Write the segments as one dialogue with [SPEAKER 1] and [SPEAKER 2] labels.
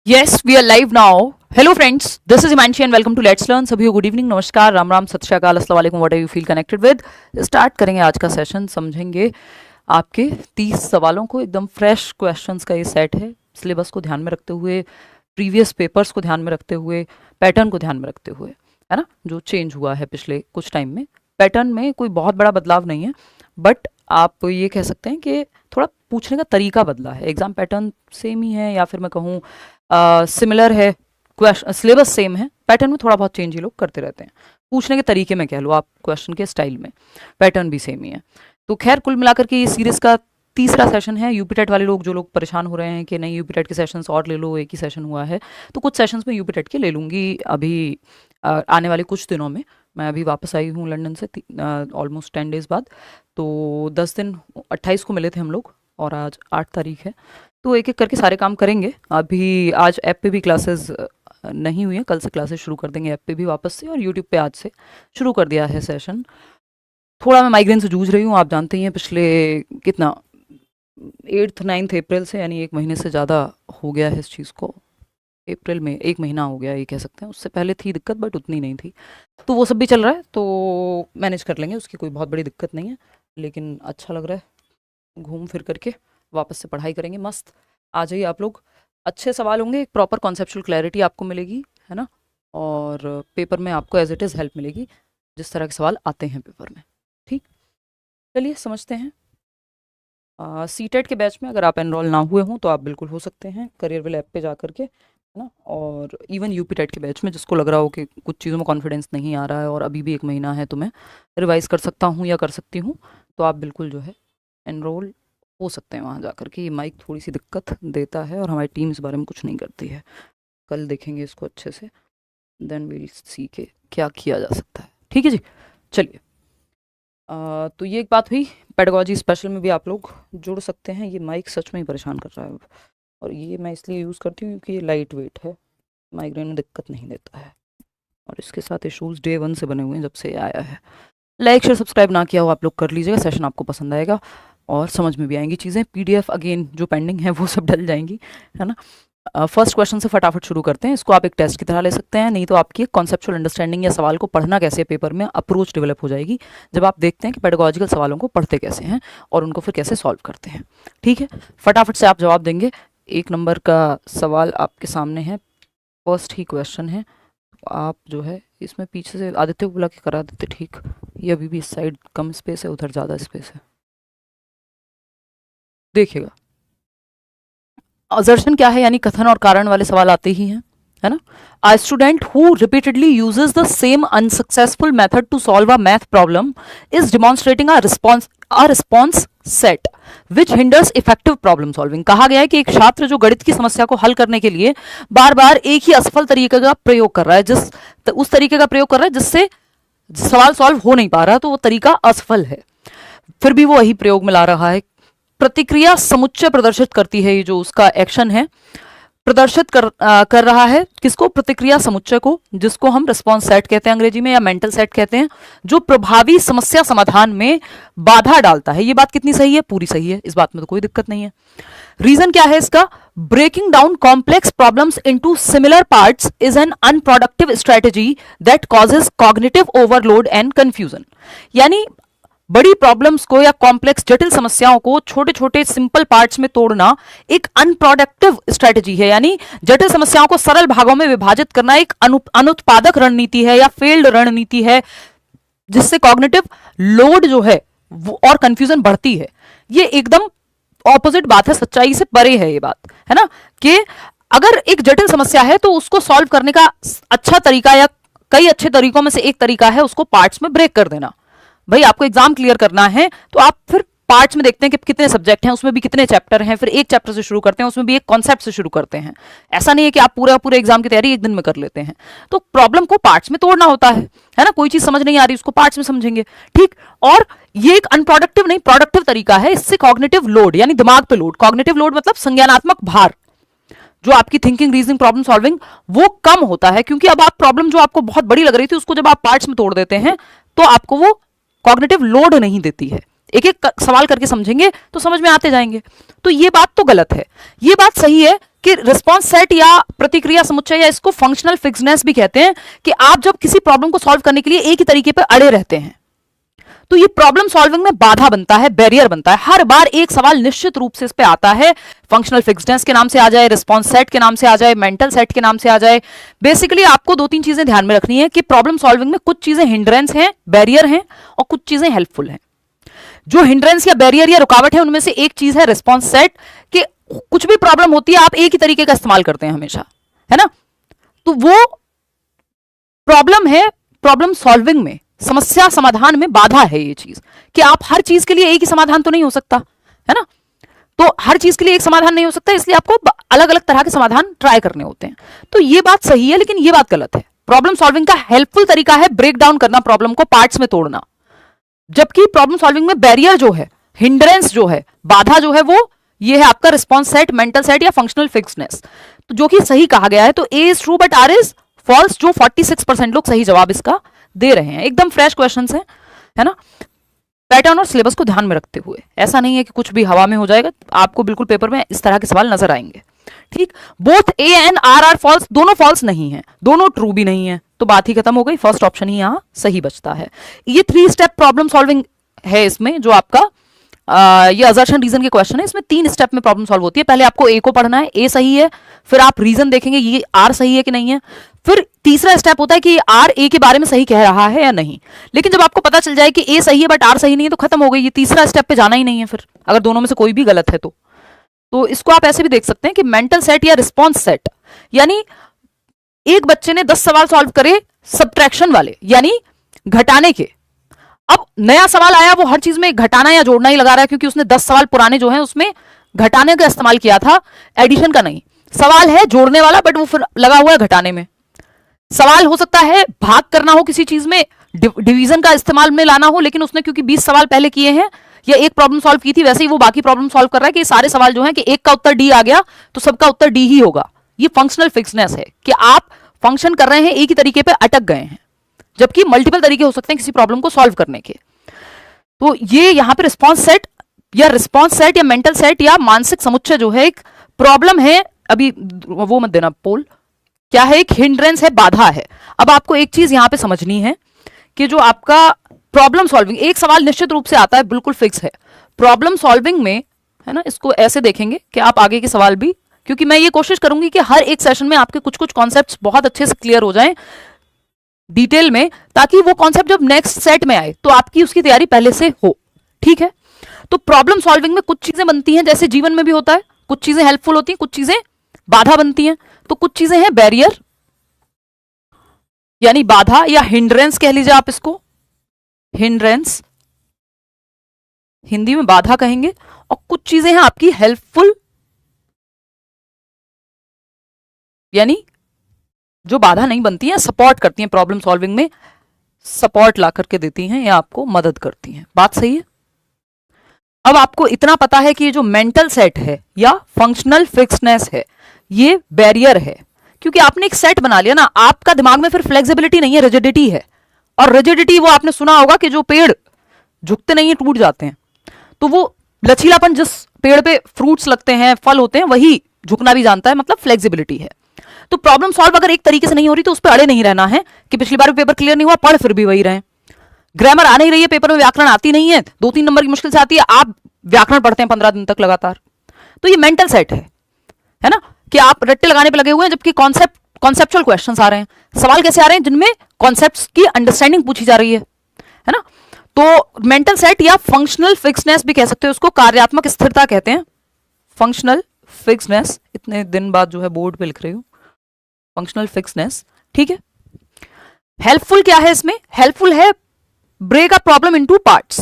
[SPEAKER 1] Yes, we are live now. Hello friends, this is Himanshi and welcome to Let's Learn. सभी को good evening, नमस्कार, राम राम, सत श्री अकाल, अस्सलाम वालेकुम, what you feel connected with. Start करेंगे आज का सेशन। समझेंगे आपके 30 सवालों को। एकदम फ्रेश क्वेश्चंस का ये सेट है। सिलेबस को ध्यान में रखते हुए, प्रीवियस पेपर्स को ध्यान में रखते हुए, पैटर्न को ध्यान में रखते हुए, है ना, जो चेंज हुआ है पिछले कुछ टाइम में। पैटर्न में कोई बहुत बड़ा बदलाव नहीं है, बट आप ये कह सकते हैं कि थोड़ा पूछने का तरीका बदला है। एग्जाम पैटर्न सेम ही है, या फिर मैं कहूँ सिमिलर है, सिलेबस सेम है, पैटर्न में थोड़ा बहुत चेंज ही लोग करते रहते हैं। पूछने के तरीके में कह लो आप, क्वेश्चन के स्टाइल में, पैटर्न भी सेम ही है। तो खैर, कुल मिलाकर के ये सीरीज का तीसरा सेशन है। यूपीटेट वाले लोग, जो लोग परेशान हो रहे हैं कि नहीं यूपीटेट के सेशंस और ले लो, एक ही सेशन हुआ है, तो कुछ सेशंस में यूपीटेट के ले लूँगी अभी आने वाले कुछ दिनों में। मैं अभी वापस आई हूँ लंदन से ऑलमोस्ट 10 डेज़ बाद। तो 10 दिन 28 को मिले थे हम लोग और आज 8 तारीख है। तो एक एक करके सारे काम करेंगे। अभी आज ऐप पे भी क्लासेस नहीं हुई हैं, कल से क्लासेस शुरू कर देंगे ऐप पे भी वापस से, और यूट्यूब पे आज से शुरू कर दिया है सेशन। थोड़ा मैं माइग्रेन से जूझ रही हूँ, आप जानते ही हैं। पिछले कितना 8th 9th अप्रैल से, यानी 1 महीने से ज़्यादा हो गया है इस चीज़ को। अप्रैल में 1 महीना हो गया ये कह सकते हैं। उससे पहले थी दिक्कत, बट उतनी नहीं थी। तो वो सब भी चल रहा है, तो मैनेज कर लेंगे, उसकी कोई बहुत बड़ी दिक्कत नहीं है। लेकिन अच्छा लग रहा है, घूम फिर करके वापस से पढ़ाई करेंगे मस्त। आ जाइए आप लोग, अच्छे सवाल होंगे, एक प्रॉपर कॉन्सेप्चुअल क्लैरिटी आपको मिलेगी, है ना। और पेपर में आपको एज इट इज़ हेल्प मिलेगी जिस तरह के सवाल आते हैं पेपर में। ठीक, चलिए समझते हैं। सीटेट के बैच में अगर आप एनरोल ना हुए हों तो आप बिल्कुल हो सकते हैं, करियर विल ऐप पे जा करके, है ना। और इवन यूपीटेट के बैच में, जिसको लग रहा हो कि कुछ चीज़ों में कॉन्फिडेंस नहीं आ रहा है और अभी भी 1 महीना है तो मैं रिवाइज़ कर सकता हूँ या कर सकती हूँ, तो आप बिल्कुल जो है एनरोल हो सकते हैं वहाँ जाकर के। ये माइक थोड़ी सी दिक्कत देता है और हमारी टीम इस बारे में कुछ नहीं करती है। कल देखेंगे इसको अच्छे से, देन विल सी के क्या किया जा सकता है। ठीक है जी, चलिए। तो ये एक बात हुई। पेडागोजी स्पेशल में भी आप लोग जुड़ सकते हैं। ये माइक सच में ही परेशान कर रहा है, और ये मैं इसलिए यूज़ करती हूँ क्योंकि ये लाइट वेट है, माइग्रेन में दिक्कत नहीं देता है। और इसके साथ इशूज़ डे 1 से बने हुए हैं, जब से ये आया है। लाइक शेयर सब्सक्राइब ना किया हो आप लोग कर लीजिएगा, सेशन आपको पसंद आएगा और समझ में भी आएंगी चीज़ें। PDF अगेन जो पेंडिंग है वो सब डल जाएंगी, है ना। फर्स्ट क्वेश्चन से फटाफट शुरू करते हैं। इसको आप एक टेस्ट की तरह ले सकते हैं, नहीं तो आपकी कॉन्सेप्चुअल अंडरस्टैंडिंग या सवाल को पढ़ना कैसे पेपर में अप्रोच डेवलप हो जाएगी जब आप देखते हैं कि पेडागोजिकल सवालों को पढ़ते कैसे हैं और उनको फिर कैसे सॉल्व करते हैं। ठीक है, फटाफट से आप जवाब देंगे। 1 नंबर का सवाल आपके सामने है, फर्स्ट ही क्वेश्चन है। आप जो है इसमें पीछे से आदित्य को बुला के करा देते, ठीक। ये अभी भी इस साइड कम स्पेस है, उधर ज़्यादा स्पेस है। देखिएगा असर्शन क्या है, यानी कथन और कारण वाले सवाल आते ही हैं, है ना। A student who repeatedly uses the same unsuccessful method to solve a math problem is demonstrating a response set which hinders effective problem solving। कहा गया है कि एक छात्र जो गणित की समस्या को हल करने के लिए बार बार एक ही असफल तरीके का प्रयोग कर रहा है, उस तरीके का प्रयोग कर रहा है जिससे सवाल सॉल्व हो नहीं पा रहा, तो वो तरीका असफल है। फिर भी वो वही प्रयोग में ला रहा है। प्रतिक्रिया समुच्चय प्रदर्शित करती है, ये जो उसका एक्शन है, प्रदर्शित कर रहा है किसको? प्रतिक्रिया समुच्चय को, जिसको हम रिस्पॉन्स सेट कहते हैं अंग्रेजी में, या मेंटल सेट कहते हैं, जो प्रभावी समस्या समाधान में बाधा डालता है। ये बात कितनी सही है? पूरी सही है, इस बात में तो कोई दिक्कत नहीं है। रीजन क्या है इसका? Breaking down complex problems into similar parts is an unproductive strategy that causes cognitive overload and confusion. यानी बड़ी प्रॉब्लम्स को या कॉम्प्लेक्स जटिल समस्याओं को छोटे छोटे सिंपल पार्ट्स में तोड़ना एक अनप्रोडक्टिव स्ट्रेटजी है। यानी जटिल समस्याओं को सरल भागों में विभाजित करना एक अनुत्पादक रणनीति है या फेल्ड रणनीति है, जिससे कॉग्निटिव लोड जो है और कंफ्यूजन बढ़ती है। ये एकदम ऑपोजिट बात है, सच्चाई से परे है ये बात, है ना। कि अगर एक जटिल समस्या है तो उसको सॉल्व करने का अच्छा तरीका या कई अच्छे तरीकों में से एक तरीका है उसको पार्ट्स में ब्रेक कर देना। भाई आपको एग्जाम क्लियर करना है तो आप फिर पार्ट्स में देखते हैं कि कितने सब्जेक्ट हैं, उसमें भी कितने चैप्टर हैं, फिर एक चैप्टर से शुरू करते हैं, उसमें भी एक कॉन्सेप्ट से शुरू करते हैं। ऐसा नहीं है कि आप पूरे एग्जाम की तैयारी एक दिन में कर लेते हैं। तो प्रॉब्लम को पार्ट्स में तोड़ना होता है ना। कोई चीज समझ नहीं आ रही उसको पार्ट्स में समझेंगे, ठीक। और ये एक अनप्रोडक्टिव नहीं प्रोडक्टिव तरीका है। इससे कॉग्निटिव लोड यानी दिमाग पे लोड, कॉग्निटिव लोड मतलब संज्ञानात्मक भार, जो आपकी थिंकिंग, रीजनिंग, प्रॉब्लम सॉल्विंग, वो कम होता है। क्योंकि अब आप प्रॉब्लम जो आपको बहुत बड़ी लग रही थी उसको जब आप पार्ट्स में तोड़ देते हैं तो आपको वो कॉग्निटिव लोड नहीं देती है। एक एक सवाल करके समझेंगे तो समझ में आते जाएंगे। तो ये बात तो गलत है, ये बात सही है कि रिस्पॉन्स सेट या प्रतिक्रिया समुच्चय या इसको फंक्शनल फिक्सनेस भी कहते हैं, कि आप जब किसी प्रॉब्लम को सॉल्व करने के लिए एक ही तरीके पर अड़े रहते हैं तो ये प्रॉब्लम सॉल्विंग में बाधा बनता है, बैरियर बनता है। हर बार एक सवाल निश्चित रूप से इस पे आता है, फंक्शनल फिक्सनेस के नाम से आ जाए, रिस्पॉन्स सेट के नाम से आ जाए, मेंटल सेट के नाम से आ जाए। बेसिकली आपको दो तीन चीजें ध्यान में रखनी है कि प्रॉब्लम सॉल्विंग में कुछ चीजें हिंड्रेंस हैं, बैरियर हैं, और कुछ चीजें हेल्पफुल हैं। जो हिंड्रेंस या बैरियर या रुकावट है उनमें से एक चीज है रिस्पॉन्स सेट, कि कुछ भी प्रॉब्लम होती है आप एक ही तरीके का इस्तेमाल करते हैं हमेशा, है ना। तो वो प्रॉब्लम है, प्रॉब्लम सॉल्विंग में, समस्या समाधान में बाधा है ये चीज, कि आप हर चीज के लिए एक ही समाधान तो नहीं हो सकता, है ना। तो हर चीज के लिए एक समाधान नहीं हो सकता, इसलिए आपको अलग अलग तरह के समाधान ट्राई करने होते हैं। तो ये बात सही है, लेकिन ये बात गलत है। प्रॉब्लम सॉल्विंग का हेल्पफुल तरीका है ब्रेक डाउन करना, प्रॉब्लम को पार्ट्स में तोड़ना, जबकि प्रॉब्लम सॉल्विंग में बैरियर जो है, हिंड्रेंस जो है, बाधा जो है, वो ये है आपका रिस्पॉन्स सेट, मेंटल सेट या फंक्शनल फिक्सनेस। तो जो कि सही कहा गया है। तो A is true but R is false, जो 46% लोग सही जवाब इसका दे रहे हैं। एकदम फ्रेश क्वेश्चंस हैं, है ना। पैटर्न और सिलेबस को ध्यान में रखते हुए, ऐसा नहीं है कि कुछ भी हवा में हो जाएगा, आपको बिल्कुल पेपर में इस तरह के सवाल नजर आएंगे। ठीक, both A and R are false, दोनों फॉल्स नहीं है, दोनों ट्रू भी नहीं है, तो बात ही खत्म हो गई। फर्स्ट ऑप्शन ही यहां सही बचता है। ये 3 स्टेप प्रॉब्लम सॉल्विंग है इसमें, जो आपका ये असर्शन रीजन के क्वेश्चन है, इसमें 3 स्टेप में प्रॉब्लम सॉल्व होती है। पहले आपको ए को पढ़ना है, ए सही है, फिर आप रीजन देखेंगे ये आर सही है कि नहीं है, फिर तीसरा स्टेप होता है कि आर ए के बारे में सही कह रहा है या नहीं। लेकिन जब आपको पता चल जाए कि ए सही है बट आर सही नहीं है, तो खत्म हो गई, ये तीसरा स्टेप पे जाना ही नहीं है फिर, अगर दोनों में से कोई भी गलत है तो इसको आप ऐसे भी देख सकते हैं कि मेंटल सेट या रिस्पॉन्स सेट, यानी एक बच्चे ने 10 सवाल सॉल्व करे सब्ट्रैक्शन वाले, यानी घटाने के। अब नया सवाल आया, वो हर चीज में घटाना या जोड़ना ही लगा रहा है, क्योंकि उसने 10 सवाल पुराने जो हैं उसमें घटाने का इस्तेमाल किया था, एडिशन का नहीं। सवाल है जोड़ने वाला, बट वो फिर लगा हुआ है घटाने में। सवाल हो सकता है भाग करना हो किसी चीज में, डिवीजन का इस्तेमाल में लाना हो, लेकिन उसने क्योंकि 20 सवाल पहले किए हैं या एक प्रॉब्लम सॉल्व की थी, वैसे ही वो बाकी प्रॉब्लम सॉल्व कर रहा है कि सारे सवाल जो हैं कि एक का उत्तर डी आ गया तो सबका उत्तर डी ही होगा। ये फंक्शनल फिक्सनेस है, कि आप फंक्शन कर रहे हैं एक ही तरीके पे अटक गए हैं, जबकि मल्टीपल तरीके हो सकते हैं किसी प्रॉब्लम को सॉल्व करने के। तो ये यहां पे रिस्पॉन्स सेट या मेंटल सेट या मानसिक समुच्चय जो है एक प्रॉब्लम है, अभी वो मत देना पोल, क्या है, एक हिंड्रेंस है, बाधा है। अब आपको एक चीज यहां पे समझनी है कि जो आपका प्रॉब्लम सॉल्विंग, एक सवाल निश्चित रूप से आता है, बिल्कुल फिक्स है। प्रॉब्लम सॉल्विंग में, है ना, इसको ऐसे देखेंगे कि आप आगे के सवाल भी, क्योंकि मैं ये कोशिश करूंगी कि हर एक सेशन में आपके कुछ कुछ कॉन्सेप्ट्स बहुत अच्छे से क्लियर हो जाएं डिटेल में, ताकि वो कॉन्सेप्ट जब नेक्स्ट सेट में आए तो आपकी उसकी तैयारी पहले से हो। ठीक है, तो प्रॉब्लम सॉल्विंग में कुछ चीजें बनती हैं, जैसे जीवन में भी होता है, कुछ चीजें हेल्पफुल होती हैं, कुछ चीजें बाधा बनती हैं। तो कुछ चीजें हैं बैरियर, यानी बाधा, या हिंड्रेंस कह लीजिए आप इसको, हिंड्रेंस हिंदी में बाधा कहेंगे, और कुछ चीजें हैं आपकी हेल्पफुल, यानी जो बाधा नहीं बनती हैं, सपोर्ट करती हैं, प्रॉब्लम सॉल्विंग में सपोर्ट ला करके देती हैं या आपको मदद करती हैं। बात सही है। अब आपको इतना पता है कि ये जो मेंटल सेट है या फंक्शनल फिक्सनेस है, ये बैरियर है, क्योंकि आपने एक सेट बना लिया ना, आपका दिमाग में फिर फ्लेक्सिबिलिटी नहीं है, रिजिडिटी है। और रिजिडिटी, वो आपने सुना होगा कि जो पेड़ झुकते नहीं है टूट जाते हैं, तो वो लचीलापन, जिस पेड़ पे फ्रूट्स लगते हैं, फल होते हैं, वही झुकना भी जानता है, मतलब फ्लेक्सिबिलिटी है। तो प्रॉब्लम सॉल्व अगर एक तरीके से नहीं हो रही तो उस पर अड़े नहीं रहना है कि पिछली बार पेपर क्लियर नहीं हुआ, पढ़ फिर भी वही रहे। ग्रामर आ नहीं रही है पेपर में, व्याकरण आती नहीं है, 2-3 नंबर की मुश्किल से आती है, आप व्याकरण पढ़ते हैं 15 दिन तक लगातार, तो ये मेंटल सेट है ना, कि आप रट्टे लगाने पे लगे हुए हैं, जबकि कॉन्सेप्चुअल क्वेश्चंस आ रहे हैं, सवाल कैसे आ रहे हैं जिनमें कॉन्सेप्ट्स की अंडरस्टैंडिंग पूछी जा रही है ना। तो मेंटल सेट या फंक्शनल फिक्सनेस भी कह सकते हो, उसको कार्यात्मक स्थिरता कहते हैं, फंक्शनल फिक्सनेस। इतने दिन बाद जो है बोर्ड पे लिख रही हूं, फंक्शनल फिक्सनेस। ठीक है, हेल्पफुल क्या है इसमें, हेल्पफुल है break a problem into parts,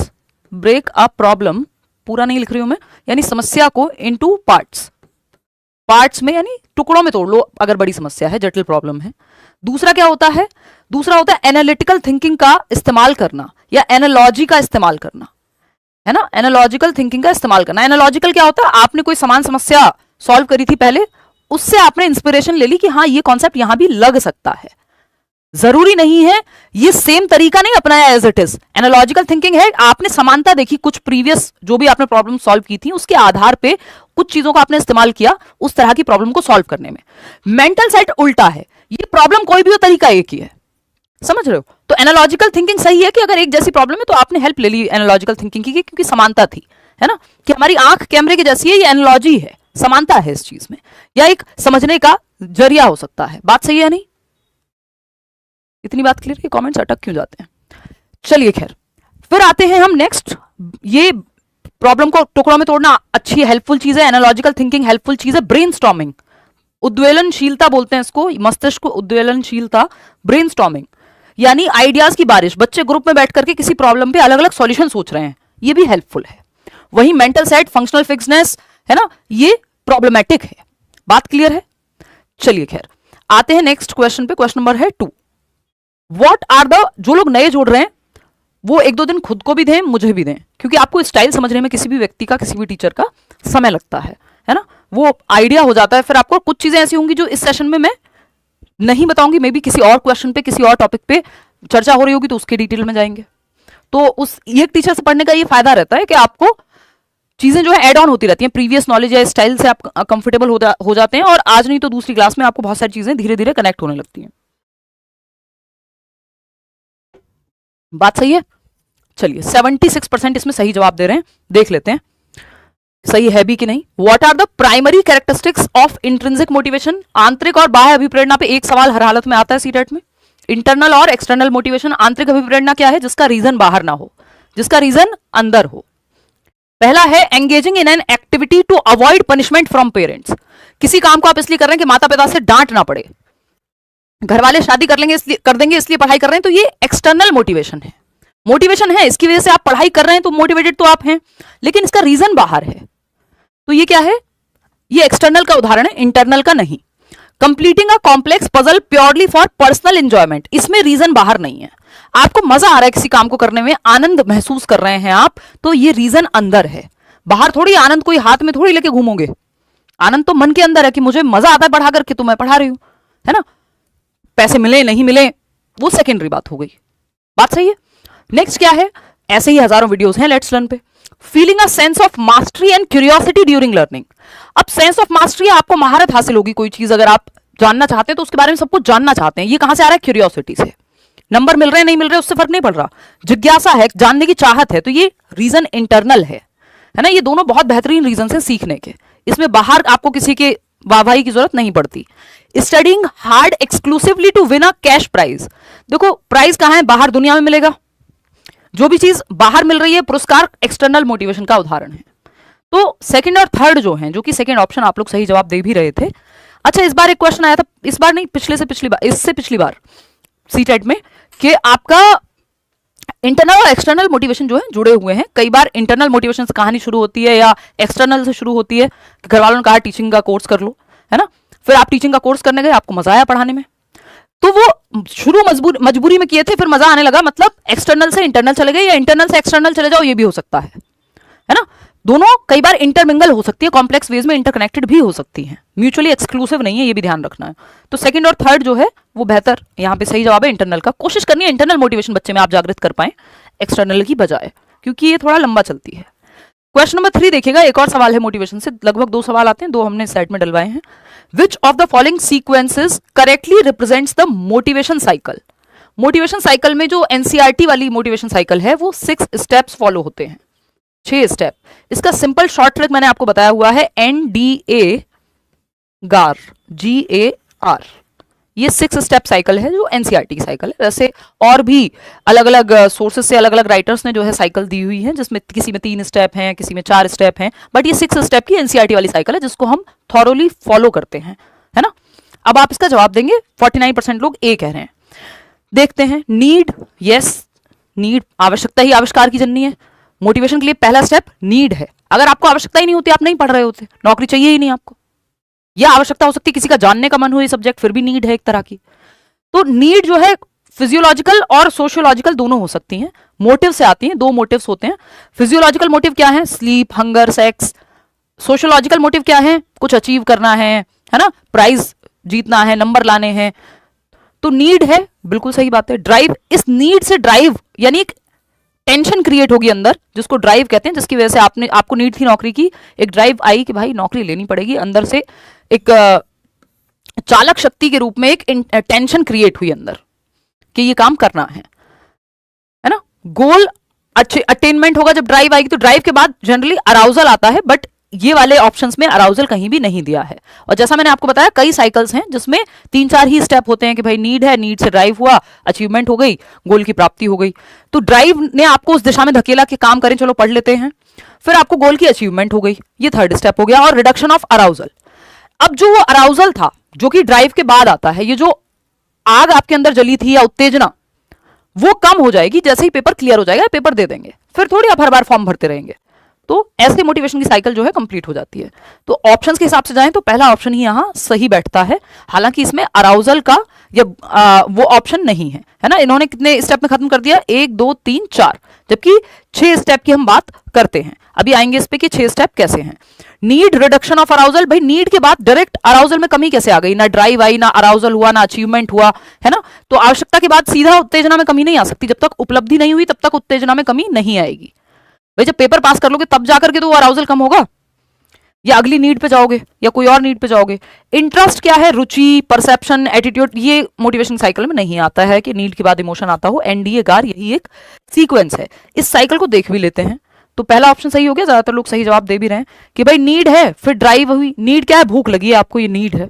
[SPEAKER 1] break a problem, पूरा नहीं लिख रही हूं मैं, यानी समस्या को इनटू पार्ट्स में, यानी टुकड़ों में तोड़ लो अगर बड़ी समस्या है, जटिल प्रॉब्लम है। दूसरा क्या होता है, दूसरा होता है एनालिटिकल थिंकिंग का इस्तेमाल करना या एनालॉजी का इस्तेमाल करना, है ना, एनालॉजिकल थिंकिंग का इस्तेमाल करना। एनालॉजिकल क्या होता है, आपने कोई समान समस्या सॉल्व करी थी पहले, उससे आपने इंस्पिरेशन ले ली कि हाँ ये कॉन्सेप्ट यहां भी लग सकता है, जरूरी नहीं है ये सेम तरीका नहीं अपनाया as it is. Analogical thinking है आपने समानता देखी, कुछ प्रीवियस जो भी आपने प्रॉब्लम सॉल्व की थी उसके आधार पे कुछ चीजों का आपने इस्तेमाल किया उस तरह की प्रॉब्लम को सॉल्व करने में। मेंटल सेट उल्टा है, ये प्रॉब्लम कोई भी हो, तरीका एक ही है, समझ रहे हो? तो एनालॉजिकल थिंकिंग सही है कि अगर एक जैसी प्रॉब्लम है तो आपने हेल्प ले ली एनालॉजिकल थिंकिंग की, क्योंकि समानता थी, है ना, कि हमारी आंख कैमरे की जैसी है, ये एनालॉजी है, समानता है इस चीज में, या एक समझने का जरिया हो सकता है। बात सही है नहीं? इतनी बात क्लियर है? कमेंट्स अटक क्यों जाते हैं? चलिए खैर, फिर आते हैं हम नेक्स्ट। ये प्रॉब्लम को टुकड़ों में तोड़ना अच्छी हेल्पफुल चीज है, एनालॉजिकल थिंकिंग हेल्पफुल चीज है। ब्रेनस्टॉर्मिंग, उद्वेलनशीलता बोलते हैं इसको, मस्तिष्क को उद्वेलनशीलता, ब्रेनस्टॉर्मिंग यानी आइडियाज की बारिश। बच्चे ग्रुप में बैठ करके किसी प्रॉब्लम पे अलग अलग सॉल्यूशन सोच रहे हैं, ये भी हेल्पफुल है। वही मेंटल सेट, फंक्शनल फिक्सनेस, है ना, ये प्रॉब्लमेटिक है। बात क्लियर है? चलिए खैर, आते हैं नेक्स्ट क्वेश्चन पे। क्वेश्चन नंबर है 2। व्हाट आर द, जो लोग नए जोड़ रहे हैं वो 1-2 दिन खुद को भी दें, मुझे भी दें, क्योंकि आपको स्टाइल समझने में किसी भी व्यक्ति का, किसी भी टीचर का समय लगता है ना, वो आइडिया हो जाता है। फिर आपको कुछ चीजें ऐसी होंगी जो इस सेशन में मैं नहीं बताऊंगी, मे बी किसी और क्वेश्चन पे, किसी और टॉपिक पे चर्चा हो रही होगी तो उसके डिटेल में जाएंगे। तो उस एक टीचर से पढ़ने का ये फायदा रहता है कि आपको चीजें जो है एड ऑन होती रहती हैं, प्रीवियस नॉलेज या स्टाइल से आप कंफर्टेबल हो जाते हैं, और आज नहीं तो दूसरी क्लास में आपको बहुत सारी चीजें धीरे धीरे कनेक्ट होने लगती हैं। बात सही है? चलिए, 76% इसमें सही जवाब दे रहे हैं, देख लेते हैं सही है भी कि नहीं। What are the primary characteristics of intrinsic motivation? आंतरिक और बाह्य अभिप्रेरणा पे एक सवाल हर हालत में आता है सीटेट में। इंटरनल और एक्सटर्नल मोटिवेशन, आंतरिक अभिप्रेरणा क्या है? जिसका रीजन बाहर ना हो, जिसका रीजन अंदर हो। पहला है engaging in an activity to avoid punishment from parents. किसी काम को आप इसलिए कर रहे हैं कि माता पिता से डांट ना पड़े, घर वाले शादी कर देंगे इसलिए पढ़ाई कर रहे हैं, तो ये एक्सटर्नल मोटिवेशन है। मोटिवेशन है, इसकी वजह से आप पढ़ाई कर रहे हैं तो मोटिवेटेड तो आप हैं, लेकिन इसका रीजन बाहर है, तो ये क्या है? ये एक्सटर्नल का उदाहरण है, इंटरनल का नहीं। Completing a complex puzzle purely for personal enjoyment, इसमें रीजन बाहर नहीं है, आपको मजा आ रहा है किसी काम को करने में, आनंद महसूस कर रहे हैं आप, तो ये रीजन अंदर है, बाहर थोड़ी। आनंद कोई हाथ में थोड़ी लेके घूमोगे, आनंद तो मन के अंदर है कि मुझे मजा आता है पढ़ा करके, तो मैं पढ़ा रही हूं, है ना। पैसे मिले नहीं मिले वो सेकेंडरी बात हो गई। बात सही है? नेक्स्ट क्या है? ऐसे ही हजारों वीडियोस हैं लेट्स लर्न पे। Feeling a sense of mastery and curiosity during learning. अब सेंस ऑफ मास्टरी, आपको महारत हासिल होगी, कोई चीज अगर आप जानना चाहते हैं तो उसके बारे में सब कुछ जानना चाहते हैं। ये कहां से आ रहा है? क्यूरियोसिटी से। नंबर मिल रहे हैं नहीं मिल रहे उससे फर्क नहीं पड़ रहा, जिज्ञासा है, जानने की चाहत है, तो ये रीजन इंटरनल है ना। ये दोनों बहुत बेहतरीन रीजन है सीखने के, इसमें बाहर आपको किसी के वाहवाही की जरूरत नहीं पड़ती। Studying hard exclusively to win a cash prize. देखो प्राइज कहां है? बाहर दुनिया में मिलेगा। जो भी चीज बाहर मिल रही है, पुरस्कार एक्सटर्नल मोटिवेशन का उदाहरण है। तो सेकंड और थर्ड जो हैं, जो कि सेकंड ऑप्शन आप लोग सही जवाब दे भी रहे थे। अच्छा, इस बार एक क्वेश्चन आया था, इस बार नहीं, इससे पिछली बार सीटेट में, कि आपका इंटरनल और एक्सटर्नल मोटिवेशन जो है जुड़े हुए हैं। कई बार इंटरनल मोटिवेशन से कहानी शुरू होती है या एक्सटर्नल से शुरू होती है, कि घर वालों ने कहा टीचिंग का कोर्स कर लो, है ना, फिर आप टीचिंग का कोर्स करने गए, आपको मजा आया पढ़ाने में, तो वो शुरू मजबूरी में किए थे, फिर मजा आने लगा, मतलब एक्सटर्नल से इंटरनल चले गए, या इंटरनल से एक्सटर्नल चले जाओ, ये भी हो सकता है ना। दोनों कई बार इंटरमिंगल हो सकती है, कॉम्प्लेक्स वेज में इंटरकनेक्टेड भी हो सकती हैं, म्यूचुअली एक्सक्लूसिव नहीं है, ये भी ध्यान रखना है। तो सेकंड और थर्ड जो है वो बेहतर यहाँ पे सही जवाब है इंटरनल का। कोशिश करनी है इंटरनल मोटिवेशन बच्चे में आप जागृत कर पाए एक्सटर्नल की बजाय, क्योंकि ये थोड़ा लंबा चलती है। क्वेश्चन नंबर 3 देखिएगा, एक और सवाल है मोटिवेशन से, लगभग 2 सवाल आते हैं, 2 हमने साइड में डलवाए हैं। विच of the following sequences correctly represents the motivation cycle? Motivation cycle में जो एनसीईआरटी वाली मोटिवेशन साइकिल है वो 6 स्टेप्स फॉलो होते हैं, 6 स्टेप। इसका सिंपल शॉर्ट ट्रिक मैंने आपको बताया हुआ है, NDA GAR, GAR। ये 6 स्टेप साइकिल है जो एनसीईआरटी की साइकिल है। वैसे और भी अलग अलग सोर्सेज से अलग अलग राइटर्स ने जो है साइकिल दी हुई है, जिसमें किसी में 3 स्टेप हैं, किसी में 4 स्टेप हैं, बट ये 6 स्टेप की एनसीईआरटी वाली साइकिल है जिसको हम थॉरोली फॉलो करते हैं, है ना। अब आप इसका जवाब देंगे, 49% लोग ए कह रहे हैं। देखते हैं, नीड, यस, नीड, आवश्यकता ही आविष्कार की जननी है। मोटिवेशन के लिए पहला स्टेप नीड है। अगर आपको आवश्यकता ही नहीं होती, आप नहीं पढ़ रहे होते, नौकरी चाहिए ही नहीं आपको, यह आवश्यकता हो सकती है किसी का जानने का मन हो ये सब्जेक्ट, फिर भी नीड है एक तरह की। तो नीड जो है फिजियोलॉजिकल और सोशियोलॉजिकल दोनों हो सकती हैं, मोटिव से आती हैं, 2 मोटिव्स होते हैं। फिजियोलॉजिकल मोटिव क्या है? Sleep, hunger, sex. Sociological motive क्या है? कुछ अचीव करना है ना, प्राइज जीतना है, नंबर लाने हैं। तो नीड है, बिल्कुल सही बात है। ड्राइव, इस नीड से ड्राइव यानी एक टेंशन क्रिएट होगी अंदर, जिसको ड्राइव कहते हैं, जिसकी वजह से आपको नीड थी नौकरी की, एक ड्राइव आई कि भाई नौकरी लेनी पड़ेगी, अंदर से एक चालक शक्ति के रूप में एक टेंशन क्रिएट हुई अंदर कि ये काम करना है ना। गोल अच्छे अटेनमेंट होगा जब ड्राइव आएगी, तो ड्राइव के बाद जनरली अराउजल आता है, बट ये वाले ऑप्शंस में अराउजल कहीं भी नहीं दिया है। और जैसा मैंने आपको बताया कई साइकिल्स हैं जिसमें 3-4 ही स्टेप होते हैं कि भाई नीड है, नीड से ड्राइव हुआ, अचीवमेंट हो गई, गोल की प्राप्ति हो गई। तो ड्राइव ने आपको उस दिशा में धकेला कि काम करें, चलो पढ़ लेते हैं, फिर आपको गोल की अचीवमेंट हो गई, ये थर्ड स्टेप हो गया। और रिडक्शन ऑफ अराउजल, अब जो वो अराउजल था जो कि ड्राइव के बाद आता है, ये जो आग आपके अंदर जली थी या उत्तेजना, वो कम हो जाएगी जैसे ही पेपर क्लियर हो जाएगा, पेपर दे देंगे, फिर थोड़ी आप हर बार फॉर्म भरते रहेंगे, तो ऐसे मोटिवेशन की साइकिल जो है कंप्लीट हो जाती है। तो ऑप्शंस के हिसाब से जाएं तो पहला ऑप्शन ही यहां सही बैठता है, हालांकि इसमें अराउजल का या वो ऑप्शन नहीं है ना। इन्होंने कितने स्टेप में खत्म कर दिया, 1 2 3 4, जबकि 6 स्टेप की हम बात करते हैं। अभी आएंगे इस पे कि 6 स्टेप कैसे हैं। नीड रिडक्शन ऑफ अराउजल, भाई नीड के बाद डायरेक्ट अराउजल में कमी कैसे आ गई, ना ड्राइव आई, ना अराउजल हुआ, ना अचीवमेंट हुआ, है ना। तो आवश्यकता के बाद सीधा उत्तेजना में कमी नहीं आ सकती, जब तक उपलब्धि नहीं हुई तब तक उत्तेजना में कमी नहीं आएगी। भाई जब पेपर पास कर लोगे तब जाकर के तो वो अराउजल कम होगा, या अगली नीड पे जाओगे या कोई और नीड पे जाओगे। इंटरेस्ट क्या है, रुचि, परसेप्शन, एटीट्यूड, ये मोटिवेशन साइकिल में नहीं आता है कि नीड के बाद इमोशन आता हो। एनडीए गार यही एक सीक्वेंस है। इस साइकिल को देख भी लेते हैं तो पहला ऑप्शन सही हो गया, ज्यादातर लोग सही जवाब दे भी रहे हैं कि भाई नीड है, फिर ड्राइव हुई। नीड क्या है, भूख लगी है आपको, ये नीड है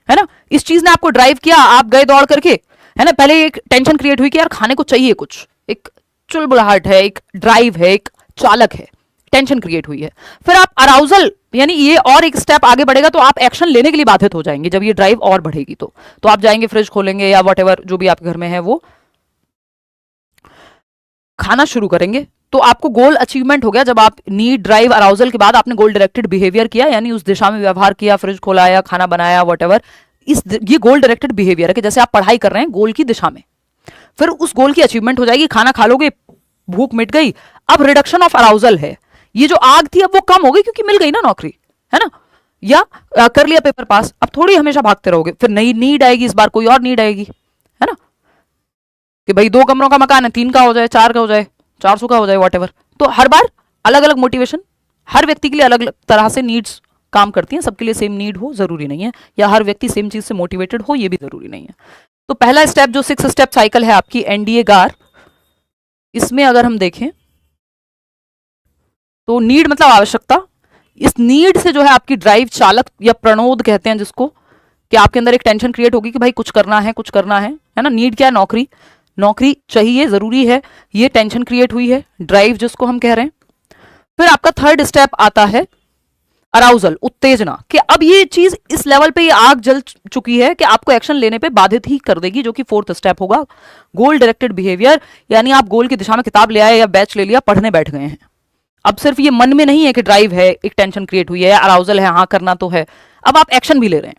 [SPEAKER 1] ना। इस चीज ने आपको ड्राइव किया, आप गए दौड़ करके, है ना। पहले एक टेंशन क्रिएट हुई कि यार खाने को चाहिए कुछ, एक चुलबुलाहट है, एक ड्राइव है, एक चालक है, टेंशन क्रिएट हुई है। फिर आप अराउजल, यानी ये और एक स्टेप आगे बढ़ेगा तो आप एक्शन लेने के लिए बाधित हो जाएंगे। जब ये ड्राइव और बढ़ेगी तो आप जाएंगे, फ्रिज खोलेंगे या वॉट जो भी आपके घर में है वो खाना शुरू करेंगे। तो आपको गोल अचीवमेंट हो गया जब आप नीड, ड्राइव, अराउजल के बाद आपने गोल डायरेक्टेड बिहेवियर किया, यानी उस दिशा में व्यवहार किया, फ्रिज खोला या खाना बनाया, वॉट ये गोल डायरेक्टेड बिहेवियर है कि जैसे आप पढ़ाई कर रहे हैं गोल की दिशा में, फिर उस गोल की अचीवमेंट हो जाएगी, खाना खा लोगे, भूख मिट गई। अब रिडक्शन ऑफ अराउजल है, ये जो आग थी अब वो कम हो गई क्योंकि मिल गई ना नौकरी, है ना, या कर लिया पेपर पास। अब थोड़ी हमेशा भागते रहोगे, फिर नई नीड आएगी, इस बार कोई और नीड आएगी, है ना, कि भाई 2 कमरों का मकान है, 3 का हो जाए, 4 का हो जाए, 400 का हो जाए, वॉट तो हर बार अलग अलग मोटिवेशन, हर व्यक्ति के लिए अलग अलग तरह से नीड्स काम करती हैं। सबके लिए सेम नीड हो जरूरी नहीं है, या हर व्यक्ति सेम चीज से मोटिवेटेड हो ये भी जरूरी नहीं है। तो पहला स्टेप जो 6 स्टेप साइकिल है आपकी एनडीए गार, इसमें अगर हम देखें तो नीड मतलब आवश्यकता, इस नीड से जो है आपकी ड्राइव, चालक या प्रणोद कहते हैं जिसको, कि आपके अंदर एक टेंशन क्रिएट होगी कि भाई कुछ करना है, कुछ करना है ना। नीड क्या है, नौकरी, नौकरी चाहिए, जरूरी है, ये टेंशन क्रिएट हुई है, ड्राइव जिसको हम कह रहे हैं। फिर आपका थर्ड स्टेप आता है अराउजल, उत्तेजना, कि अब ये चीज इस लेवल पे ये आग जल चुकी है कि आपको एक्शन लेने पे बाधित ही कर देगी, जो कि फोर्थ स्टेप होगा गोल डायरेक्टेड बिहेवियर, यानी आप गोल की दिशा में किताब ले आए या बैच ले लिया, पढ़ने बैठ गए हैं। अब सिर्फ ये मन में नहीं है कि ड्राइव है, एक टेंशन क्रिएट हुई है, अराउजल है, हाँ करना तो है, अब आप एक्शन भी ले रहे हैं।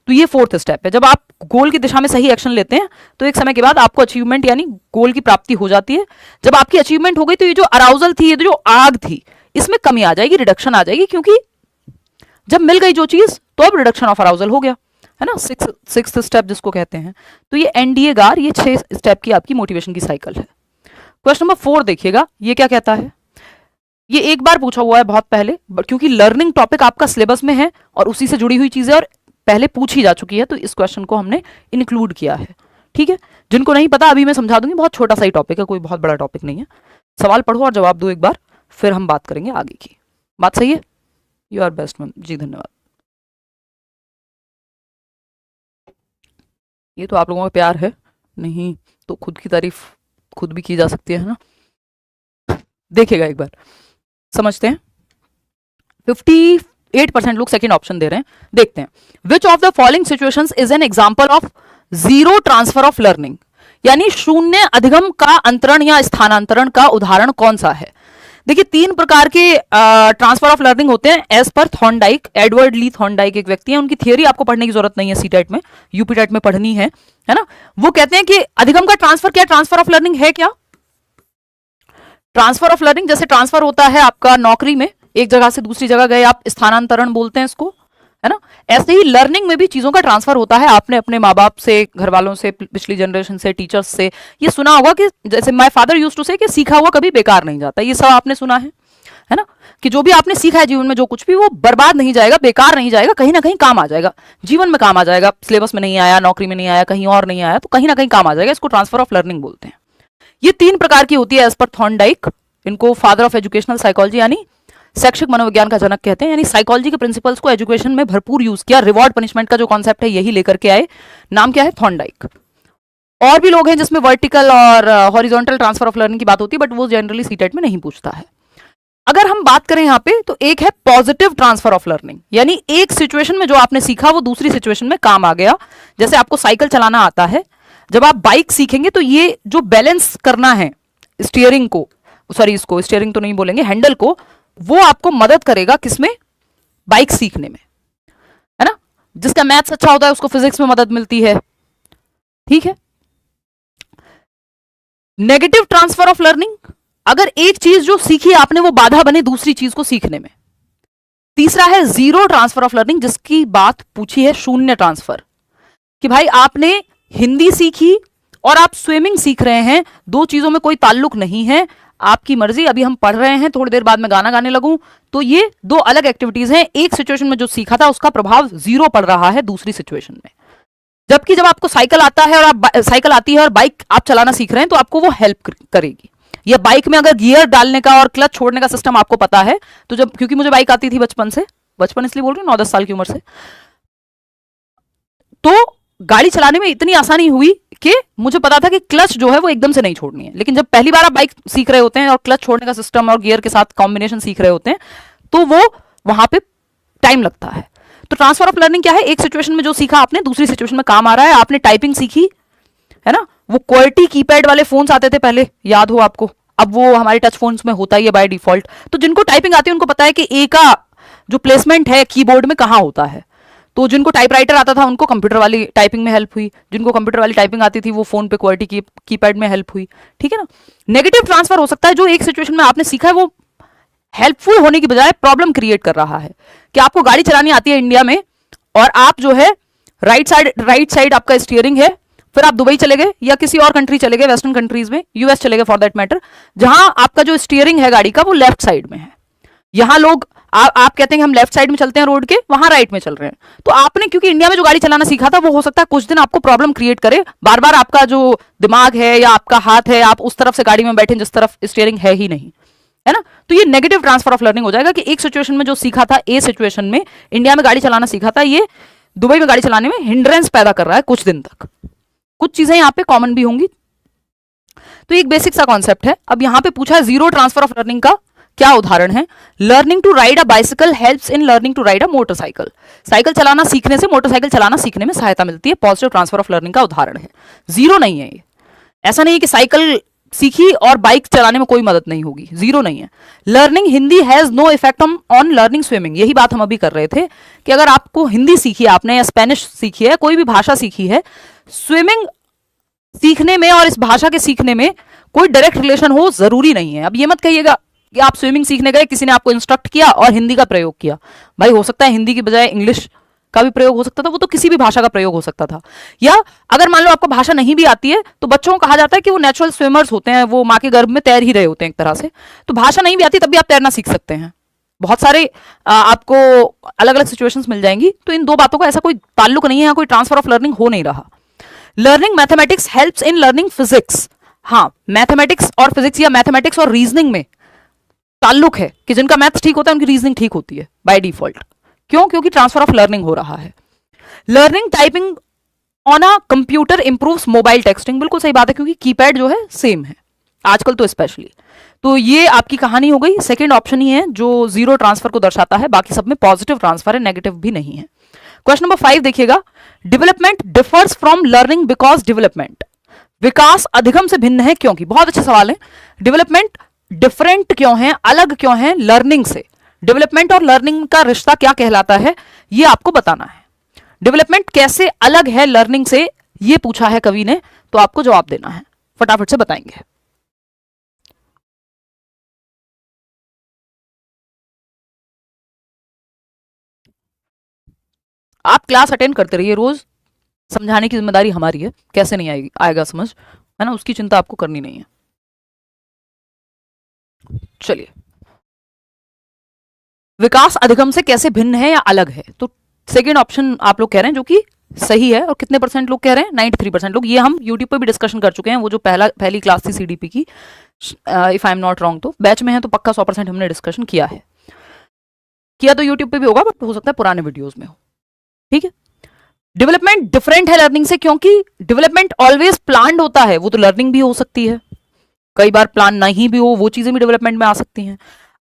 [SPEAKER 1] तो ये फोर्थ स्टेप है। जब आप गोल की दिशा में सही एक्शन लेते हैं तो एक समय के बाद आपको अचीवमेंट यानी गोल की प्राप्ति हो जाती है। जब आपकी अचीवमेंट हो गई तो ये जो अराउजल थी, ये जो आग थी, इसमें कमी आ जाएगी, रिडक्शन आ जाएगी, क्योंकि जब मिल गई जो चीज तो अब रिडक्शन ऑफ अराउजल हो गया, है ना, सिक्स्थ स्टेप जिसको कहते हैं। तो ये एनडीए गार, ये 6 स्टेप की आपकी मोटिवेशन की साइकिल है। क्वेश्चन नंबर 4 देखिएगा, ये क्या कहता है। ये एक बार पूछा हुआ है बहुत पहले, क्योंकि लर्निंग टॉपिक आपका सिलेबस में है और उसी से जुड़ी हुई चीजें और पहले पूछी जा चुकी है, तो इस क्वेश्चन को हमने इंक्लूड किया है। ठीक है, जिनको नहीं पता अभी मैं समझा दूंगी, बहुत छोटा सा ही टॉपिक है, कोई बहुत बड़ा टॉपिक नहीं है। सवाल पढ़ो और जवाब दो एक बार, फिर हम बात करेंगे आगे की। बात सही है? यू आर बेस्ट मैम जी, धन्यवाद। ये तो आप लोगों का प्यार है, नहीं तो खुद की तारीफ खुद भी की जा सकती है ना। देखिएगा एक बार, समझते हैं। 58% लोग सेकंड ऑप्शन दे रहे हैं, देखते हैं। विच of the following situations is an example of zero transfer of learning, यानी शून्य अधिगम का अंतरण या स्थानांतरण का उदाहरण कौन सा है। देखिए 3 प्रकार के ट्रांसफर ऑफ लर्निंग होते हैं एज पर थॉर्नडाइक। एडवर्ड ली थॉर्नडाइक एक व्यक्ति है, उनकी थियरी आपको पढ़ने की जरूरत नहीं है, सीटेट में, यूपीटेट में पढ़नी है ना। वो कहते हैं कि अधिगम का ट्रांसफर क्या, ट्रांसफर ऑफ लर्निंग है क्या। ट्रांसफर ऑफ लर्निंग जैसे ट्रांसफर होता है आपका नौकरी में, एक जगह से दूसरी जगह गए आप, स्थानांतरण बोलते हैं इसको, है ना। ऐसे ही लर्निंग में भी चीजों का ट्रांसफर होता है। आपने अपने माँ बाप से, घर वालों से, पिछली जनरेशन से, टीचर्स से ये सुना होगा कि जैसे माय फादर यूज्ड टू से कि सीखा हुआ कभी बेकार नहीं जाता। ये सब आपने सुना है ना, कि जो भी आपने सीखा है जीवन में, जो कुछ भी, वो बर्बाद नहीं जाएगा, बेकार नहीं जाएगा, कहीं ना कहीं काम आ जाएगा, जीवन में काम आ जाएगा। सिलेबस में नहीं आया, नौकरी में नहीं आया, कहीं और नहीं आया, तो कहीं ना कहीं काम आ जाएगा। इसको ट्रांसफर ऑफ लर्निंग बोलते हैं। ये 3 प्रकार की होती है एज पर थॉर्नडाइक। इनको फादर ऑफ एजुकेशनल साइकोलॉजी यानी शैक्षिक मनोविज्ञान का जनक कहते हैं। यानी साइकोलॉजी के प्रिंसिपल्स को एजुकेशन में भरपूर यूज किया। रिवॉर्ड पनिशमेंट का जो कॉन्सेप्ट है यही लेकर के आए। नाम क्या है? थॉर्नडाइक। और भी लोग हैं जिसमें वर्टिकल और हॉरिजॉन्टल ट्रांसफर ऑफ लर्निंग की बात होती है, बट वो जनरली सीटेट में नहीं पूछता है। अगर हम बात करें यहां पे, तो एक है पॉजिटिव ट्रांसफर ऑफ लर्निंग, यानी एक सिचुएशन में जो आपने सीखा वो दूसरी सिचुएशन में काम आ गया। जैसे आपको साइकिल चलाना आता है, जब आप बाइक सीखेंगे तो ये जो बैलेंस करना है स्टीयरिंग को, सॉरी इसको स्टीयरिंग तो नहीं बोलेंगे, हैंडल को, वो आपको मदद करेगा किसमें? बाइक सीखने में, है ना। जिसका मैथ्स अच्छा होता है उसको फिजिक्स में मदद मिलती है। ठीक है। नेगेटिव ट्रांसफर ऑफ लर्निंग, अगर एक चीज जो सीखी आपने वो बाधा बने दूसरी चीज को सीखने में। तीसरा है जीरो ट्रांसफर ऑफ लर्निंग, जिसकी बात पूछी है शून्य ट्रांसफर, कि भाई आपने हिंदी सीखी और आप स्विमिंग सीख रहे हैं, दो चीजों में कोई ताल्लुक नहीं है, आपकी मर्जी, अभी हम पढ़ रहे हैं, थोड़ी देर बाद में गाना गाने लगूं, तो ये दो अलग एक्टिविटीज हैं। एक सिचुएशन में जो सीखा था उसका प्रभाव जीरो पड़ रहा है दूसरी सिचुएशन में। जबकि जब आपको साइकिल आता है और आप साइकिल आती है और बाइक आप चलाना सीख रहे हैं, तो आपको वो हेल्प करेगी। या बाइक में अगर गियर डालने का और क्लच छोड़ने का सिस्टम आपको पता है, तो जब, क्योंकि मुझे बाइक आती थी बचपन से, बचपन इसलिए बोल रही हूँ 9-10 साल की उम्र से, तो गाड़ी चलाने में इतनी आसानी हुई कि मुझे पता था कि क्लच जो है वो एकदम से नहीं छोड़नी है। लेकिन जब पहली बार आप बाइक सीख रहे होते हैं और क्लच छोड़ने का सिस्टम और गियर के साथ कॉम्बिनेशन सीख रहे होते हैं, तो वो वहां पे टाइम लगता है। तो ट्रांसफर ऑफ लर्निंग क्या है? एक सिचुएशन में जो सीखा आपने दूसरी सिचुएशन में काम आ रहा है। आपने टाइपिंग सीखी, है ना, वो क्वालिटी कीपैड वाले फोन्स आते थे पहले, याद हो आपको, अब वो हमारे टच फोन्स में होता ही है बाय डिफॉल्ट। तो जिनको टाइपिंग आती है उनको पता है कि ए का जो प्लेसमेंट है कीबोर्ड में कहां होता है। तो जिनको टाइपराइटर आता था उनको कंप्यूटर वाली टाइपिंग में हेल्प हुई, जिनको कंप्यूटर वाली टाइपिंग आती थी वो फोन पे क्वालिटी कीपैड में हेल्प हुई। ठीक है ना। नेगेटिव ट्रांसफर हो सकता है, जो एक सिचुएशन में आपने सीखा है वो हेल्पफुल होने की बजाय प्रॉब्लम क्रिएट कर रहा है। कि आपको गाड़ी चलानी आती है इंडिया में, और आप जो है राइट साइड आपका स्टीयरिंग है, फिर आप दुबई चले गए या किसी और कंट्री चले गए, वेस्टर्न कंट्रीज में, यूएस चले गए फॉर दैट मैटर, जहां आपका जो स्टीयरिंग है गाड़ी का वो लेफ्ट साइड में है। यहां लोग आप कहते हैं कि हम लेफ्ट साइड में चलते हैं रोड के, वहां राइट में चल रहे हैं। तो आपने क्योंकि इंडिया में जो गाड़ी चलाना सीखा था, वो हो सकता है कुछ दिन आपको प्रॉब्लम क्रिएट करे, बार बार आपका जो दिमाग है या आपका हाथ है, आप उस तरफ से गाड़ी में बैठे जिस तरफ स्टीयरिंग है ही नहीं, है ना। तो ये नेगेटिव ट्रांसफर ऑफ लर्निंग हो जाएगा कि एक सिचुएशन में जो सीखा था, ए सिचुएशन में इंडिया में गाड़ी चलाना सीखा था, ये दुबई में गाड़ी चलाने में हिंड्रेंस पैदा कर रहा है कुछ दिन तक। कुछ चीजें यहां पे कॉमन भी होंगी। तो एक बेसिक सा कॉन्सेप्ट है। अब यहां पे पूछा है जीरो ट्रांसफर ऑफ लर्निंग का क्या उदाहरण है? Learning to ride a bicycle helps in learning to ride a motorcycle. Cycle चलाना सीखने से मोटरसाइकिल चलाना सीखने में सहायता मिलती है। पॉजिटिव ट्रांसफर ऑफ लर्निंग का उदाहरण है। जीरो नहीं है ये। ऐसा नहीं है कि साइकिल सीखी और बाइक चलाने में कोई मदद नहीं होगी, जीरो नहीं है। Learning Hindi has no effect on learning swimming. यही बात हम अभी कर रहे थे कि अगर आपको हिंदी सीखी आपने या स्पेनिश सीखी है, कोई भी भाषा सीखी है, स्विमिंग सीखने में और इस भाषा के सीखने में कोई डायरेक्ट रिलेशन हो जरूरी नहीं है। अब ये मत कहिएगा कि आप स्विमिंग सीखने गए, किसी ने आपको इंस्ट्रक्ट किया और हिंदी का प्रयोग किया। भाई हो सकता है हिंदी की बजाय इंग्लिश का भी प्रयोग हो सकता था, वो तो किसी भी भाषा का प्रयोग हो सकता था। या अगर मान लो आपको भाषा नहीं भी आती है, तो बच्चों को कहा जाता है कि वो नेचुरल स्विमर्स होते हैं, वो माँ के गर्भ में तैर ही रहे होते हैं एक तरह से। तो भाषा नहीं भी आती तब भी आप तैरना सीख सकते हैं। बहुत सारे आपको अलग अलग सिचुएशंस मिल जाएंगी। तो इन दो बातों का ऐसा कोई ताल्लुक नहीं है, यहाँ कोई ट्रांसफर ऑफ लर्निंग हो नहीं रहा। Learning mathematics helps in learning physics. हाँ, मैथमेटिक्स और फिजिक्स या मैथमेटिक्स और रीजनिंग में ताल्लुक है कि जिनका मैथ्स ठीक होता है उनकी रीजनिंग ठीक होती है बाय डिफॉल्ट। क्यों? क्योंकि ट्रांसफर ऑफ लर्निंग हो रहा है। Learning typing on a computer improves mobile texting. बिल्कुल सही बात है, क्योंकि कीपैड जो है सेम है आजकल तो स्पेशली। तो ये आपकी कहानी हो गई। सेकंड ऑप्शन ही है जो जीरो ट्रांसफर को दर्शाता है, बाकी सब में पॉजिटिव ट्रांसफर है, नेगेटिव भी नहीं है। क्वेश्चन नंबर 5 देखिएगा। Development differs from learning because development. विकास अधिगम से भिन्न है क्योंकि। बहुत अच्छे सवाल है। डेवलपमेंट डिफरेंट क्यों है, अलग क्यों है लर्निंग से? डेवलपमेंट और लर्निंग का रिश्ता क्या कहलाता है, यह आपको बताना है। डेवलपमेंट कैसे अलग है लर्निंग से, यह पूछा है कवि ने, तो आपको जवाब देना है। फटाफट से बताएंगे। आप क्लास अटेंड करते रहिए, रोज समझाने की जिम्मेदारी हमारी है, कैसे नहीं आएगी आएगा समझ, है ना, उसकी चिंता आपको करनी नहीं है। चलिए, विकास अधिगम से कैसे भिन्न है या अलग है? तो सेकेंड ऑप्शन आप लोग कह रहे हैं, जो कि सही है। और कितने परसेंट लोग कह रहे हैं? 93% लोग। ये हम यूट्यूब पे भी डिस्कशन कर चुके हैं, वो जो पहली क्लास थी सीडीपी की, if I am not wrong, तो बैच में है तो पक्का 100% हमने डिस्कशन किया है। किया तो यूट्यूब पे भी होगा, बट हो सकता है पुराने वीडियोज में हो। ठीक है। डेवलपमेंट डिफरेंट है लर्निंग से, क्योंकि डेवलपमेंट ऑलवेज प्लान्ड होता है। वो तो लर्निंग भी हो सकती है, कई बार प्लान नहीं भी हो, वो चीजें भी डेवलपमेंट में आ सकती हैं।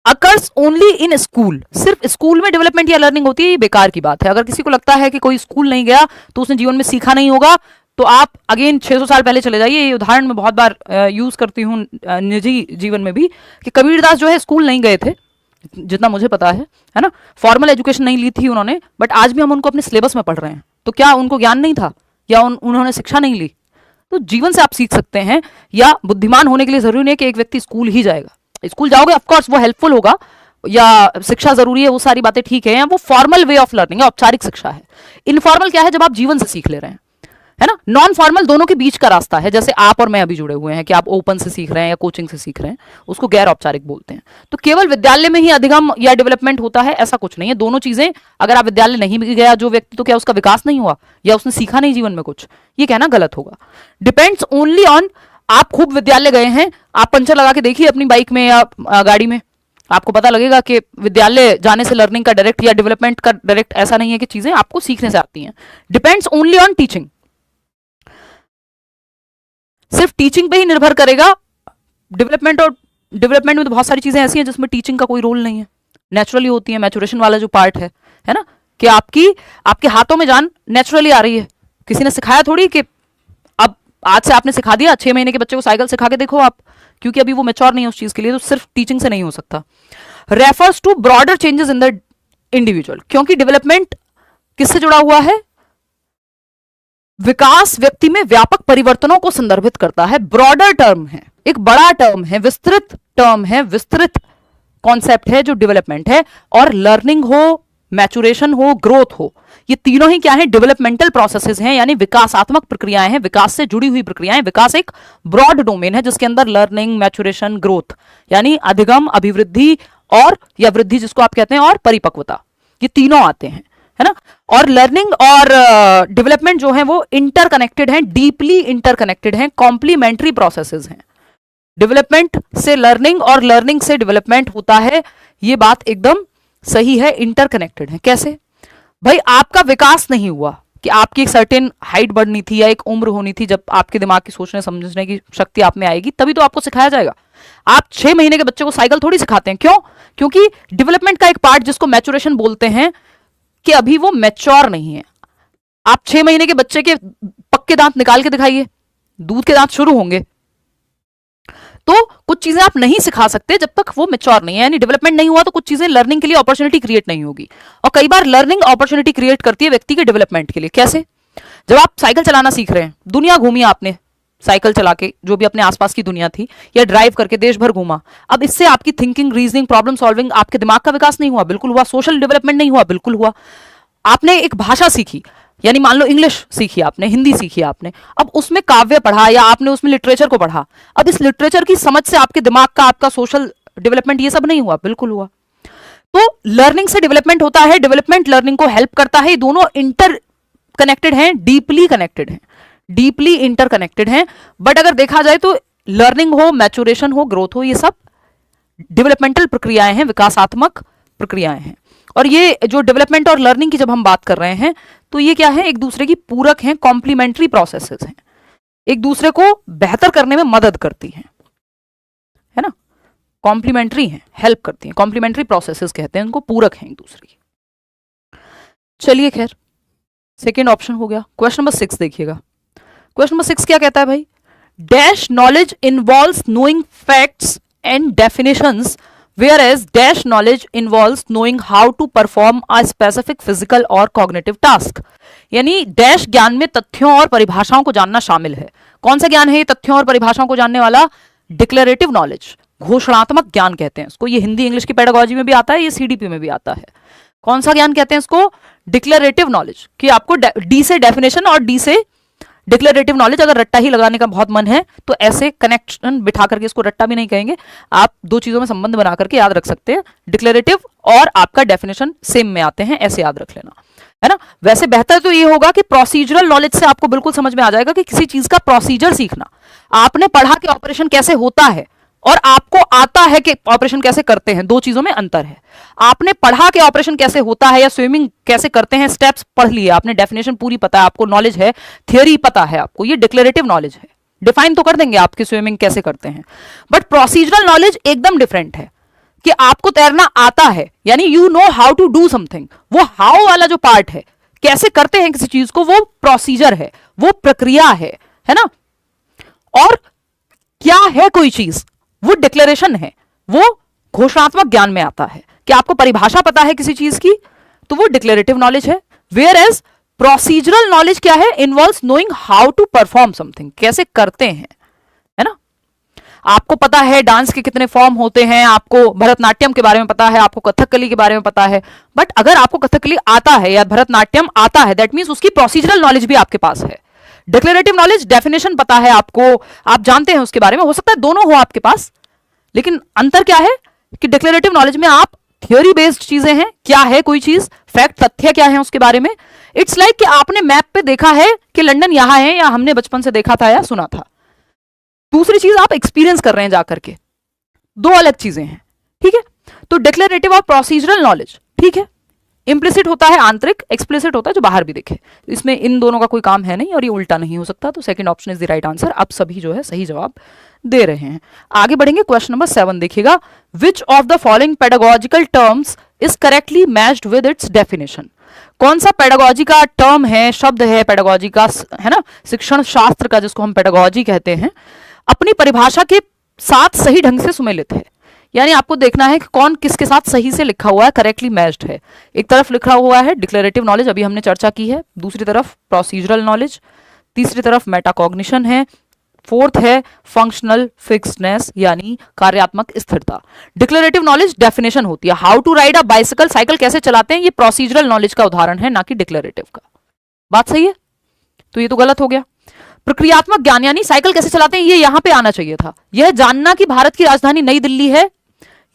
[SPEAKER 1] अकर्स ओनली इन स्कूल, सिर्फ स्कूल में डेवलपमेंट या लर्निंग होती है, ये बेकार की बात है। अगर किसी को लगता है कि कोई स्कूल नहीं गया तो उसने जीवन में सीखा नहीं होगा, तो आप अगेन 600 साल पहले चले जाइए। ये उदाहरण मैं बहुत बार यूज करती हूँ निजी जीवन में भी, कि कबीरदास जो है स्कूल नहीं गए थे, जितना मुझे पता है ना, फॉर्मल एजुकेशन नहीं ली थी उन्होंने, बट आज भी हम उनको अपने सिलेबस में पढ़ रहे हैं। तो क्या उनको ज्ञान नहीं था, या उन्होंने शिक्षा नहीं ली? तो जीवन से आप सीख सकते हैं, या बुद्धिमान होने के लिए जरूरी नहीं है कि एक व्यक्ति स्कूल ही जाएगा। स्कूल जाओगे ऑफकोर्स वो हेल्पफुल होगा, या शिक्षा जरूरी है, वो सारी बातें ठीक है, या वो फॉर्मल वे ऑफ लर्निंग है, औपचारिक शिक्षा है। इनफॉर्मल क्या है? जब आप जीवन से सीख ले रहे हैं, है ना। नॉन फॉर्मल दोनों के बीच का रास्ता है, जैसे आप और मैं अभी जुड़े हुए हैं, कि आप ओपन से सीख रहे हैं या कोचिंग से सीख रहे हैं, उसको गैर औपचारिक बोलते हैं। तो केवल विद्यालय में ही अधिगम या डेवलपमेंट होता है, ऐसा कुछ नहीं है। दोनों चीजें, अगर आप विद्यालय नहीं भी गया जो व्यक्ति, तो क्या उसका विकास नहीं हुआ, या उसने सीखा नहीं जीवन में कुछ? ये कहना गलत होगा। डिपेंड्स ओनली ऑन, आप खूब विद्यालय गए हैं, आप पंचर लगा के देखिए अपनी बाइक में या गाड़ी में, आपको पता लगेगा कि विद्यालय जाने से लर्निंग का डायरेक्ट या डेवलपमेंट का डायरेक्ट ऐसा नहीं है कि चीजें आपको सीखने से आती हैं। डिपेंड्स ओनली ऑन टीचिंग, सिर्फ टीचिंग पे ही निर्भर करेगा डेवलपमेंट। और डेवलपमेंट में तो बहुत सारी चीजें ऐसी हैं जिसमें टीचिंग का कोई रोल नहीं है, नेचुरली होती है। मैचुरेशन वाला जो पार्ट है ना, कि आपके हाथों में जान नेचुरली आ रही है, किसी ने सिखाया थोड़ी कि अब आज से आपने सिखा दिया, 6 महीने के बच्चे को साइकिल सिखा के देखो आप, क्योंकि अभी वो मेच्योर नहीं है उस चीज के लिए। तो सिर्फ टीचिंग से नहीं हो सकता। Refers to broader changes in the individual, क्योंकि डेवलपमेंट किससे जुड़ा हुआ है? विकास व्यक्ति में व्यापक परिवर्तनों को संदर्भित करता है। ब्रॉडर टर्म है, एक बड़ा टर्म है, विस्तृत टर्म है, विस्तृत कॉन्सेप्ट है जो डेवलपमेंट है। और लर्निंग हो, मैचुरेशन हो, ग्रोथ हो, ये तीनों ही क्या है? डेवलपमेंटल प्रोसेसेस हैं, यानी विकासात्मक प्रक्रियाएं हैं, विकास से जुड़ी हुई प्रक्रियाएं। विकास एक ब्रॉड डोमेन है जिसके अंदर लर्निंग, मैचुरेशन, ग्रोथ, यानी अधिगम, अभिवृद्धि और या वृद्धि जिसको आप कहते हैं, और परिपक्वता, ये तीनों आते हैं, है ना। और लर्निंग और डेवलपमेंट जो है वो इंटरकनेक्टेड हैं, डीपली इंटरकनेक्टेड हैं, कॉम्प्लीमेंट्री प्रोसेसेस हैं। डेवलपमेंट से लर्निंग और लर्निंग से डेवलपमेंट होता है, ये बात एकदम सही है, इंटरकनेक्टेड है। कैसे भाई? आपका विकास नहीं हुआ कि आपकी एक सर्टेन हाइट बढ़नी थी या एक उम्र होनी थी, जब आपके दिमाग की सोचने समझने की शक्ति आप में आएगी तभी तो आपको सिखाया जाएगा। आप 6 महीने के बच्चे को साइकिल थोड़ी सिखाते हैं, क्यों? क्योंकि डेवलपमेंट का एक पार्ट जिसको मैचुरेशन बोलते हैं, कि अभी वो मैच्योर नहीं है। आप 6 महीने के बच्चे के पक्के दांत निकाल के दिखाइए, दूध के दांत शुरू होंगे। तो कुछ चीजें आप नहीं सिखा सकते जब तक वो मैच्योर नहीं है, यानी डेवलपमेंट नहीं हुआ, तो कुछ चीजें लर्निंग के लिए अपॉर्चुनिटी क्रिएट नहीं होगी। और कई बार लर्निंग अपॉर्चुनिटी क्रिएट करती है व्यक्ति के डेवलपमेंट के लिए। कैसे? जब आप साइकिल चलाना सीख रहे हैं, दुनिया घूमी आपने साइकिल चला के, जो भी अपने आसपास की दुनिया थी, या ड्राइव करके देश भर घूमा। अब इससे आपकी थिंकिंग, रीजनिंग, प्रॉब्लम सॉल्विंग, आपके दिमाग का विकास नहीं हुआ? बिल्कुल हुआ। सोशल डेवलपमेंट नहीं हुआ? बिल्कुल हुआ। आपने एक भाषा सीखी, यानी मान लो इंग्लिश सीखी आपने, हिंदी सीखी आपने, अब उसमें काव्य पढ़ा या आपने उसमें लिटरेचर को पढ़ा, अब इस लिटरेचर की समझ से आपके दिमाग का, आपका सोशल डेवलपमेंट, ये सब नहीं हुआ? बिल्कुल हुआ। तो लर्निंग से डेवलपमेंट होता है, डेवलपमेंट लर्निंग को हेल्प करता है। दोनों इंटर कनेक्टेड हैं, डीपली कनेक्टेड हैं, डीपली इंटरकनेक्टेड हैं। बट अगर देखा जाए तो लर्निंग हो, मैचुरेशन हो, ग्रोथ हो, ये सब डेवलपमेंटल प्रक्रियाएं हैं, विकासात्मक प्रक्रियाएं हैं। और ये जो डेवलपमेंट और लर्निंग की जब हम बात कर रहे हैं, तो ये क्या है? एक दूसरे की पूरक हैं, कॉम्प्लीमेंट्री प्रोसेसेस हैं, एक दूसरे को बेहतर करने में मदद करती हैं, है ना। कॉम्प्लीमेंट्री हैं, हेल्प करती हैं, कॉम्प्लीमेंट्री प्रोसेसेस कहते हैं उनको, पूरक हैं एक दूसरे की। चलिए खैर, सेकेंड ऑप्शन हो गया। क्वेश्चन नंबर 6 देखिएगा। क्वेश्चन नंबर 6 क्या कहता है भाई? Dash knowledge involves knowing facts and definitions, whereas dash knowledge involves knowing how to perform a specific physical or cognitive task। यानी डैश ज्ञान में तथ्यों और परिभाषाओं को जानना शामिल है। कौन सा ज्ञान है ये तथ्यों और परिभाषाओं को जानने वाला? डिक्लेरेटिव नॉलेज, घोषणात्मक ज्ञान कहते हैं इसको। ये हिंदी इंग्लिश की पेडागोजी में भी आता है, ये सीडीपी में भी आता है। कौन सा ज्ञान कहते हैं इसको? डिक्लेरेटिव नॉलेज, कि आपको डी से डेफिनेशन और डी से डिक्लेरेटिव नॉलेज। अगर रट्टा ही लगाने का बहुत मन है तो ऐसे कनेक्शन बिठा करके, इसको रट्टा भी नहीं कहेंगे, आप दो चीजों में संबंध बना करके याद रख सकते हैं। डिक्लेरेटिव और आपका डेफिनेशन सेम में आते हैं, ऐसे याद रख लेना, है ना। वैसे बेहतर तो ये होगा कि प्रोसीजरल नॉलेज से आपको बिल्कुल समझ में आ जाएगा कि किसी चीज का प्रोसीजर सीखना, आपने पढ़ा कि ऑपरेशन कैसे होता है और आपको आता है कि ऑपरेशन कैसे करते हैं, दो चीजों में अंतर है। आपने पढ़ा कि ऑपरेशन कैसे होता है या स्विमिंग कैसे करते हैं, स्टेप्स पढ़ लिए, आपने डेफिनेशन पूरी पता है, आपको नॉलेज है, थियरी पता है आपको, ये डिक्लेरेटिव नॉलेज है। डिफाइन तो कर देंगे आपकी स्विमिंग कैसे करते हैं, बट प्रोसीजरल नॉलेज एकदम डिफरेंट है कि आपको तैरना आता है, यानी you know how to do something. वो हाउ वाला जो पार्ट है, कैसे करते हैं किसी चीज को, वो प्रोसीजर है, वो प्रक्रिया है ना। और क्या है कोई चीज, वो डिक्लेरेशन है, वो घोषणात्मक ज्ञान में आता है कि आपको परिभाषा पता है किसी चीज की, तो वो डिक्लेरेटिव नॉलेज है। वेयर एज प्रोसीजरल नॉलेज क्या है? Involves knowing how to perform something, कैसे करते हैं, है ना। आपको पता है डांस के कितने फॉर्म होते हैं, आपको भरतनाट्यम के बारे में पता है, आपको कथकली के बारे में पता है, बट अगर आपको कथकली आता है या भरतनाट्यम आता है, दैट मीन्स उसकी प्रोसीजरल नॉलेज भी आपके पास है। डिक्लेरेटिव नॉलेज, डेफिनेशन पता है आपको, आप जानते हैं उसके बारे में, हो सकता है दोनों हो आपके पास, लेकिन अंतर क्या है कि डिक्लेरेटिव नॉलेज में आप थियोरी बेस्ड चीजें हैं, क्या है कोई चीज, फैक्ट, तथ्य क्या है उसके बारे में। इट्स लाइक कि आपने मैप पे देखा है कि लंदन यहां है, या हमने बचपन से देखा था या सुना था। दूसरी चीज आप एक्सपीरियंस कर रहे हैं जाकर के, दो अलग चीजें हैं, ठीक है। तो डिक्लेरेटिव और प्रोसीजरल नॉलेज, ठीक है, इंप्लिसिट होता है आंतरिक, एक्सप्लिसिट होता है जो बाहर भी दिखे। इसमें इन दोनों का कोई काम है नहीं और ये उल्टा नहीं हो सकता, तो second option is the right answer. आप सभी जो है सही जवाब दे रहे हैं। आगे बढ़ेंगे, क्वेश्चन नंबर 7 देखिएगा। Which of the following pedagogical terms is correctly matched with its definition? कौन सा पेडागोजी का टर्म है, शब्द है पेडागोजी का, है ना, शिक्षण शास्त्र का, जिसको हम पेडागोजी कहते हैं, अपनी परिभाषा के साथ सही ढंग से सुमेलित है? यानी आपको देखना है कि कौन किसके साथ सही से लिखा हुआ है, करेक्टली मैच्ड है। एक तरफ लिखा हुआ है डिक्लेरेटिव नॉलेज, अभी हमने चर्चा की है, दूसरी तरफ प्रोसीजरल नॉलेज, तीसरी तरफ मेटाकॉग्निशन है, फोर्थ है फंक्शनल फिक्स्डनेस यानी कार्यात्मक स्थिरता। डिक्लेरेटिव नॉलेज डेफिनेशन होती है, how to ride a bicycle, cycle कैसे चलाते हैं, ये प्रोसीजरल नॉलेज का उदाहरण है, ना कि डिक्लेरेटिव का। बात सही है? तो ये तो गलत हो गया। प्रक्रियात्मक ज्ञान यानी साइकिल कैसे चलाते हैं, ये यहां पे आना चाहिए था। यह जानना कि भारत की राजधानी नई दिल्ली है,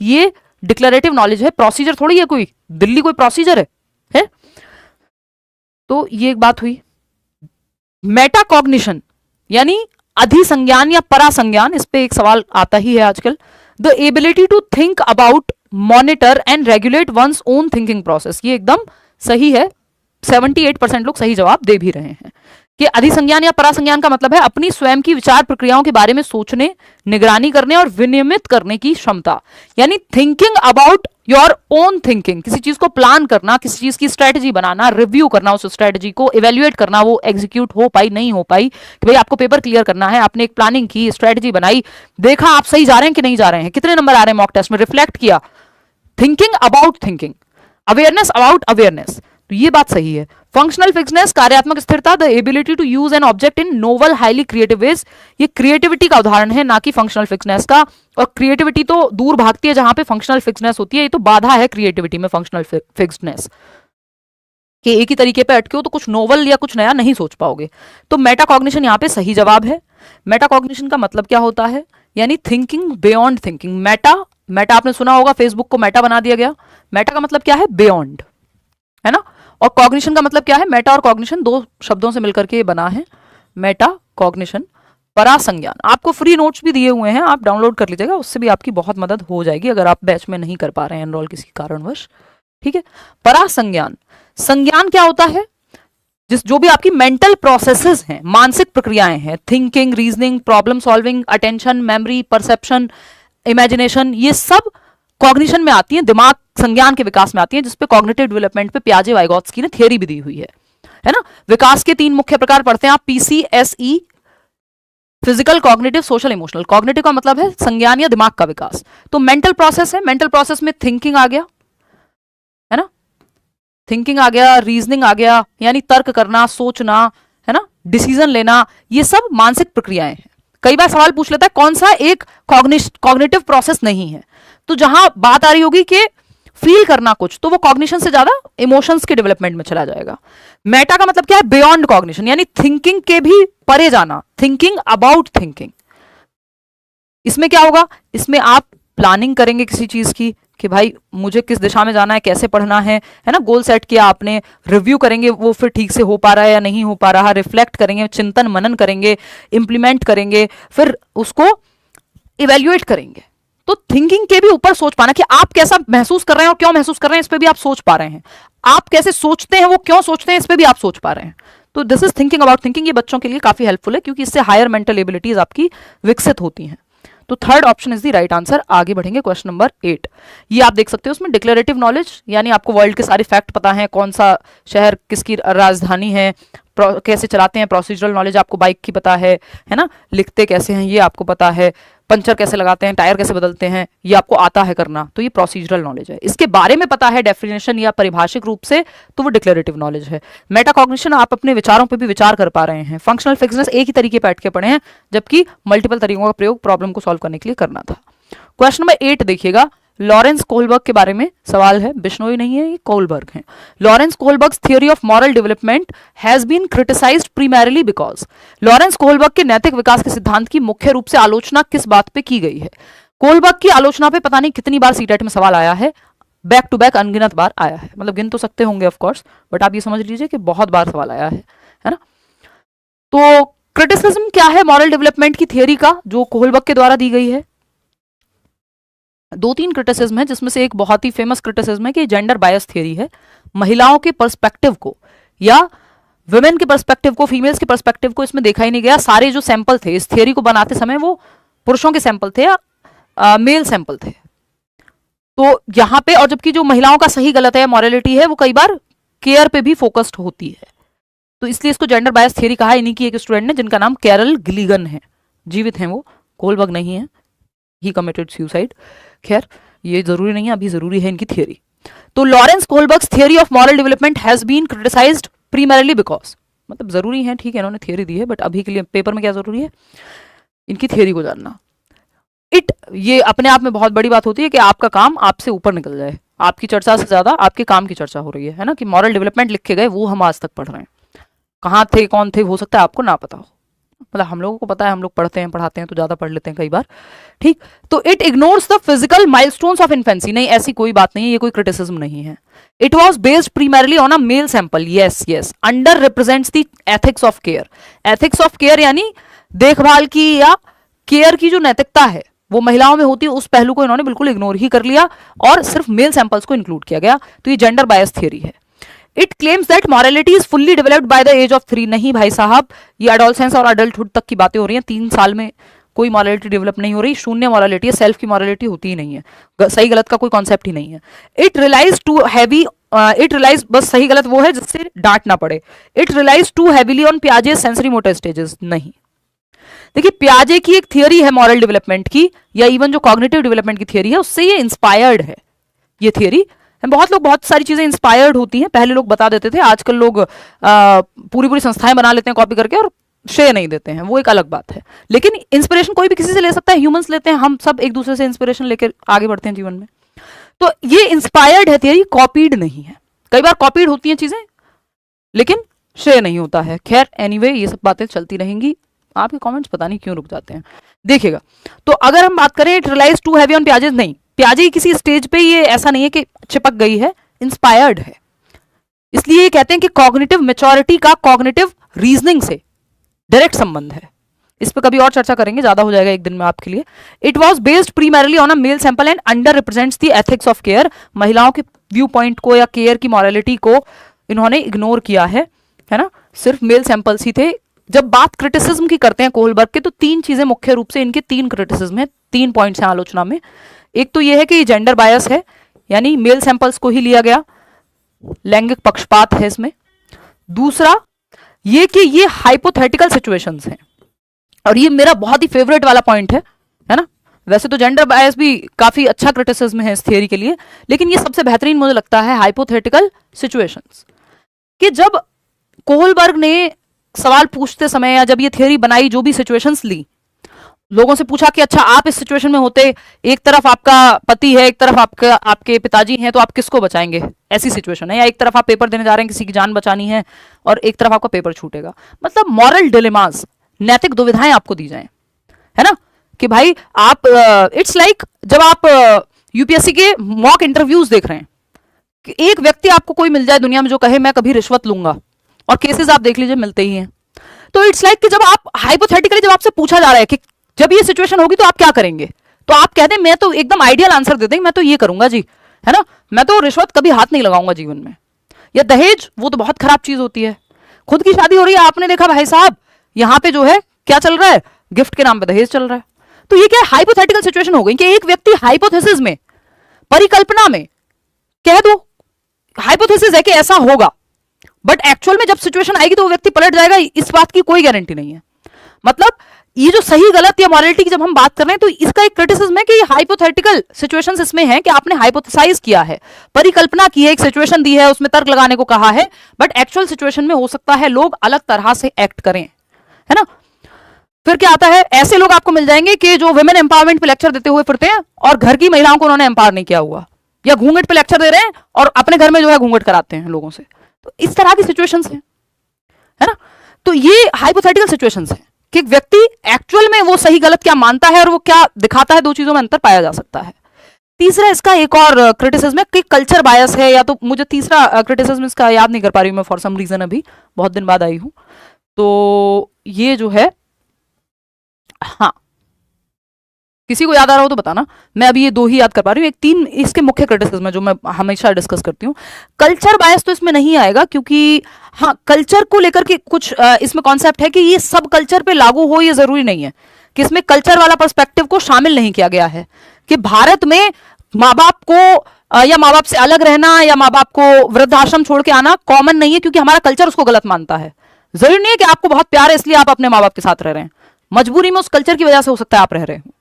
[SPEAKER 1] ये डिक्लेरेटिव नॉलेज है, प्रोसीजर थोड़ी है कोई, दिल्ली कोई प्रोसीजर है? तो ये एक बात हुई। मेटाकॉग्निशन यानी अधिसंज्ञान या परासंज्ञान, इस पे एक सवाल आता ही है आजकल। The ability to think about, monitor and regulate one's own thinking process, ये एकदम सही है, 78% लोग सही जवाब दे भी रहे हैं। कि अधिसंज्ञान या परासंज्ञान का मतलब है अपनी स्वयं की विचार प्रक्रियाओं के बारे में सोचने, निगरानी करने और विनियमित करने की क्षमता, यानी thinking about your own thinking, किसी चीज को प्लान करना, किसी चीज की स्ट्रेटजी बनाना, रिव्यू करना, उस स्ट्रेटजी को इवेल्युएट करना, वो एग्जीक्यूट हो पाई नहीं हो पाई, कि भाई आपको पेपर क्लियर करना है, आपने एक प्लानिंग की, स्ट्रेटजी बनाई, देखा आप सही जा रहे हैं कि नहीं जा रहे हैं, कितने नंबर आ रहे हैं मॉक टेस्ट में, रिफ्लेक्ट किया, thinking about thinking, awareness about awareness, तो ये बात सही है। फंक्शनल फिक्सनेस, कार्यात्मक स्थिरता, the ability to use an object in novel highly creative ways, ये क्रिएटिविटी का उदाहरण है, ना कि फंक्शनल फिक्सनेस का। और क्रिएटिविटी तो दूर भागती है जहां पे फंक्शनल फिक्सनेस होती है, ये तो बाधा है क्रिएटिविटी में फंक्शनल फिक्सनेस, कि एक ही तरीके पे अटके हो तो कुछ नोवल या कुछ नया नहीं सोच पाओगे। तो मेटाकॉग्निशन यहाँ पे सही जवाब है। मेटाकॉग्निशन का मतलब क्या होता है, यानी थिंकिंग बियॉन्ड थिंकिंग। मेटा आपने सुना होगा, फेसबुक को मेटा बना दिया गया, मेटा का मतलब क्या है, बियॉन्ड, है ना। और कॉग्निशन का मतलब क्या है, मेटा और कॉग्निशन दो शब्दों से मिलकर के बना है मेटा कॉग्निशन, परासंज्ञान। आपको फ्री नोट्स भी दिए हुए हैं, आप डाउनलोड कर लीजिएगा, उससे भी आपकी बहुत मदद हो जाएगी अगर आप बैच में नहीं कर पा रहे हैं एनरोल किसी कारणवश, ठीक है। परासंज्ञान, संज्ञान क्या होता है, जो भी आपकी मेंटल प्रोसेसेस हैं, मानसिक प्रक्रियाएं हैं, thinking, reasoning, problem solving, attention, memory, perception, imagination, ये सब कॉग्निशन में आती हैं, दिमाग संज्ञान के विकास में आती हैं, जिसपे कॉग्निटिव डेवलपमेंट पे पियाजे वाइगोत्स्की ने थियरी भी दी हुई है ना। विकास के 3 मुख्य प्रकार पढ़ते हैं आप, PCSE, physical, cognitive, social, emotional. Cognitive का मतलब है संज्ञान या दिमाग का विकास, तो मेंटल प्रोसेस है, मेंटल प्रोसेस में थिंकिंग आ गया, है ना, थिंकिंग आ गया, रीजनिंग आ गया, यानी तर्क करना, सोचना, है ना, डिसीजन लेना, ये सब मानसिक प्रक्रियाएं हैं। कई बार सवाल पूछ लेता है कौन सा एक कॉग्निटिव प्रोसेस नहीं है, तो जहां बात आ रही होगी कि फील करना कुछ, तो वो कॉग्निशन से ज्यादा इमोशंस के डेवलपमेंट में चला जाएगा। मेटा का मतलब क्या है? बियॉन्ड कॉग्निशन, यानी थिंकिंग के भी परे जाना, थिंकिंग अबाउट थिंकिंग। इसमें क्या होगा? इसमें आप प्लानिंग करेंगे किसी चीज की कि भाई मुझे किस दिशा में जाना है, कैसे पढ़ना है ना, गोल सेट किया आपने, रिव्यू करेंगे वो फिर ठीक से हो पा रहा है या नहीं हो पा रहा, रिफ्लेक्ट करेंगे, चिंतन मनन करेंगे, इंप्लीमेंट करेंगे, फिर उसको इवेल्युएट करेंगे। तो थिंकिंग के भी ऊपर सोच पाना कि आप कैसा महसूस कर रहे हैं और क्यों महसूस कर रहे हैं, इस पे भी आप सोच पा रहे हैं। आप कैसे सोचते हैं, वो क्यों सोचते हैं, इस पे भी आप सोच पा रहे हैं। तो this is thinking about thinking. ये बच्चों के लिए काफी हेल्पफुल है क्योंकि इससे हायर मेंटल एबिलिटीज आपकी विकसित होती हैं। तो third option is the right answer. आगे बढ़ेंगे, क्वेश्चन नंबर 8। ये आप देख सकते हो, उसमें डिक्लेरेटिव नॉलेज, यानी आपको वर्ल्ड के सारे फैक्ट पता है, कौन सा शहर किसकी राजधानी है, कैसे चलाते हैं, प्रोसीजरल नॉलेज आपको बाइक की पता है ना, लिखते कैसे हैं ये आपको पता है, पंचर कैसे लगाते हैं, टायर कैसे बदलते हैं, ये आपको आता है करना, तो ये प्रोसीजरल नॉलेज है। इसके बारे में पता है डेफिनेशन या परिभाषिक रूप से, तो वो डिक्लेरेटिव नॉलेज है। मेटाकॉग्निशन, आप अपने विचारों पे भी विचार कर पा रहे हैं। फंक्शनल फिक्सनेस, एक ही तरीके बैठ के पढ़े हैं, जबकि मल्टीपल तरीकों का प्रयोग प्रॉब्लम को सॉल्व करने के लिए करना था। क्वेश्चन नंबर 8 देखिएगा, लॉरेंस कोहलबर्ग के बारे में सवाल है। बिश्नोई नहीं है, ये कोहलबर्ग है। Lawrence Kohlberg's theory of moral development has been criticised primarily because. Lawrence Kohlberg के नैतिक विकास के सिद्धांत की मुख्य रूप से आलोचना किस बात पे की गई है? कोहलबर्ग की आलोचना पे पता नहीं कितनी बार सीटेट में सवाल आया है, बैक टू बैक अनगिनत बार आया है, मतलब गिन तो सकते होंगे ऑफ कोर्स, बट आप ये समझ लीजिए कि बहुत बार सवाल आया है ना। तो क्रिटिसिज्म क्या है मॉरल डेवलपमेंट की थियोरी का जो कोहलबर्ग के द्वारा दी गई है? 2-3 क्रिटिसिज्म है, जिसमें से एक बहुत ही फेमस क्रिटिसिज्म है कि जेंडर बायस थियरी है। महिलाओं के पर्सपेक्टिव को या वुमेन के पर्सपेक्टिव को, फीमेल्स के पर्सपेक्टिव को इसमें देखा ही नहीं गया। सारे जो सैंपल थे इस थियरी को बनाते समय वो पुरुषों के सैंपल थे या मेल सैंपल थे। तो यहां पे, और जबकि जो महिलाओं का सही गलत है, मॉरलिटी है, वो कई बार केयर पे भी फोकस्ड होती है, तो इसलिए इसको जेंडर बायस थियरी कहा। इन्हीं की एक स्टूडेंट ने जिनका नाम कैरल गिलिगन है, जीवित हैं वो, कोहलबर्ग नहीं है, ही कमिटेड सुसाइड। खैर ये जरूरी नहीं है, अभी जरूरी है इनकी थियरी। तो Lawrence Kohlberg's theory of moral development has been criticised primarily because, मतलब जरूरी है, ठीक है, इन्होंने थियरी दी है, बट अभी के लिए पेपर में क्या जरूरी है, इनकी थियरी को जानना। ये अपने आप में बहुत बड़ी बात होती है कि आपका काम आपसे ऊपर निकल जाए, आपकी चर्चा से ज्यादा आपके काम की चर्चा हो रही है ना, कि मॉरल डेवलपमेंट लिखे गए वो हम आज तक पढ़ रहे हैं, कहाँ थे कौन थे हो सकता है आपको ना पता हो, मतलब हम लोगों को पता है, हम लोग पढ़ते हैं पढ़ाते हैं तो ज्यादा पढ़ लेते हैं कई बार, ठीक। तो it ignores the physical milestones of infancy, नहीं ऐसी कोई बात नहीं है, ये कोई क्रिटिसिज्म नहीं है। It was based primarily on a male sample, yes, under represents the ethics of care. Ethics of care यानी देखभाल की या केयर की जो नैतिकता है वो महिलाओं में होती है, उस पहलू को इन्होंने बिल्कुल इग्नोर ही कर लिया और सिर्फ मेल सैंपल्स को इंक्लूड किया गया। तो ये जेंडर बायस थियरी है। It claims that morality is fully developed by the age of 3, नहीं भाई साहब, ये एडोलसेंस और अडल्टहुड तक की बातें हो रही हैं, 3 साल में कोई मॉरलिटी डेवलप नहीं हो रही, शून्य मॉरलिटी है, सेल्फ की मॉरलिटी होती ही नहीं है, सही गलत का कोई कॉन्सेप्ट ही नहीं है। It relies too heavy, it relies, बस सही गलत वो है जिससे डांट ना पड़े, it relies too heavily on पियाजे सेंसरी मोटर स्टेजेस, नहीं। देखिए पियाजे की एक थियरी है मॉरल डेवलपमेंट की, या इवन जो कॉग्निटिव डेवलपमेंट की थियरी है उससे ये इंस्पायर्ड है। ये थियरी, बहुत लोग बहुत सारी चीजें इंस्पायर्ड होती हैं, पहले लोग बता देते थे, आजकल लोग पूरी पूरी संस्थाएं बना लेते हैं कॉपी करके और श्रेय नहीं देते हैं, वो एक अलग बात है। लेकिन इंस्पिरेशन कोई भी किसी से ले सकता है, ह्यूमंस लेते हैं, हम सब एक दूसरे से इंस्पिरेशन लेकर आगे बढ़ते हैं जीवन में। तो ये इंस्पायर्ड है थियरी, कॉपीड नहीं है। कई बार कॉपीड होती हैं चीजें लेकिन श्रेय नहीं होता है। खैर एनीवे ये सब बातें चलती रहेंगी, आपके कमेंट्स पता नहीं क्यों रुक जाते हैं, देखिएगा। तो अगर हम बात करें it relies too heavy on पियाजे, नहीं, पियाजे किसी स्टेज पे ये ऐसा नहीं है कि चिपक गई है, इंस्पायर्ड है। इसलिए ये कहते हैं कि कॉग्निटिव मैच्योरिटी का कॉग्निटिव रीजनिंग से डायरेक्ट संबंध है। इस पे कभी और चर्चा करेंगे, ज्यादा हो जाएगा एक दिन में आपके लिए। It was based primarily on a male sample and under represents the ethics of care, महिलाओं के व्यू पॉइंट को या केयर की मॉरलिटी को इन्होंने इग्नोर किया है ना, सिर्फ मेल सैंपल्स ही थे। जब बात क्रिटिसिज्म की करते हैं कोहलबर्ग के, तो 3 चीजें मुख्य रूप से इनके 3 क्रिटिसिज्म है, 3 पॉइंट्स हैं आलोचना में। एक तो यह है कि ये जेंडर बायस है, यानी मेल सैंपल्स को ही लिया गया, लैंगिक पक्षपात है इसमें। दूसरा ये कि ये हाइपोथेटिकल सिचुएशंस हैं, और ये मेरा बहुत ही फेवरेट वाला पॉइंट है ना। वैसे तो जेंडर बायस भी काफी अच्छा क्रिटिसिज्म है इस थियरी के लिए, लेकिन ये सबसे बेहतरीन मुझे लगता है हाइपोथेटिकल सिचुएशंस। कि जब कोहलबर्ग ने सवाल पूछते समय या जब ये थियरी बनाई, जो भी सिचुएशंस ली, लोगों से पूछा कि अच्छा आप इस सिचुएशन में होते, एक तरफ आपका पति है, एक तरफ आपका आपके पिताजी हैं, तो आप किसको बचाएंगे, ऐसी सिचुएशन है। या एक तरफ आप पेपर देने जा रहे हैं, किसी की जान बचानी है, और एक तरफ आपका पेपर छूटेगा। मतलब मॉरल डिलेमास, नैतिक दुविधाएं आपको दी जाएं, है ना, कि भाई आप इट्स लाइक जब आप यूपीएससी के मॉक इंटरव्यूज देख रहे हैं कि एक व्यक्ति आपको कोई मिल जाए दुनिया में जो कहे मैं कभी रिश्वत लूंगा, और केसेस आप देख लीजिए मिलते ही हैं। तो इट्स लाइक कि जब आप हाइपोथेटिकली जब आपसे पूछा जा रहा है कि जब ये सिचुएशन होगी तो आप क्या करेंगे, तो आप कहते हैं मैं तो एकदम आइडियल आंसर देते हैं, मैं तो ये करूंगा जी, है ना, मैं तो रिश्वत कभी हाथ नहीं लगाऊंगा जीवन में। या दहेज, वो तो बहुत खराब चीज होती है। खुद की शादी हो रही है, आपने देखा भाई साहब यहां पे जो है क्या चल रहा है, गिफ्ट के नाम पे दहेज चल रहा है। तो ये क्या हाइपोथेटिकल सिचुएशन हो गई कि एक व्यक्ति हाइपोथेसिस में, परिकल्पना में कह दो, हाइपोथेसिस है कि ऐसा होगा, बट एक्चुअल में जब सिचुएशन आएगी तो वो व्यक्ति पलट जाएगा, इस बात की कोई गारंटी नहीं है। मतलब ये जो सही गलत या मॉरलिटी की जब हम बात कर रहे हैं तो इसका एक क्रिटिसिज्म है कि हाइपोथेटिकल सिचुएशंस इसमें है कि आपने हाइपोथेसाइज किया है, परिकल्पना की है, एक सिचुएशन दी है, उसमें तर्क लगाने को कहा है, बट एक्चुअल सिचुएशन में हो सकता है लोग अलग तरह से एक्ट करें, है ना। फिर क्या आता है, ऐसे लोग आपको मिल जाएंगे कि जो वुमेन एम्पावरमेंट पे लेक्चर देते हुए फिरते हैं और घर की महिलाओं को उन्होंने एम्पावर नहीं किया हुआ, या घूंघट पे लेक्चर दे रहे हैं और अपने घर में जो है घूंघट कराते हैं लोगों से। तो इस तरह की सिचुएशंस हैं, है ना। तो ये हाइपोथेटिकल सिचुएशंस हैं कि एक व्यक्ति एक्चुअल में वो सही गलत क्या मानता है और वो क्या दिखाता है, दो चीजों में अंतर पाया जा सकता है। तीसरा इसका एक और क्रिटिसिज्म है कि कल्चर बायस है, या तो मुझे तीसरा क्रिटिसिज्म इसका याद नहीं कर पा रही हूँ मैं फॉर सम रीजन, अभी बहुत दिन बाद आई हूँ। तो ये जो है, हाँ किसी को याद आ रहा हो तो बताना, मैं अभी ये दो ही याद कर पा रही हूँ। एक तीन इसके मुख्य क्रिटिसिज्म है जो मैं हमेशा डिस्कस करती हूँ। कल्चर बायस तो इसमें नहीं आएगा, क्योंकि हाँ कल्चर को लेकर के कुछ इसमें कॉन्सेप्ट है कि ये सब कल्चर पे लागू हो, ये जरूरी नहीं है कि इसमें कल्चर वाला पर्सपेक्टिव को शामिल नहीं किया गया है कि भारत में माँ बाप को या माँ बाप से अलग रहना या माँ बाप को वृद्धाश्रम छोड़ के आना कॉमन नहीं है, क्योंकि हमारा कल्चर उसको गलत मानता है। जरूरी नहीं है कि आपको बहुत प्यार है इसलिए आप अपने माँ बाप के साथ रह रहे हैं, मजबूरी में उस कल्चर की वजह से हो सकता है आप रह रहे हो।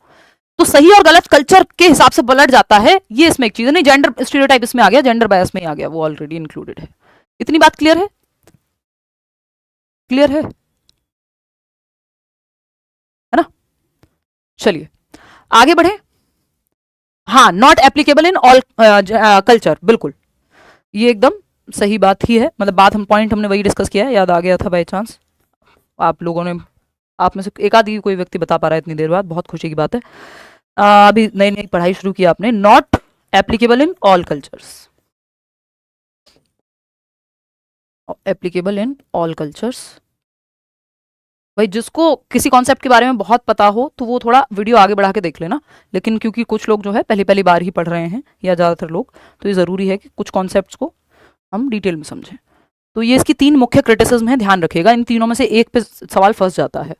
[SPEAKER 1] तो सही और गलत कल्चर के हिसाब से पलट जाता है, ये इसमें एक चीज है। नहीं, जेंडर स्टीरियोटाइप इसमें आ गया, जेंडर बायस में ही आ गया, वो ऑलरेडी इंक्लूडेड है। इतनी बात क्लियर है, क्लियर है ना। चलिए आगे बढ़े। हाँ, not applicable in all culture, बिल्कुल ये एकदम सही बात ही है। मतलब बात हम पॉइंट हमने वही डिस्कस किया है, याद आ गया था बाई चांस। आप लोगों ने, आप में से एक आधी कोई व्यक्ति बता पा रहा है इतनी देर बाद, बहुत खुशी की बात है। अभी नई नई पढ़ाई शुरू की आपने। Not applicable in all cultures, applicable in all cultures. भाई जिसको किसी कॉन्सेप्ट के बारे में बहुत पता हो तो वो थोड़ा वीडियो आगे बढ़ा के देख लेना, लेकिन क्योंकि कुछ लोग जो है पहली पहली बार ही पढ़ रहे हैं या ज़्यादातर लोग, तो ये ज़रूरी है कि कुछ कॉन्सेप्ट्स को हम डिटेल में समझें। तो ये इसकी तीन मुख्य क्रिटिसिज्म है, ध्यान रखिएगा। इन तीनों में से एक पे सवाल फंस जाता है।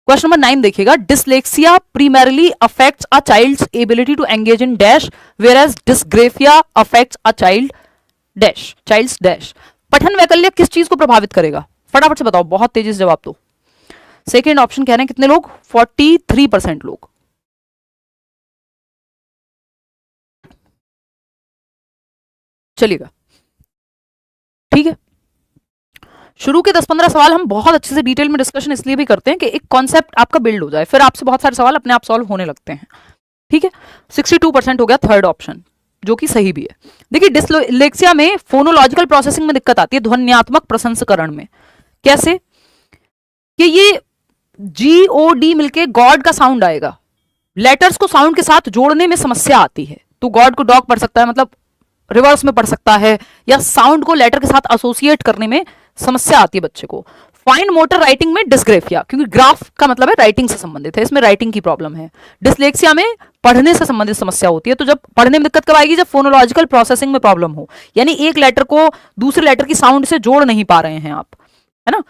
[SPEAKER 1] क्वेश्चन नंबर 9 देखिएगा। Dyslexia primarily affects a child's ability to engage in dash whereas dysgraphia affects a child's dash। पठन वैकल्य किस चीज को प्रभावित करेगा, फटाफट से बताओ, बहुत तेजी से जवाब दो। सेकेंड ऑप्शन कह रहे हैं कितने लोग, 43% लोग। चलिएगा ठीक है। शुरू के 10-15 सवाल हम बहुत अच्छे से डिटेल में डिस्कशन इसलिए भी करते हैं कि एक कॉन्सेप्ट आपका बिल्ड हो जाए, फिर आपसे बहुत सारे सवाल अपने आप सॉल्व होने लगते हैं। ठीक है, 62% हो गया थर्ड ऑप्शन, जो कि सही भी है। देखिए डिसलेक्सिया में फोनोलॉजिकल प्रोसेसिंग में दिक्कत आती है, ध्वन्यात्मक प्रसंस्करण में। कैसे कि ये GOD मिलके गॉड का साउंड आएगा, लेटर्स को साउंड के साथ जोड़ने में समस्या आती है। तो गॉड को डॉग पढ़ सकता है, मतलब रिवर्स में पढ़ सकता है, या साउंड को लेटर के साथ एसोसिएट करने में समस्या आती है बच्चे को। फाइन मोटर राइटिंग में डिस्ग्रेफिया, क्योंकि ग्राफ का मतलब है राइटिंग से संबंधित है, इसमें राइटिंग की प्रॉब्लम है। डिसलेक्सिया में पढ़ने से संबंधित समस्या होती है। तो जब पढ़ने में दिक्कत कब आएगी, जब फोनोलॉजिकल प्रोसेसिंग में प्रॉब्लम हो, यानी एक लेटर को दूसरे लेटर की साउंड से जोड़ नहीं पा रहे हैं आप, है ना।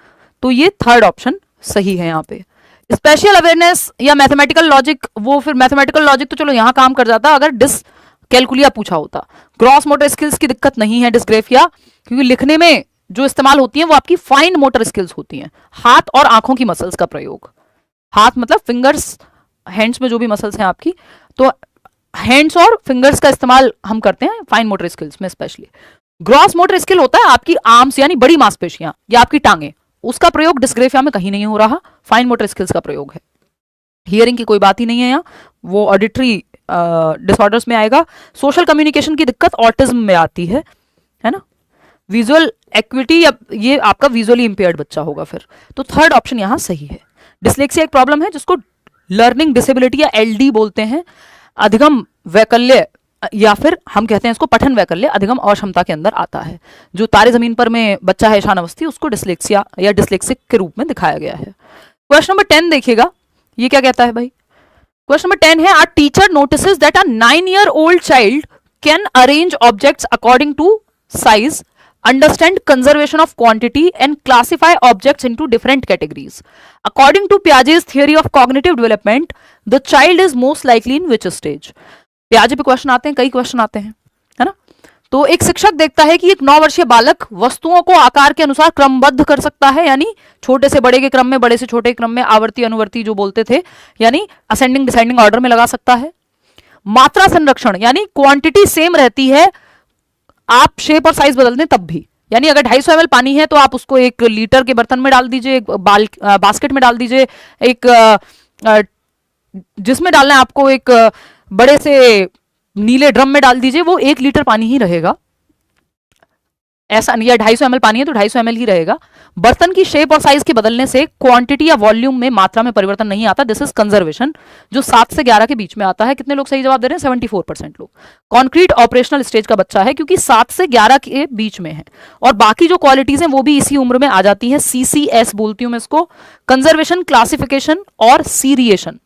[SPEAKER 1] तो ये थर्ड ऑप्शन सही है यहाँ पे। स्पेशल अवेयरनेस या मैथमेटिकल लॉजिक, वो फिर मैथमेटिकल लॉजिक तो चलो यहाँ काम कर जाता अगर कैलकुलिया पूछा होता। ग्रॉस मोटर स्किल्स की दिक्कत नहीं है डिस्ग्रेफिया, क्योंकि लिखने में जो इस्तेमाल होती है वो आपकी फाइन मोटर स्किल्स होती हैं, हाथ और आंखों की मसल्स का प्रयोग। हाथ मतलब फिंगर्स, हैंड्स में जो भी मसल्स हैं आपकी, तो हैंड्स और फिंगर्स का इस्तेमाल हम करते हैं फाइन मोटर स्किल्स में स्पेशली। ग्रॉस मोटर स्किल होता है आपकी आर्म्स यानी बड़ी मांसपेशियां या आपकी टांगे, उसका प्रयोग डिस्ग्रेफिया में कहीं नहीं हो रहा, फाइन मोटर स्किल्स का प्रयोग है। हियरिंग की कोई बात ही नहीं है यहाँ, वो ऑडिटरी डिसऑर्डर्स में आएगा। सोशल कम्युनिकेशन की दिक्कत ऑटिज्म में आती है ना। विजुअल एक्विटी, या ये आपका विजुअली इंपेयर्ड बच्चा होगा फिर। तो थर्ड ऑप्शन यहाँ सही है। डिसलेक्सिया एक प्रॉब्लम है जिसको लर्निंग डिसेबिलिटी या एलडी बोलते हैं। अधिगम वैकल्य या फिर हम कहते हैं इसको पठन वैकल्य, अधिगम अक्षमता के अंदर आता है। जो तारे जमीन पर में बच्चा है ईशान अवस्थी, उसको डिसलेक्सिया या डिसलेक्सिक के रूप में दिखाया गया है। क्वेश्चन नंबर 10 देखिएगा, ये क्या कहता है भाई। क्वेश्चन नंबर 10 है, our teacher notices that a 9-year-old child can arrange objects according to size, understand conservation of quantity and classify objects into different categories. According to Piaget's theory of cognitive development, the child is most likely in which stage? Piaget पे question आते हैं, कई question आते हैं, है ना। तो एक शिक्षक देखता है कि एक 9 वर्षीय बालक वस्तुओं को आकार के अनुसार क्रमबद्ध कर सकता है, यानी छोटे से बड़े के क्रम में, बड़े से छोटे के क्रम में, आवर्ती अनुवर्ती जो बोलते थे, यानी असेंडिंग डिसेंडिंग ऑर्डर में लगा सकता है। मात्रा संरक्षण, यानी क्वांटिटी सेम रहती है, आप शेप और साइज बदल दें तब भी, यानी अगर 250 ml पानी है तो आप उसको 1 लीटर के बर्तन में डाल दीजिए, एक बास्केट में डाल दीजिए, एक जिसमें डालना है आपको एक बड़े से नीले ड्रम में डाल दीजिए, वो 1 लीटर पानी ही रहेगा। ऐसा नहीं, या 250 ml पानी है तो 250 ml ही रहेगा। बर्तन की शेप और साइज के बदलने से क्वांटिटी या वॉल्यूम में, मात्रा में परिवर्तन नहीं आता। दिस इज कंजर्वेशन, जो 7 से 11 के बीच में आता है। कितने लोग सही जवाब दे रहे हैं? 74% लोग। कॉन्क्रीट ऑपरेशनल स्टेज का बच्चा है, क्योंकि 7 से 11 के बीच में है, और बाकी जो क्वालिटीज हैं वो भी इसी उम्र में आ जाती है। CCS बोलती हूं मैं इसको, कंजर्वेशन, क्लासिफिकेशन और सीरिएशन।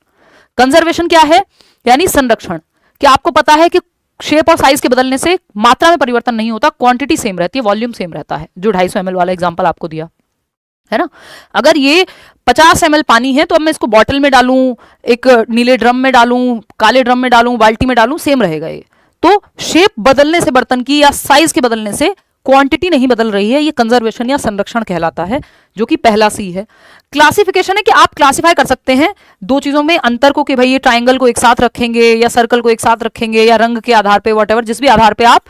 [SPEAKER 1] कंजर्वेशन क्या है? यानी संरक्षण। क्या आपको पता है कि शेप और साइज के बदलने से मात्रा में परिवर्तन नहीं होता, क्वांटिटी सेम रहती है, वॉल्यूम सेम रहता है, जो 250 ml वाला एग्जांपल आपको दिया है ना। अगर ये 50 ml पानी है तो अब मैं इसको बॉटल में डालूं, एक नीले ड्रम में डालूं, काले ड्रम में डालूं, बाल्टी में डालूं, सेम रहेगा ये। तो शेप बदलने से बर्तन की या साइज के बदलने से क्वांटिटी नहीं बदल रही है, ये कंजर्वेशन या संरक्षण कहलाता है, जो कि पहला सी है। क्लासिफिकेशन है कि आप क्लासिफाई कर सकते हैं दो चीजों में अंतर को, कि भाई ये ट्राइंगल को एक साथ रखेंगे या सर्कल को एक साथ रखेंगे, या रंग के आधार पे, वॉट एवर, जिस भी आधार पे आप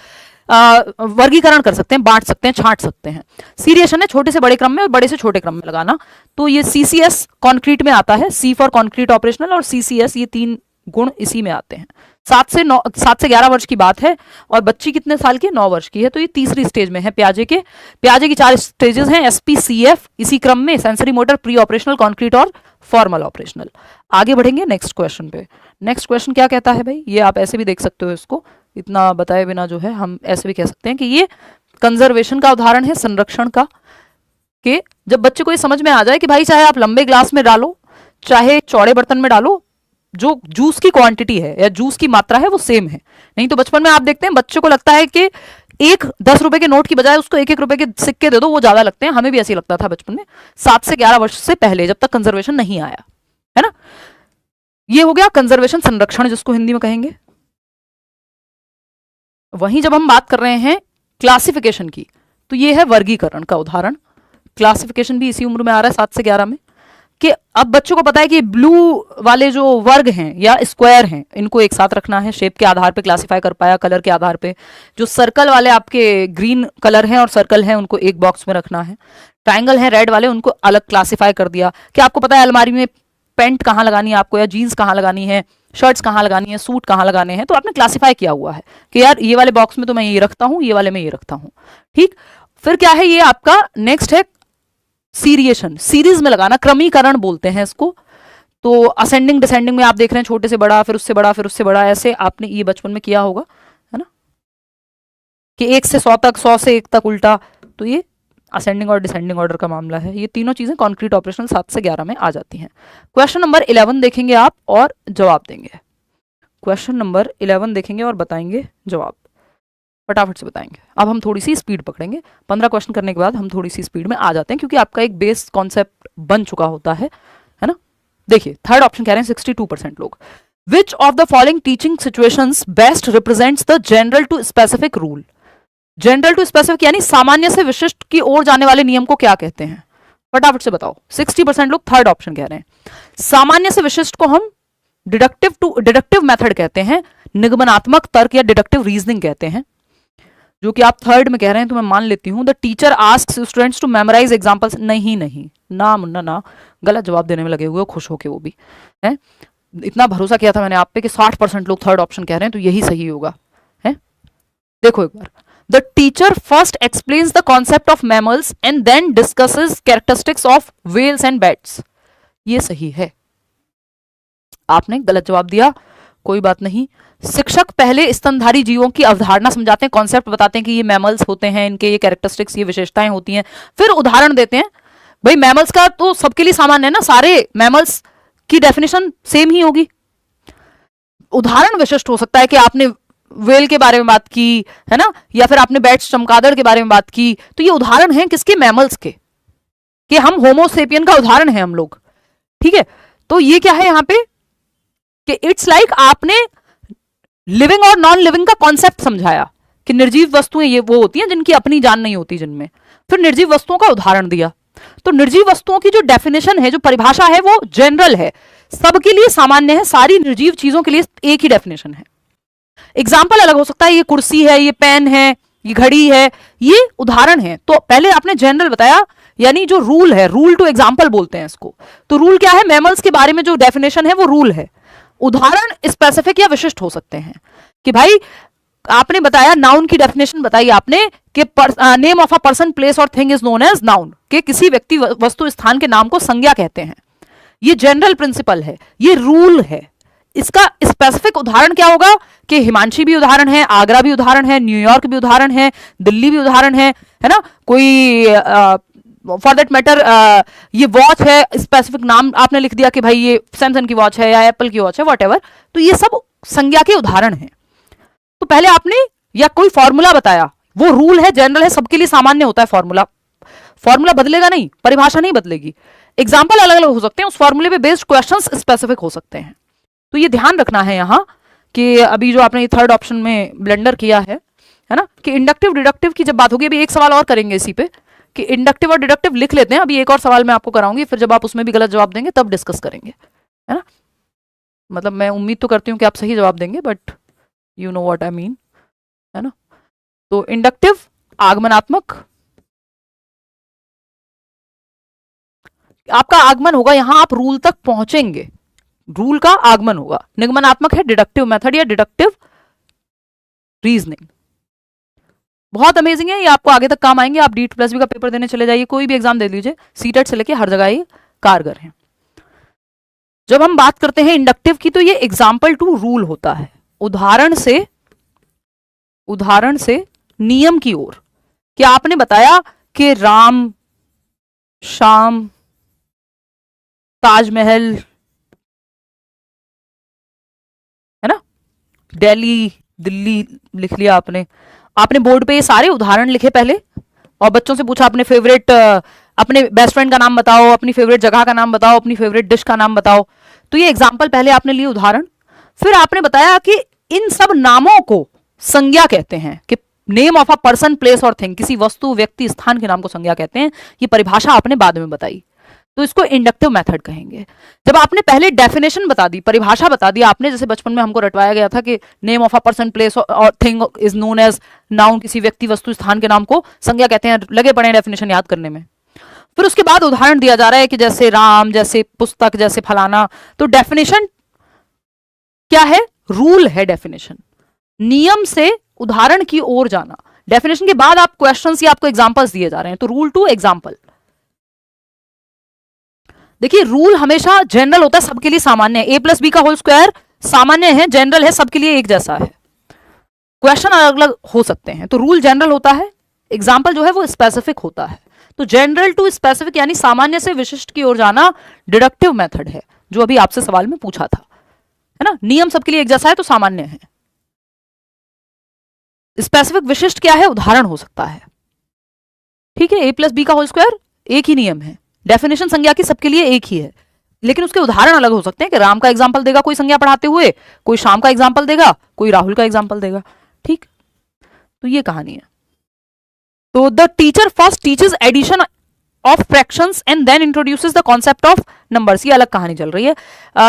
[SPEAKER 1] वर्गीकरण कर सकते हैं, बांट सकते हैं, छांट सकते हैं। सीरिएशन है छोटे से बड़े क्रम में और बड़े से छोटे क्रम में लगाना। तो ये CCS कॉन्क्रीट में आता है, C फॉर कॉन्क्रीट ऑपरेशनल और CCS, ये 3 गुण इसी में आते हैं। 7 से 11 वर्ष की बात है, और बच्ची कितने साल की है? 9 वर्ष की है। तो ये तीसरी स्टेज में है प्याजे के। प्याजे की 4 स्टेजेस हैं, SPCF, इसी क्रम में sensory motor, pre operational, concrete और फॉर्मल ऑपरेशनल। आगे बढ़ेंगे नेक्स्ट क्वेश्चन पे। नेक्स्ट क्वेश्चन क्या कहता है भाई? ये आप ऐसे भी देख सकते हो, इसको इतना बताए बिना जो है हम ऐसे भी कह सकते हैं कि ये कंजर्वेशन का उदाहरण है, संरक्षण का। कि जब बच्चे को ये समझ में आ जाए कि भाई चाहे आप लंबे ग्लास में डालो, चाहे चौड़े बर्तन में डालो, जो जूस की क्वांटिटी है या जूस की मात्रा है वो सेम है। नहीं तो बचपन में आप देखते हैं बच्चों को लगता है कि एक 10 रुपए के नोट की बजाय उसको 1-1 रुपए के सिक्के दे दो, वो ज्यादा लगते हैं। हमें भी ऐसे लगता था बचपन में, 7 से 11 वर्ष से पहले, जब तक कंजर्वेशन नहीं आया, है ना। ये हो गया कंजर्वेशन, संरक्षण जिसको हिंदी में कहेंगे। वहीं जब हम बात कर रहे हैं क्लासिफिकेशन की, तो ये है वर्गीकरण का उदाहरण। क्लासिफिकेशन भी इसी उम्र में आ रहा है, 7 से 11 में। कि अब बच्चों को पता है कि ब्लू वाले जो वर्ग हैं या स्क्वायर हैं, इनको एक साथ रखना है, शेप के आधार पे क्लासिफाई कर पाया, कलर के आधार पे। जो सर्कल वाले आपके ग्रीन कलर हैं और सर्कल हैं, उनको एक बॉक्स में रखना है। ट्राइंगल हैं रेड वाले, उनको अलग क्लासिफाई कर दिया। क्या आपको पता है अलमारी में पेंट कहाँ लगानी है आपको, या जीन्स कहाँ लगानी है, शर्ट्स कहाँ लगानी है, सूट कहाँ लगाने हैं, तो आपने क्लासिफाई किया हुआ है कि यार ये वाले बॉक्स में तो मैं ये रखता हूँ, ये वाले में ये रखता हूँ। ठीक, फिर क्या है, ये आपका नेक्स्ट है सीरिएशन, सीरीज में लगाना, क्रमीकरण बोलते हैं इसको। तो असेंडिंग डिसेंडिंग में आप देख रहे हैं, छोटे से बड़ा, फिर उससे बड़ा, फिर उससे बड़ा, ऐसे आपने ये बचपन में किया होगा, है ना, कि 1 से 100 तक, 100 से 1 तक उल्टा। तो ये असेंडिंग और डिसेंडिंग ऑर्डर का मामला है। ये तीनों चीजें कॉन्क्रीट ऑपरेशनल 7 से 11 में आ जाती हैं। क्वेश्चन नंबर 11 देखेंगे आप और जवाब देंगे। क्वेश्चन नंबर 11 देखेंगे और बताएंगे जवाब, फटाफट से बताएंगे। अब हम थोड़ी सी स्पीड पकड़ेंगे, 15 क्वेश्चन करने के बाद हम थोड़ी सी स्पीड में आ जाते हैं, क्योंकि आपका एक बेस कॉन्सेप्ट बन चुका होता है ना। देखिए थर्ड ऑप्शन कह रहे हैं 62% लोग। Which of the following teaching situations best represents the general to specific rule? General to specific यानी सामान्य से विशिष्ट की ओर जाने वाले नियम को क्या कहते हैं? फटाफट से बताओ। 60% लोग थर्ड ऑप्शन कह रहे हैं। सामान्य से विशिष्ट को हम डिडक्टिव मेथड कहते हैं, निगमनात्मक तर्क या डिडक्टिव रीजनिंग कहते हैं। जो कि आप थर्ड में कह रहे हैं तो मैं मान लेती हूं, the teacher asks students to memorise examples. नहीं नहीं, ना मुन्ना ना, गलत जवाब देने में लगे हुए हो, खुश होके वो भी है। इतना भरोसा किया था मैंने आप पे कि 60% लोग थर्ड ऑप्शन कह रहे हैं, तो यही सही होगा है। देखो एक बार, the teacher first explains the concept of mammals and then discusses characteristics of whales and bats. ये सही है। आपने गलत जवाब दिया, कोई बात नहीं। शिक्षक पहले स्तनधारी जीवों की अवधारणा समझाते हैं, कॉन्सेप्ट बताते हैं कि ये मैमल्स होते हैं, इनके ये कैरेक्टरिस्टिक्स, ये विशेषताएं होती हैं, फिर उदाहरण देते हैं। भाई मैमल्स का तो सबके लिए सामान्य है ना, सारे मैमल्स की डेफिनेशन सेम ही होगी। उदाहरण विशिष्ट हो सकता है कि आपने वेल के बारे में बात की है ना, या फिर आपने बैट्स चमगादड़ के बारे में बात की, तो ये उदाहरण है किसके, मैमल्स के, कि हम होमोसेपियन का उदाहरण है हम लोग। ठीक है, तो ये क्या है यहां पे कि इट्स लाइक आपने लिविंग और नॉन लिविंग का कॉन्सेप्ट समझाया कि निर्जीव वस्तुएं ये वो होती हैं जिनकी अपनी जान नहीं होती जिनमें, फिर निर्जीव वस्तुओं का उदाहरण दिया। तो निर्जीव वस्तुओं की जो डेफिनेशन है, जो परिभाषा है, वो जनरल है, सबके लिए सामान्य है, सारी निर्जीव चीजों के लिए एक ही डेफिनेशन है। एग्जाम्पल अलग हो सकता है, ये कुर्सी है, ये पेन है, ये घड़ी है, ये उदाहरण है। तो पहले आपने जनरल बताया, यानी जो रूल है, रूल टू एग्जाम्पल बोलते हैं इसको। तो रूल क्या है, मैमल्स के बारे में जो डेफिनेशन है वो रूल है। उदाहरण स्पेसिफिक या विशिष्ट हो सकते हैं कि भाई आपने बताया, नाउन की डेफिनेशन बताई आपने कि name of a person place और thing is known as noun, कि किसी व्यक्ति वस्तु स्थान के नाम को संज्ञा कहते हैं। ये जनरल प्रिंसिपल है, ये रूल है। इसका स्पेसिफिक उदाहरण क्या होगा कि हिमांशी भी उदाहरण है, आगरा भी उदाहरण है, न्यूयॉर्क भी उदाहरण है, दिल्ली भी उदाहरण है ना, कोई फॉर दैट मैटर ये वॉच है, स्पेसिफिक नाम आपने लिख दिया कि भाई ये सैमसंग की वॉच है या एप्पल की वॉच है, व्हाटएवर, तो ये सब संज्ञा के उदाहरण हैं। तो पहले आपने या कोई फॉर्मूला बताया, वो रूल है, जनरल है, सबके लिए सामान्य होता है फॉर्मूला। फॉर्मूला बदलेगा नहीं, परिभाषा नहीं बदलेगी, एग्जाम्पल अलग अलग हो सकते हैं, उस फॉर्मूले पे बेस्ड क्वेश्चंस स्पेसिफिक हो सकते हैं। तो ये ध्यान रखना है यहां कि अभी जो आपने थर्ड ऑप्शन में ब्लेंडर किया है ना, कि इंडक्टिव डिडक्टिव की जब बात होगी, अभी एक सवाल और करेंगे इसी पे कि इंडक्टिव और डिडक्टिव लिख लेते हैं, अभी एक और सवाल मैं आपको कराऊंगी, फिर जब आप उसमें भी गलत जवाब देंगे तब डिस्कस करेंगे, है ना। मतलब मैं उम्मीद तो करती हूँ कि आप सही जवाब देंगे, but you know what I mean, है ना। तो इंडक्टिव आगमनात्मक, आपका आगमन होगा यहां, आप रूल तक पहुंचेंगे, रूल का आगमन होगा। निगमनात्मक है डिडक्टिव मेथड या डिडक्टिव रीजनिंग। बहुत अमेजिंग है, ये आपको आगे तक काम आएंगे। आप D+B का पेपर देने चले जाइए, कोई भी एग्जाम दे लीजिए, सीटेट से लेके हर जगह ये कारगर है। जब हम बात करते हैं इंडक्टिव की, तो ये एग्जाम्पल टू रूल होता है, उदाहरण से नियम की ओर। क्या आपने बताया कि राम, शाम, ताजमहल, है ना, दिल्ली, दिल्ली लिख लिया आपने। आपने बोर्ड पे ये सारे उदाहरण लिखे पहले, और बच्चों से पूछा अपने फेवरेट, अपने बेस्ट फ्रेंड का नाम बताओ, अपनी फेवरेट जगह का नाम बताओ, अपनी फेवरेट डिश का नाम बताओ। तो ये एग्जाम्पल पहले आपने लिए उदाहरण, फिर आपने बताया कि इन सब नामों को संज्ञा कहते हैं, कि name of a person place और थिंग, किसी वस्तु व्यक्ति स्थान के नाम को संज्ञा कहते हैं। ये परिभाषा आपने बाद में बताई, तो इसको इंडक्टिव मेथड कहेंगे। जब आपने पहले डेफिनेशन बता दी, परिभाषा बता दी आपने, जैसे बचपन में हमको रटवाया गया था कि name of a person place और thing is known as noun, किसी व्यक्ति वस्तु स्थान के नाम को संज्ञा कहते हैं, लगे पड़े डेफिनेशन याद करने में। फिर उसके बाद उदाहरण दिया जा रहा है कि जैसे राम, जैसे पुस्तक, जैसे फलाना। तो डेफिनेशन क्या है, रूल है डेफिनेशन, नियम से उदाहरण की ओर जाना। डेफिनेशन के बाद आप क्वेश्चंस या आपको एग्जांपल्स दिए जा रहे हैं, तो रूल टू एग्जांपल। देखिए रूल हमेशा जनरल होता है, सबके लिए सामान्य है। A+B का होल स्क्वायर सामान्य है, जनरल है, सबके लिए एक जैसा है। क्वेश्चन अलग अलग हो सकते हैं, तो रूल जनरल होता है, एग्जाम्पल जो है वो स्पेसिफिक होता है। तो जनरल टू स्पेसिफिक यानी सामान्य से विशिष्ट की ओर जाना डिडक्टिव मेथड है, जो अभी आपसे सवाल में पूछा था, है ना। नियम सबके लिए एक जैसा है तो सामान्य है। स्पेसिफिक विशिष्ट क्या है, उदाहरण हो सकता है। ठीक है, A+B का होल स्क्वायर एक ही नियम है, डेफिनेशन संज्ञा की सबके लिए एक ही है, लेकिन उसके उदाहरण अलग हो सकते हैं कि राम का एग्जाम्पल देगा कोई संज्ञा पढ़ाते हुए, कोई शाम का एग्जाम्पल देगा, कोई राहुल का एग्जाम्पल देगा। ठीक, तो ये कहानी है। तो the teacher first teaches addition of fractions and then introduces the concept of numbers. ये अलग कहानी चल रही है.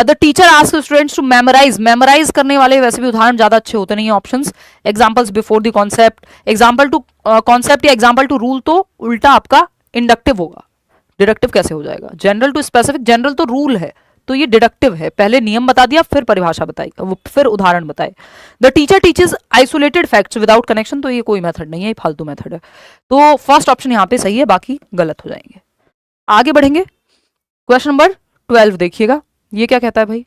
[SPEAKER 1] The teacher asks students to memorize करने वाले वैसे भी उदाहरण ज्यादा अच्छे होते नहीं है. Options, examples before the concept, example to concept या एग्जांपल टू रूल तो उल्टा आपका इंडक्टिव होगा. डिडक्टिव कैसे हो जाएगा? जनरल टू स्पेसिफिक, जनरल तो रूल है तो ये डिडक्टिव है. पहले नियम बता दिया, फिर परिभाषा बताई, फिर उदाहरण बताए. The teacher teaches isolated facts without connection, तो ये कोई मेथड नहीं है, ये फालतू मेथड है. तो फर्स्ट ऑप्शन यहाँ पे सही है, बाकी गलत हो जाएंगे. आगे बढ़ेंगे. क्वेश्चन नंबर 12 देखिएगा, ये क्या कहता है भाई.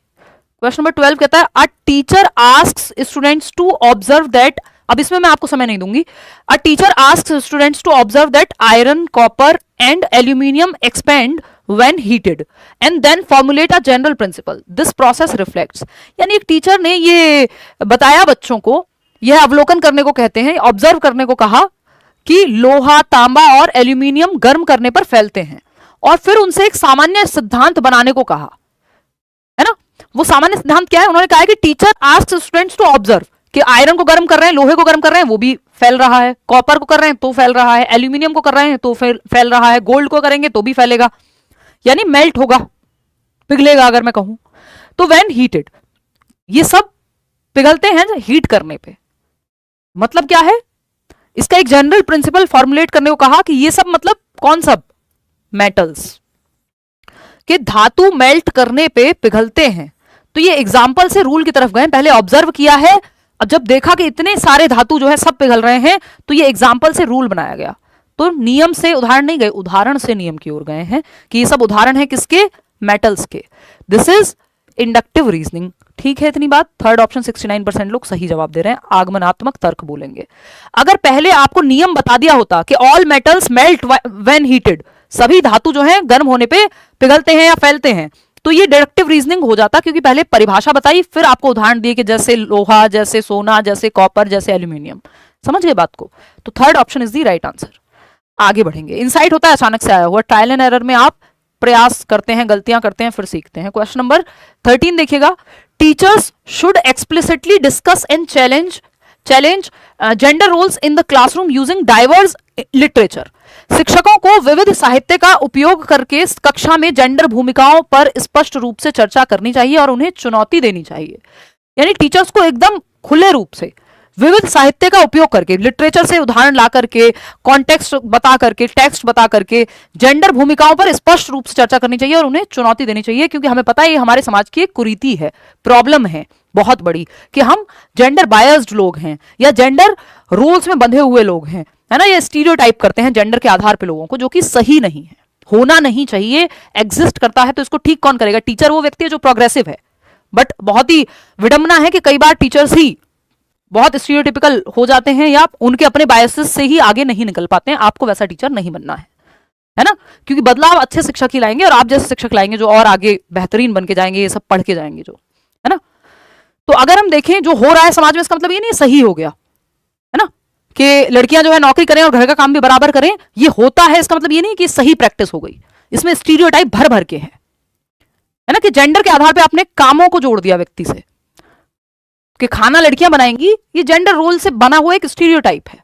[SPEAKER 1] क्वेश्चन नंबर 12 कहता है a teacher asks students to observe that, अब इसमें मैं आपको समय नहीं दूंगी. A teacher asks students to observe that iron, copper and aluminium expand when heated and then formulate a general principle. This process reflects, यानी एक टीचर ने ये बताया बच्चों को, यह अवलोकन करने को कहते हैं, ऑब्जर्व करने को कहा कि लोहा, तांबा और एल्यूमिनियम गर्म करने पर फैलते हैं, और फिर उनसे एक सामान्य सिद्धांत बनाने को कहा, है ना. वो सामान्य सिद्धांत क्या है? उन्होंने कहा कि teacher asks students to observe कि आयरन को गर्म कर रहे हैं, लोहे को गर्म कर रहे हैं, वो भी फैल रहा है, कॉपर को कर रहे हैं तो फैल रहा है, एल्यूमिनियम को कर रहे हैं तो फैल रहा है, गोल्ड को करेंगे तो भी फैलेगा, यानी मेल्ट होगा, पिघलेगा अगर मैं कहूं तो. व्हेन हीटेड, ये सब पिघलते हैं हीट करने पे. मतलब क्या है? इसका एक जनरल प्रिंसिपल फॉर्मुलेट करने को कहा कि ये सब मतलब कौन सब? मेटल्स के धातु मेल्ट करने पे पिघलते हैं. तो ये एग्जाम्पल से रूल की तरफ गए. पहले ऑब्जर्व किया है, अब जब देखा कि इतने सारे धातु जो है सब पिघल रहे हैं, तो ये एग्जाम्पल से रूल बनाया गया. तो नियम से उदाहरण नहीं गए, उदाहरण से नियम की ओर गए हैं कि ये सब उदाहरण है किसके? मेटल्स के. This is inductive reasoning. ठीक है इतनी बात. थर्ड ऑप्शन 69% लोग सही जवाब दे रहे हैं, आगमनात्मक तर्क बोलेंगे. अगर पहले आपको नियम बता दिया होता कि all metals melt when heated, सभी धातु जो है गर्म होने पे पिघलते हैं या फैलते हैं, तो ये डिडक्टिव रीजनिंग हो जाता, क्योंकि पहले परिभाषा बताई, फिर आपको उदाहरण दिए कि जैसे लोहा, जैसे सोना, जैसे कॉपर, जैसे एल्यूमिनियम. समझ गए बात को? तो third option is the right answer. आगे बढ़ेंगे. इनसाइट होता है अचानक से आया हुआ, ट्रायल एंड एरर में आप प्रयास करते हैं, गलतियां करते हैं, फिर सीखते हैं. क्वेश्चन नंबर 13 देखिएगा. Teachers should explicitly discuss and challenge gender roles in the classroom using diverse literature. शिक्षकों को विविध साहित्य का उपयोग करके कक्षा में जेंडर भूमिकाओं पर स्पष्ट रूप से चर्चा करनी चाहिए और उन्हें चुनौती देनी चाहिए. यानी टीचर्स को एकदम खुले रूप से विविध साहित्य का उपयोग करके, लिटरेचर से उदाहरण ला करके, कॉन्टेक्स्ट बता करके, टेक्स्ट बता करके जेंडर भूमिकाओं पर स्पष्ट रूप से चर्चा करनी चाहिए और उन्हें चुनौती देनी चाहिए. क्योंकि हमें पता है ये हमारे समाज की एक कुरीति है, प्रॉब्लम है बहुत बड़ी, कि हम जेंडर बायस्ड लोग हैं या जेंडर रोल्स में बंधे हुए लोग हैं, है ना. ये स्टीरियोटाइप करते हैं जेंडर के आधार पर लोगों को, जो कि सही नहीं है, होना नहीं चाहिए. एग्जिस्ट करता है तो इसको ठीक कौन करेगा? टीचर वो व्यक्ति है जो प्रोग्रेसिव है. बट बहुत ही विडंबना है कि कई बार टीचर्स ही बहुत स्टीरियोटिपिकल हो जाते हैं या उनके अपने बायसेस से ही आगे नहीं निकल पाते हैं. आपको वैसा टीचर नहीं बनना है ना. क्योंकि बदलाव अच्छे शिक्षक ही लाएंगे और आप जैसे शिक्षक लाएंगे जो और आगे बेहतरीन बन के जाएंगे, ये सब पढ़ के जाएंगे जो, है ना. तो अगर हम देखें जो हो रहा है समाज में, इसका मतलब ये नहीं सही हो गया, है ना, कि लड़कियां जो है नौकरी करें और घर का काम भी बराबर करें. ये होता है, इसका मतलब ये नहीं कि सही प्रैक्टिस हो गई. इसमें स्टीरियोटाइप भर भर के है ना, कि जेंडर के आधार पर आपने कामों को जोड़ दिया व्यक्ति से, कि खाना लड़कियां बनाएंगी, ये जेंडर रोल से बना हुआ एक स्टीरियोटाइप है.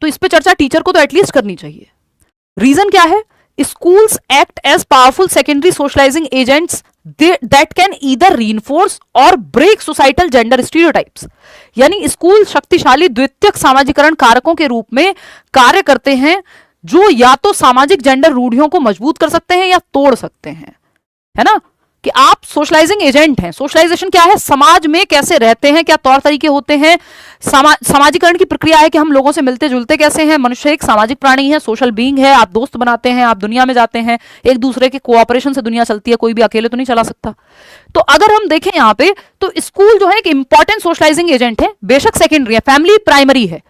[SPEAKER 1] तो इस पे चर्चा टीचर को तो एटलीस्ट करनी चाहिए. रीजन क्या है? Schools act as powerful secondary socialising agents that can either reinforce और ब्रेक सोसाइटल जेंडर स्टीरियोटाइप्स. यानी स्कूल शक्तिशाली द्वितीयक सामाजिकरण कारकों के रूप में कार्य करते हैं, जो या तो सामाजिक जेंडर रूढ़ियों को मजबूत कर सकते हैं या तोड़ सकते हैं, है ना. कि आप सोशलाइजिंग एजेंट हैं. सोशलाइजेशन क्या है? समाज में कैसे रहते हैं, क्या तौर तरीके होते हैं. सामाजिकरण की प्रक्रिया है कि हम लोगों से मिलते जुलते कैसे हैं. मनुष्य एक सामाजिक प्राणी है, सोशल बीइंग है. आप दोस्त बनाते हैं, आप दुनिया में जाते हैं, एक दूसरे के कोऑपरेशन से दुनिया चलती है, कोई भी अकेले तो नहीं चला सकता. तो अगर हम देखें यहाँ पे, तो स्कूल जो है एक इंपॉर्टेंट सोशलाइजिंग एजेंट है, बेशक सेकेंडरी है, फैमिली प्राइमरी है.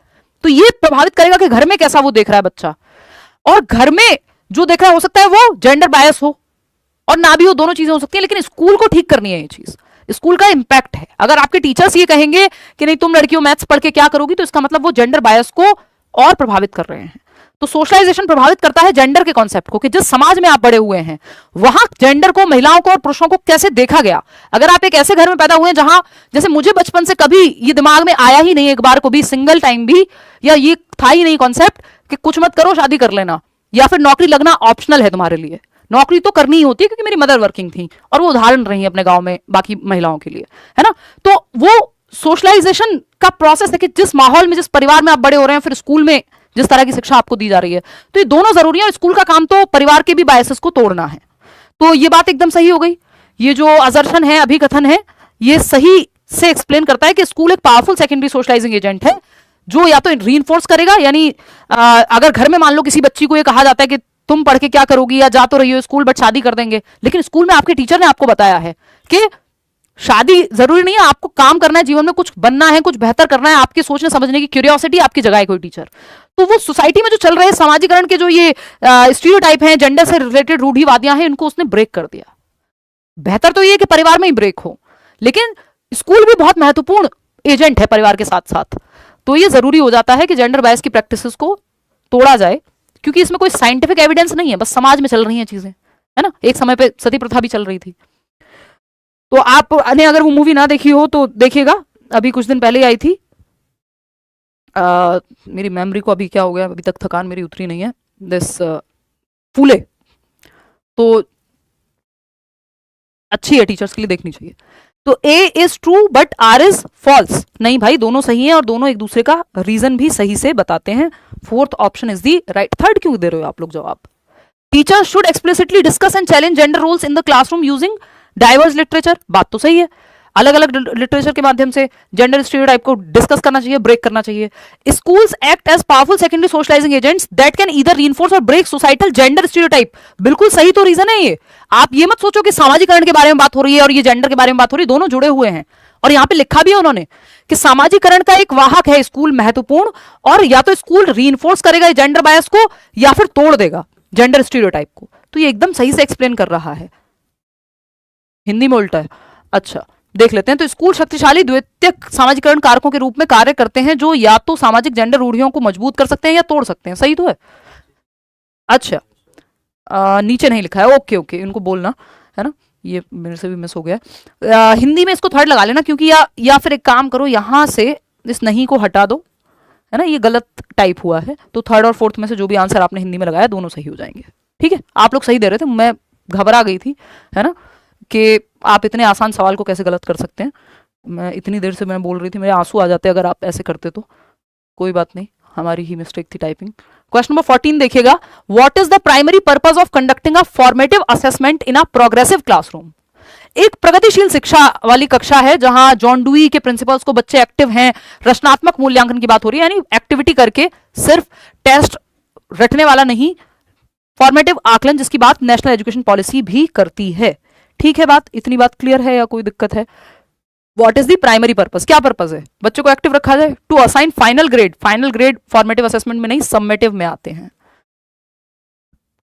[SPEAKER 1] तो ये प्रभावित करेगा कि घर में कैसा वो देख रहा है बच्चा, और घर में जो देख रहा है हो सकता है वो जेंडर बायस हो और ना भी हो, दोनों चीजें हो सकती है. लेकिन स्कूल को ठीक करनी है ये चीज, स्कूल का इंपैक्ट है. अगर आपके टीचर्स ये कहेंगे कि नहीं तुम लड़कियों मैथ्स पढ़ के क्या करोगी, तो इसका मतलब वो जेंडर बायस को और प्रभावित कर रहे हैं. तो सोशलाइजेशन प्रभावित करता है जेंडर के कॉन्सेप्ट को, कि जिस समाज में आप बड़े हुए हैं वहां जेंडर को, महिलाओं को और पुरुषों को कैसे देखा गया. अगर आप एक ऐसे घर में पैदा हुए हैं जहां, जैसे मुझे बचपन से कभी ये दिमाग में आया ही नहीं एक बार को भी, सिंगल टाइम भी, या ये था ही नहीं कॉन्सेप्ट कि कुछ मत करो शादी कर लेना, या फिर नौकरी लगना ऑप्शनल है तुम्हारे लिए, नौकरी तो करनी ही होती है क्योंकि मेरी मदर वर्किंग थी और वो उदाहरण रही है अपने गांव में बाकी महिलाओं के लिए, है ना। तो वो सोशलाइजेशन का प्रोसेस है कि जिस माहौल में, जिस परिवार में आप बड़े हो रहे हैं, फिर स्कूल में जिस तरह की शिक्षा आपको दी जा रही है, तो ये दोनों जरूरी है। और स्कूल का काम तो परिवार के भी बायसेस को तोड़ना है। तो ये बात एकदम सही हो गई। ये जो असर्शन है, अभिकथन है, ये सही से एक्सप्लेन करता है कि स्कूल एक पावरफुल सेकेंडरी सोशलाइजिंग एजेंट है जो या तो रीइंफोर्स करेगा, यानी अगर घर में मान लो किसी बच्ची को ये कहा जाता है कि तुम पढ़ के क्या करोगी, या जा तो रही हो स्कूल बट शादी कर देंगे, लेकिन स्कूल में आपके टीचर ने आपको बताया है कि शादी जरूरी नहीं है, आपको काम करना है, जीवन में कुछ बनना है, कुछ बेहतर करना है, आपके सोचने समझने की क्यूरियोसिटी आपकी जगह है कोई टीचर। तो वो सोसाइटी में जो चल रहे हैं समाजीकरण के जो ये स्टीरियोटाइप हैं, जेंडर से रिलेटेड रूढ़िवादियां हैं, इनको उसने ब्रेक कर दिया। बेहतर तो ये कि परिवार में ही ब्रेक हो, लेकिन स्कूल भी बहुत महत्वपूर्ण एजेंट है परिवार के साथ साथ। तो ये जरूरी हो जाता है कि जेंडर बायस की प्रैक्टिसेस को तोड़ा जाए, क्योंकि इसमें कोई साइंटिफिक एविडेंस नहीं है, बस समाज में चल रही हैं चीजें, है ना। एक समय पे सती प्रथा भी चल रही थी। तो आपने अगर वो मूवी ना देखी हो तो देखिएगा, अभी कुछ दिन पहले आई थी। मेरी मेमोरी को अभी क्या हो गया, अभी तक थकान मेरी उतरी नहीं है। दिस फूले तो अच्छी है, टीचर्स के लिए देखनी चाहिए। तो A is true but R is false, नहीं भाई दोनों सही हैं और दोनों एक दूसरे का रीजन भी सही से बताते हैं। Fourth option is the right. Third क्यों दे रहे हो आप लोग जवाब? Teacher should explicitly discuss and challenge gender roles in the classroom using diverse literature, बात तो सही है। अलग अलग लिटरेचर के माध्यम से जेंडर स्टीरियोटाइप को डिस्कस करना चाहिए, ब्रेक करना चाहिए। Schools act as powerful secondary socialising agents that can either reinforce और ब्रेक सोसाइटल जेंडर स्टीरियोटाइप। बिल्कुल सही तो रीजन है ये। आप ये मत सोचो कि सामाजिकरण के बारे में बात हो रही है और ये जेंडर के बारे में बात हो रही है, दोनों जुड़े हुए हैं। और यहां पे लिखा भी है उन्होंने कि सामाजिकरण का एक वाहक है स्कूल, महत्वपूर्ण, और या तो स्कूल रीइंफोर्स करेगा जेंडर बायस को या फिर तोड़ देगा जेंडर स्टीरियोटाइप को। तो ये एकदम सही से एक्सप्लेन कर रहा है। हिंदी में उल्टा है, अच्छा देख लेते हैं। तो स्कूल शक्तिशाली द्वितीयक सामाजिकरण कारकों के रूप में कार्य करते हैं जो या तो सामाजिक जेंडर रूढ़ियों को मजबूत कर सकते हैं या तोड़ सकते हैं। सही तो है। अच्छा नीचे नहीं लिखा है, ओके ओके, इनको बोलना है ना, ये मेरे से भी मिस हो गया। हिंदी में इसको थर्ड लगा लेना, क्योंकि या फिर एक काम करो, यहां से इस नहीं को हटा दो, है ना, ये गलत टाइप हुआ है। तो थर्ड और फोर्थ में से जो भी आंसर आपने हिंदी में लगाया दोनों सही हो जाएंगे। ठीक है, आप लोग सही दे रहे थे, मैं घबरा गई थी, है ना, कि आप इतने आसान सवाल को कैसे गलत कर सकते हैं। मैं इतनी देर से मैं बोल रही थी, मेरे आंसू आ जाते अगर आप ऐसे करते तो। कोई बात नहीं, हमारी ही मिस्टेक थी टाइपिंग। क्वेश्चन नंबर 14 देखिएगा। What is the primary purpose of conducting a formative assessment in a progressive classroom? एक प्रगतिशील शिक्षा वाली कक्षा है जहां जॉन डुई के प्रिंसिपल्स को बच्चे एक्टिव हैं, रचनात्मक मूल्यांकन की बात हो रही है, यानी एक्टिविटी करके, सिर्फ टेस्ट रटने वाला नहीं, फॉर्मेटिव आकलन जिसकी बात नेशनल एजुकेशन पॉलिसी भी करती है। ठीक है, बात इतनी बात क्लियर है या कोई दिक्कत है? What is the primary purpose, क्या पर्पस है? बच्चों को एक्टिव रखा जाए, to assign final grade. Final grade formative assessment में नहीं, समेटिव में आते हैं।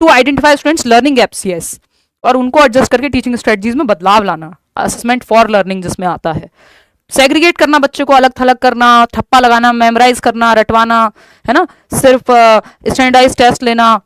[SPEAKER 1] To identify students learning gaps, yes, और उनको एडजस्ट करके टीचिंग स्ट्रेटजीज में बदलाव लाना, असेसमेंट फॉर लर्निंग जिसमें आता है। सेग्रीगेट करना, बच्चे को अलग थलग करना, ठप्पा लगाना, मेमोराइज करना, रटवाना, है ना, सिर्फ स्टैंडर्डाइज टेस्ट लेना,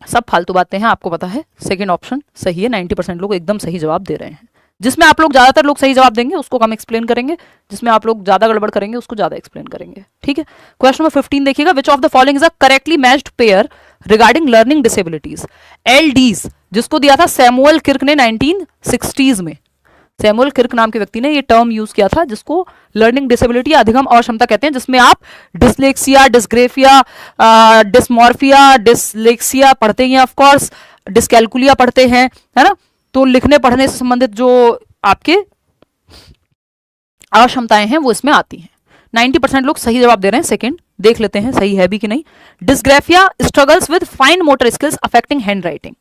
[SPEAKER 1] सब फालतू बातें हैं, आपको पता है। सेकंड ऑप्शन सही है, 90% लोग एकदम सही जवाब दे रहे हैं। जिसमें आप लोग ज्यादातर लोग सही जवाब देंगे उसको कम एक्सप्लेन करेंगे, जिसमें आप लोग ज्यादा गड़बड़ करेंगे उसको ज्यादा एक्सप्लेन करेंगे। ठीक है, क्वेश्चन नंबर 15 देखिएगा। Which of the following is a correctly matched pair regarding learning disabilities? LDs, जिसको दिया था सैमुअल किर्क ने 1960s में। सैमुअल किर्क नाम के व्यक्ति ने ये टर्म यूज किया था, जिसको लर्निंग डिसेबिलिटी, अधिगम अक्षमता कहते हैं, जिसमें आप डिसलेक्सिया, डिस्ग्रेफिया, डिस्मॉर्फिया, डिसलेक्सिया पढ़ते हैं, ऑफ कोर्स डिसकैलकुलिया पढ़ते हैं, है ना। तो लिखने पढ़ने से संबंधित जो आपके अक्षमताएं हैं वो इसमें आती हैं। 90% लोग सही जवाब दे रहे हैं। सेकंड देख लेते हैं सही है भी कि नहीं। Dysgraphia struggles with fine motor skills affecting hand writing.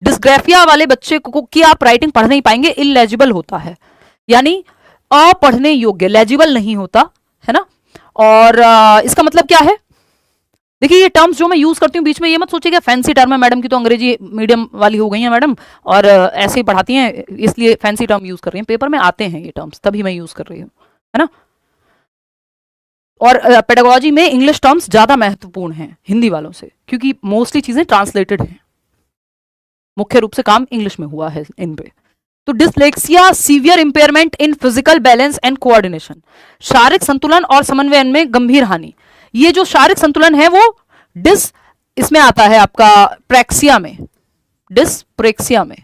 [SPEAKER 1] Dysgraphia वाले बच्चे को की आप राइटिंग पढ़ नहीं पाएंगे, इलेजिबल होता है, यानी अपढ़ने योग्य, लेजिबल नहीं होता, है ना। और इसका मतलब क्या है? देखिए ये टर्म्स जो मैं यूज करती हूँ, बीच में ये मत सोचिएगा फैंसी टर्म है, मैडम की तो अंग्रेजी मीडियम वाली हो गई है मैडम और ऐसे ही पढ़ाती हैं इसलिए फैंसी टर्म यूज कर रही हैं। पेपर में आते हैं ये टर्म्स, तभी मैं यूज कर रही हूँ, है ना। और पेडागोजी में इंग्लिश टर्म्स ज्यादा महत्वपूर्ण हैं हिंदी वालों से, क्योंकि मोस्टली चीजें ट्रांसलेटेड हैं, मुख्य रूप से काम इंग्लिश में हुआ है इन पे। तो dyslexia severe impairment in physical balance and coordination, शारीरिक संतुलन और समन्वयन में गंभीर हानि। ये जो शारीरिक संतुलन है वो इसमें आता है आपका प्रेक्सिया में, डिस्प्रेक्सिया में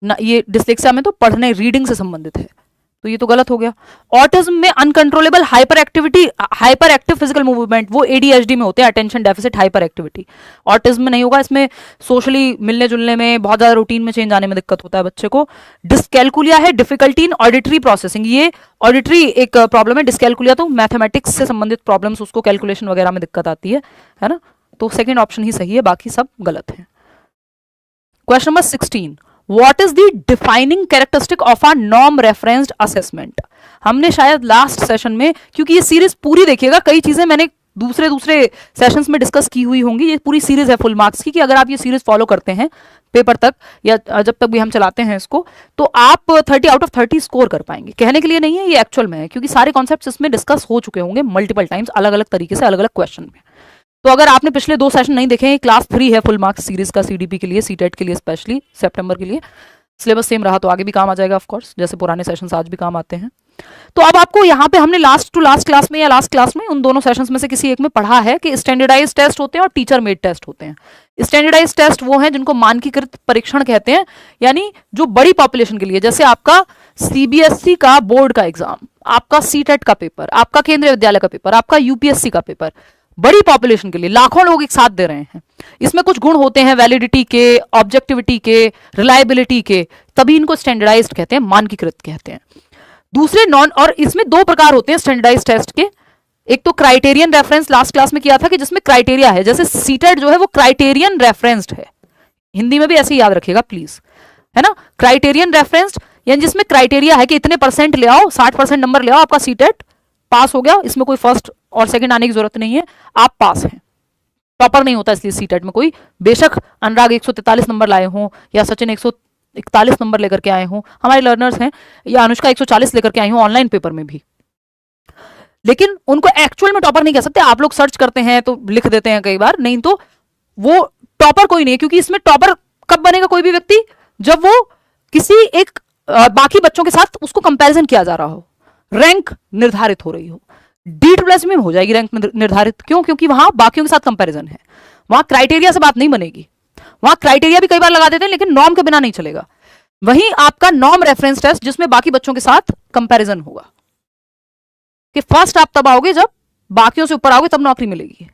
[SPEAKER 1] ना, ये डिसलेक्सिया में तो पढ़ने रीडिंग से संबंधित है, तो ये तो गलत हो गया। ऑटिज्म में uncontrollable hyper activity, hyper active physical movement, वो एडीएचडी में होते हैं, attention deficit hyper activity. Autism में नहीं होगा, इसमें सोशली मिलने जुलने में, बहुत ज्यादा रूटीन में चेंज आने में दिक्कत होता है बच्चे को। डिस्कैलकुलिया है डिफिकल्टी इन ऑडिटरी प्रोसेसिंग, ये ऑडिटरी एक प्रॉब्लम है। डिस्कैलकुलिया तो मैथमेटिक्स से संबंधित प्रॉब्लम्स, उसको कैलकुलेशन वगैरह में दिक्कत आती है ना, तो सेकेंड ऑप्शन ही सही है, बाकी सब गलत है। Question number 16, What is the defining characteristic of a norm referenced assessment? हमने शायद लास्ट सेशन में, क्योंकि ये सीरीज पूरी देखिएगा, कई चीजें मैंने दूसरे सेशंस में डिस्कस की हुई होंगी, ये पूरी सीरीज है फुल मार्क्स की, कि अगर आप ये सीरीज फॉलो करते हैं पेपर तक या जब तक भी हम चलाते हैं इसको, तो आप 30 आउट ऑफ 30 स्कोर कर पाएंगे। कहने के लिए नहीं है, ये एक्चुअल में है, क्योंकि सारे कॉन्सेप्ट्स इसमें डिस्कस हो चुके होंगे मल्टीपल टाइम्स, अलग अलग तरीके से, अलग अलग क्वेश्चन में। तो अगर आपने पिछले 2 सेशन नहीं देखे, क्लास 3 है फुल मार्क्स सीरीज का, सीडीपी के लिए, सीटेट के लिए, स्पेशली सितंबर के लिए। सिलेबस सेम रहा तो आगे भी काम आ जाएगा, ऑफ कोर्स, जैसे पुराने सेशंस आज भी काम आते हैं। तो अब आपको यहाँ पे हमने लास्ट टू लास्ट क्लास में या लास्ट क्लास में उन दोनों सेशंस में से किसी एक में पढ़ा है कि स्टैंडर्डाइज टेस्ट होते हैं और टीचर मेड टेस्ट होते हैं। स्टैंडर्डाइज टेस्ट वो हैं जिनको मानकीकृत परीक्षण कहते हैं, यानी जो बड़ी पॉपुलेशन के लिए, जैसे आपका सीबीएसई का बोर्ड का एग्जाम, आपका सीटेट का पेपर, आपका केंद्रीय विद्यालय का पेपर, आपका यूपीएससी का पेपर, बड़ी पॉपुलेशन के लिए लाखों लोग एक साथ दे रहे हैं। इसमें कुछ गुण होते हैं वैलिडिटी के, ऑब्जेक्टिविटी के, रिलायबिलिटी के, तभी इनको स्टैंडर्डाइज्ड कहते हैं, मानकीकृत कहते हैं। दूसरे नॉन, और इसमें 2 प्रकार होते हैं स्टैंडर्डाइज्ड टेस्ट के। एक तो क्राइटेरियन रेफरेंस, लास्ट क्लास में किया था, कि जिसमें क्राइटेरिया है, जैसे सीटेट जो है वो क्राइटेरियन रेफरेंस्ड है, हिंदी में भी ऐसे ही याद रखिएगा प्लीज, है ना, क्राइटेरियन रेफरेंस्ड, यानी जिसमें क्राइटेरिया है कि इतने % ले आओ, 60% नंबर ले आओ, आपका सीटेट पास हो गया, इसमें कोई फर्स्ट और सेकंड आने की जरूरत नहीं है, आप पास हैं। टॉपर नहीं होता इसलिए सीटेट में कोई, बेशक अनुराग 143 नंबर लाए हों या सचिन 141 नंबर लेकर के आए हों, हमारे लर्नर्स हैं, या अनुष्का 140 लेकर के आई हों ऑनलाइन पेपर में भी, लेकिन उनको एक्चुअल में टॉपर नहीं कह सकते। आप लोग सर्च करते हैं तो लिख देते हैं कई बार, नहीं तो वो टॉपर कोई नहीं है, क्योंकि इसमें टॉपर कब बनेगा कोई भी व्यक्ति, जब वो किसी एक बाकी बच्चों के साथ उसको कंपैरिजन किया जा रहा हो, रैंक निर्धारित हो रही हो। D++ में हो जाएगी रैंक निर्धारित, क्यों? क्योंकि वहां बाकियों के साथ कंपैरिजन है, वहां क्राइटेरिया से बात नहीं बनेगी। वहां क्राइटेरिया भी कई बार लगा देते हैं, लेकिन नॉर्म के बिना नहीं चलेगा। वहीं आपका नॉर्म रेफरेंस टेस्ट, जिसमें बाकी बच्चों के साथ कंपैरिजन होगा, कि फर्स्ट आप तब आओगे जब बाकियों से ऊपर आओगे, तब नौकरी मिलेगी।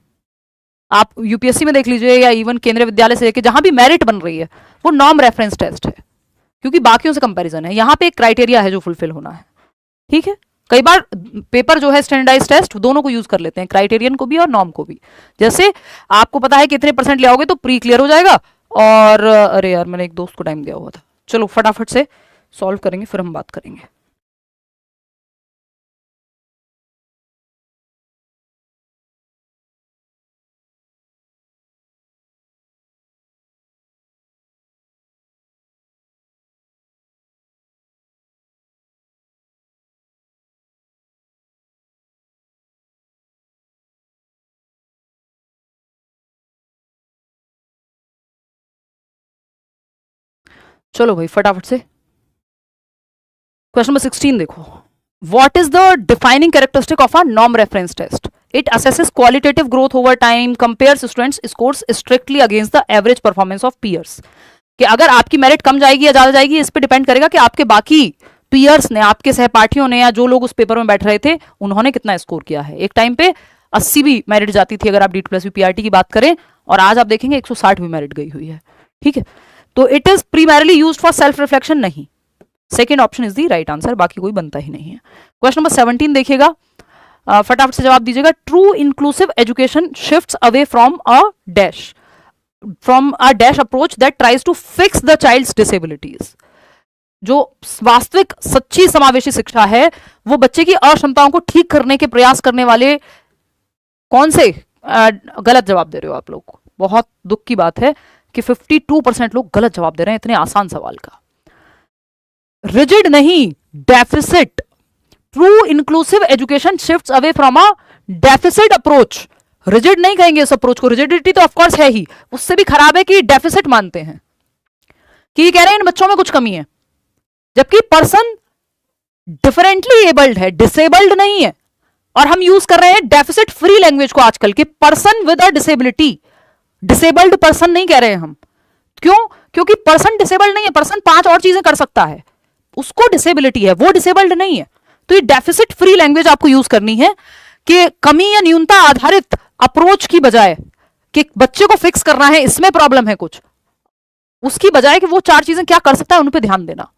[SPEAKER 1] आप यूपीएससी में देख लीजिए, या इवन केंद्रीय विद्यालय से लेकर जहां भी मेरिट बन रही है, वो नॉर्म रेफरेंस टेस्ट है, क्योंकि बाकियों से कंपैरिजन है। यहां पे एक क्राइटेरिया है जो फुलफिल होना है, ठीक है। कई बार पेपर जो है स्टैंडर्डाइज टेस्ट दोनों को यूज कर लेते हैं, क्राइटेरियन को भी और नॉर्म को भी। जैसे आपको पता है कि इतने % ले आओगे तो प्री क्लियर हो जाएगा, और अरे यार मैंने एक दोस्त को टाइम दिया हुआ था, चलो फटाफट से सॉल्व करेंगे फिर हम बात करेंगे। चलो भाई फटाफट से क्वेश्चन नंबर 16 देखो। What is the defining characteristic of a norm reference test? It assesses qualitative growth over time, compares students' scores strictly against the average performance of peers. कि अगर आपकी मेरिट कम जाएगी या ज्यादा जाएगी, इस पे डिपेंड करेगा कि आपके बाकी पीयर्स ने, आपके सहपाठियों ने, या जो लोग उस पेपर में बैठ रहे थे, उन्होंने कितना स्कोर किया है। एक टाइम पे 80 भी मेरिट जाती थी अगर आप D++ PRT की बात करें, और आज आप देखेंगे 160 भी मेरिट गई हुई है, ठीक है। तो it is primarily used for self reflection, नहीं, second option is the right answer, बाकी कोई बनता ही नहीं है। क्वेश्चन नंबर 17 देखिएगा, फटाफट से जवाब दीजिएगा। True inclusive education shifts away from a dash approach that tries to fix the child's disabilities. जो वास्तविक सच्ची समावेशी शिक्षा है, वो बच्चे की अक्षमताओं को ठीक करने के प्रयास करने वाले कौन से, गलत जवाब दे रहे हो आप लोग। बहुत दुख की बात है कि 52% लोग गलत जवाब दे रहे हैं इतने आसान सवाल का। रिजिड नहीं, deficit. True inclusive education shifts away from a deficit approach. Rigid नहीं कहेंगे इस अप्रोच को, रिजिडिटी तो ऑफकोर्स है ही, उससे भी खराब है कि डेफिसिट मानते हैं, कि ये कह रहे हैं इन बच्चों में कुछ कमी है, जबकि पर्सन डिफरेंटली एबल्ड है, डिसेबल्ड नहीं है। और हम यूज कर रहे हैं डेफिसिट फ्री लैंग्वेज को आजकल के person with a disability, disabled person नहीं कह रहे हैं हम। क्यों? क्योंकि पर्सन डिसेबल्ड नहीं है, पर्सन 5 और चीजें कर सकता है, उसको डिसेबिलिटी है, वो डिसेबल्ड नहीं है। तो ये डेफिसिट फ्री लैंग्वेज आपको यूज करनी है कि कमी या न्यूनता आधारित अप्रोच की बजाय कि बच्चे को फिक्स करना है इसमें प्रॉब्लम है कुछ, उसकी बजाय कि वो 4 चीजें क्या कर सकता है उन पे ध्यान देना।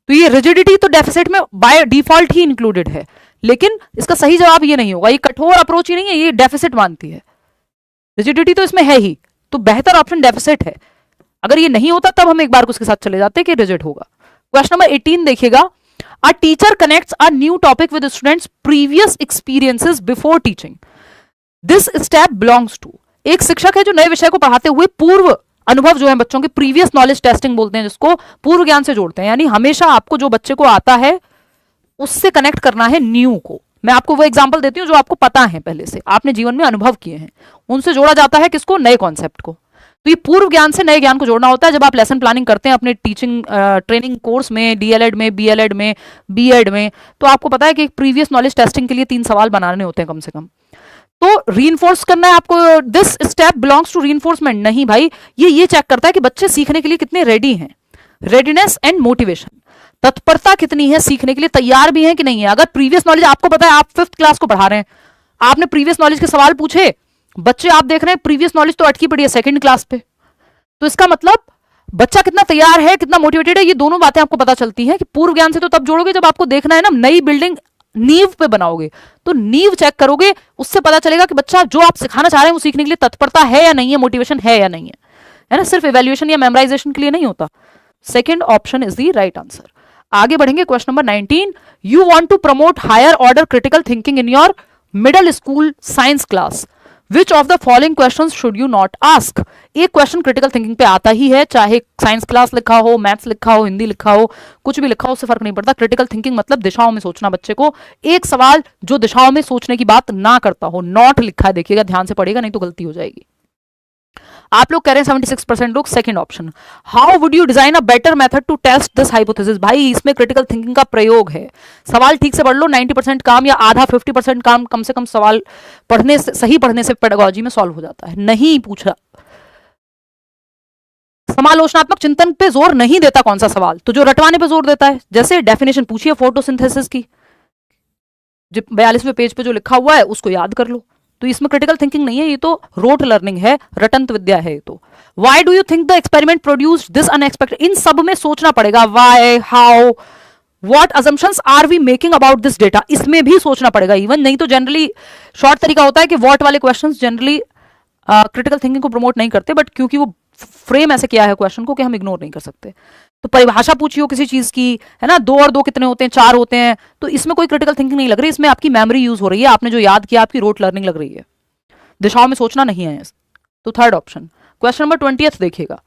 [SPEAKER 1] तो ये रिजिडिटी तो डेफिसिट में बाय डिफॉल्ट ही इंक्लूडेड है, लेकिन इसका सही जवाब ये नहीं होगा, ये कठोर अप्रोच ही नहीं है, ये डेफिसिट मानती है, रिजिडिटी तो इसमें है ही। तो बेहतर ऑप्शन डेफिसिट है। अगर ये नहीं होता तब हम एक बार उसके साथ चले जाते कि रिजिड होगा। क्वेश्चन नंबर 18 देखिएगा, a teacher connects a new topic with students previous experiences before teaching, this step belongs to. एक शिक्षक है जो नए विषय को पढ़ाते हुए पूर्व अनुभव जो है बच्चों के, प्रीवियस नॉलेज टेस्टिंग बोलते हैं जिसको, पूर्व ज्ञान से जोड़ते हैं, यानी हमेशा आपको जो बच्चे को आता है उससे कनेक्ट करना है न्यू को। मैं आपको वो एग्जांपल देती हूं जो आपको पता है पहले से, आपने जीवन में अनुभव किए हैं, उनसे जोड़ा जाता है किसको? नए कॉन्सेप्ट को। तो ये पूर्व ज्ञान से नए ज्ञान को जोड़ना होता है जब आप लेसन प्लानिंग करते हैं अपने टीचिंग ट्रेनिंग कोर्स में, डीएलएड में, बीएलएड में, बीएड में। तो आपको पता है कि प्रीवियस नॉलेज टेस्टिंग के लिए 3 सवाल बनाने होते हैं कम से कम। तो रीइंफोर्स करना है आपको, this step belongs to reinforcement नहीं भाई, ये चेक करता है कि बच्चे सीखने के लिए कितने रेडी हैं, रेडीनेस एंड मोटिवेशन, तत्परता कितनी है, सीखने के लिए तैयार भी है कि नहीं है। अगर प्रीवियस नॉलेज आपको पता है, आप 5th क्लास को पढ़ा रहे हैं, आपने प्रीवियस नॉलेज के सवाल पूछे, बच्चे आप देख रहे हैं प्रीवियस नॉलेज तो अटकी पड़ी है 2nd क्लास पे, तो इसका मतलब बच्चा कितना तैयार है, कितना मोटिवेटेड है, ये दोनों बातें आपको पता चलती हैं। कि पूर्व ज्ञान से तो तब जोड़ोगे जब आपको देखना है ना, नई बिल्डिंग नींव पे बनाओगे, तो नींव चेक करोगे, उससे पता चलेगा कि बच्चा जो आप सिखाना चाह रहे हैं वो सीखने के लिए तत्परता है या नहीं है, मोटिवेशन है या नहीं है ना। सिर्फ इवैल्यूएशन या मेमोराइजेशन के लिए नहीं होता। Second option is the right answer. आगे बढ़ेंगे, question number 19, you want to promote higher order critical thinking in your middle school science class, which of the following question should you not ask. एक question critical thinking पे आता ही है, चाहे science class लिखा हो, मैथ्स लिखा हो, हिंदी लिखा हो, कुछ भी लिखा हो, उससे फर्क नहीं पड़ता। क्रिटिकल थिंकिंग मतलब दिशाओं में सोचना बच्चे को। एक सवाल जो दिशाओं में सोचने की बात ना करता हो, नॉट लिखा है, देखिएगा ध्यान से पढ़ेगा नहीं तो गलती हो जाएगी। आप लोग कह रहे हैं 76% लोग second option. How would you design a better method to test this hypothesis. भाई इसमें क्रिटिकल थिंकिंग का प्रयोग है, सवाल ठीक से पढ़ लो, 90% काम या आधा 50% काम कम से कम सवाल पढ़ने से, सही पढ़ने से पेडागोजी में सॉल्व हो जाता है। नहीं पूछा, समालोचनात्मक चिंतन पे जोर नहीं देता कौन सा सवाल, तो जो रटवाने पे जोर देता है। जैसे डेफिनेशन पूछिए फोटोसिंथेसिस की, 42वें पेज पे जो लिखा हुआ है उसको याद कर लो। तो इसमें क्रिटिकल थिंकिंग नहीं है, ये तो रोट लर्निंग है, रटंत विद्या है ये तो। Why do you think the experiment produced this unexpected, इन सब में सोचना पड़ेगा। Why, how, what assumptions are we making about this data, इसमें भी सोचना पड़ेगा इवन। नहीं तो जनरली शॉर्ट तरीका होता है कि व्हाट वाले क्वेश्चंस जनरली क्रिटिकल थिंकिंग को प्रमोट नहीं करते, बट क्योंकि वो फ्रेम ऐसे किया है क्वेश्चन को कि हम इग्नोर नहीं कर सकते। तो परिभाषा पूछी हो किसी चीज की, है ना, 2 और 2 कितने होते हैं, 4 होते हैं, तो इसमें कोई क्रिटिकल थिंकिंग नहीं लग रही, इसमें आपकी मेमोरी यूज हो रही है, आपने जो याद किया आपकी रोट लर्निंग लग रही है, दिशाओं में सोचना नहीं है। तो थर्ड ऑप्शन। क्वेश्चन नंबर 20 देखिएगा,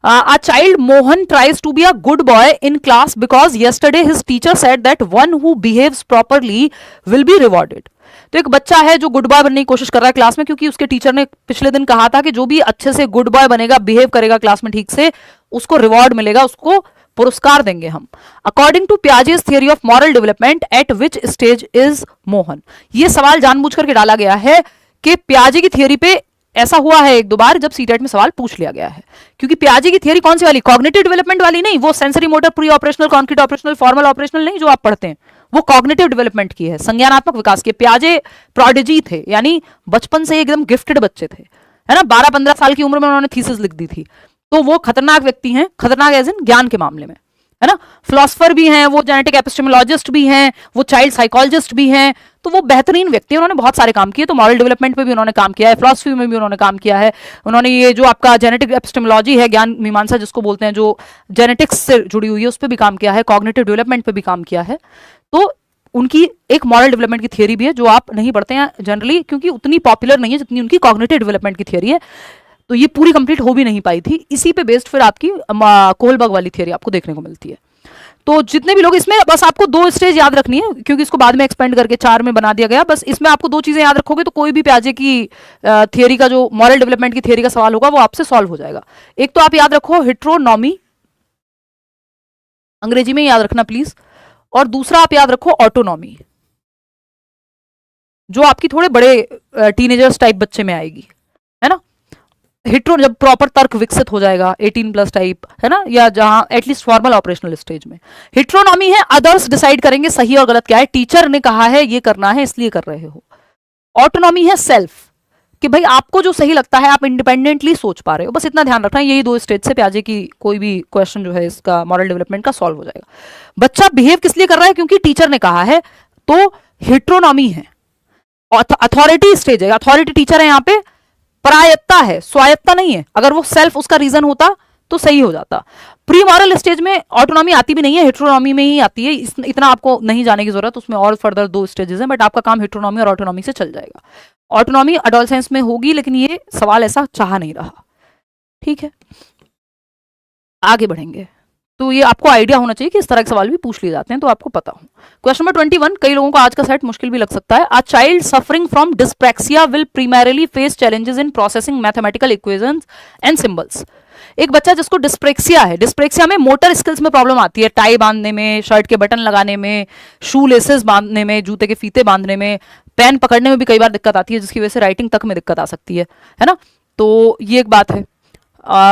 [SPEAKER 1] a child Mohan tries to be a good boy in class because yesterday his teacher said that one who behaves properly will be rewarded। तो एक बच्चा है जो गुड बॉय बनने की कोशिश कर रहा है क्लास में, क्योंकि उसके टीचर ने पिछले दिन कहा था कि जो भी अच्छे से गुड बॉय बनेगा, बिहेव करेगा क्लास में ठीक से, उसको रिवॉर्ड मिलेगा, उसको पुरस्कार देंगे हम। According to Piaget's theory of moral development at which stage is Mohan. ये सवाल जानबूझ करके डाला गया है कि पियाजे की थियरी पे ऐसा हुआ है 1-2 बार जब सीटेट में सवाल पूछ लिया गया है, क्योंकि पियाजे की थियरी कौन सी वाली, कॉग्निटिव डेवलपमेंट वाली नहीं, वो sensory motor pre operational concrete operational formal operational नहीं जो आप पढ़ते हैं, वो कॉग्निटिव डेवलपमेंट की है, संज्ञानात्मक विकास की। पियाजे प्रोडिजी थे, यानी बचपन से एकदम गिफ्टेड बच्चे थे, है ना, 12-15 साल की उम्र में उन्होंने थीसिस लिख दी थी। तो वो खतरनाक व्यक्ति हैं, खतरनाक एज इन ज्ञान के मामले में, है ना, फिलोसफर भी हैं, वो जेनेटिक एपिस्टेमोलॉजिस्ट भी हैं, वो चाइल्ड साइकोलॉजिस्ट भी हैं, तो वो बेहतरीन व्यक्ति हैं, उन्होंने बहुत सारे काम किए। तो मॉरल डेवलपमेंट पे भी उन्होंने काम किया है, फिलोसफी में भी उन्होंने काम किया है, उन्होंने ये जो आपका जेनेटिक एपिस्टेमोलॉजी है, ज्ञान मीमांसा जिसको बोलते हैं, जो जेनेटिक्स से जुड़ी हुई है, उस पर भी काम किया है, कॉग्निटिव डेवलपमेंट पे भी काम किया है। तो उनकी एक मॉरल डेवलपमेंट की थियरी भी है जो आप नहीं पढ़ते हैं जनरली, क्योंकि उतनी पॉपुलर नहीं है जितनी उनकी कॉग्निटिव डेवलपमेंट की थियरी है। तो ये पूरी कंप्लीट हो भी नहीं पाई थी, इसी पे बेस्ड फिर आपकी कोहलबर्ग वाली थियरी आपको देखने को मिलती है। तो जितने भी लोग इसमें, बस आपको 2 स्टेज याद रखनी है, क्योंकि इसको बाद में एक्सपेंड करके 4 में बना दिया गया। बस इसमें आपको 2 चीजें याद रखोगे तो कोई भी पियाजे की थियरी का, जो मॉरल डेवलपमेंट की थियरी का सवाल होगा, वो आपसे सॉल्व हो जाएगा। एक तो आप याद रखो हेट्रोनॉमी, अंग्रेजी में याद रखना प्लीज, और दूसरा आप याद रखो ऑटोनॉमी। जो आपकी थोड़े बड़े टीनेजर्स टाइप बच्चे में आएगी, है ना। हिट्रो जब प्रॉपर तर्क विकसित हो जाएगा 18+ टाइप, है ना, या जहां एटलीस्ट फॉर्मल ऑपरेशनल स्टेज में। हिट्रोनॉमी है अदर्स डिसाइड करेंगे सही और गलत क्या है, टीचर ने कहा है ये करना है इसलिए कर रहे हो। ऑटोनॉमी है सेल्फ, कि भाई आपको जो सही लगता है आप इंडिपेंडेंटली सोच पा रहे हो, बस इतना ध्यान रखना है। यही 2 स्टेज से प्याजे की कोई भी क्वेश्चन जो है इसका मॉरल डेवलपमेंट का सॉल्व हो जाएगा। बच्चा बिहेव किस लिए कर रहा है, क्योंकि टीचर ने कहा है, तो हिट्रोनॉमी है। अथॉरिटी स्टेज है, अथॉरिटी टीचर है, यहाँ पे प्रायत्ता है, स्वायत्ता नहीं है। अगर वो सेल्फ उसका रीजन होता तो सही हो जाता। प्री मॉरल स्टेज में ऑटोनॉमी आती भी नहीं है, हिट्रोनॉमी में ही आती है। इतना आपको नहीं जाने की जरूरत, उसमें और फर्दर 2 स्टेजेस हैं, बट आपका काम हिट्रोनॉमी और ऑटोनॉमी से चल जाएगा। ऑटोनॉमी एडोलसेंस में होगी, लेकिन ये सवाल ऐसा चाह नहीं रहा, ठीक है। आगे बढ़ेंगे, तो ये आपको आइडिया होना चाहिए कि इस तरह के सवाल भी पूछ लिए जाते हैं, तो आपको पता हो। क्वेश्चन नंबर 21, कई लोगों को आज का सेट मुश्किल भी लग सकता है। A child suffering from dyspraxia will primarily face challenges in processing mathematical equations and symbols. एक बच्चा जिसको डिस्प्रेक्सिया है, डिस्प्रेक्सिया में मोटर स्किल्स में प्रॉब्लम आती है, टाई बांधने में, शर्ट के बटन लगाने में, शू लेसेस बांधने में, जूते के फीते बांधने में, पेन पकड़ने में भी कई बार दिक्कत आती है, जिसकी वजह से राइटिंग तक में दिक्कत आ सकती है ना। तो ये एक बात है,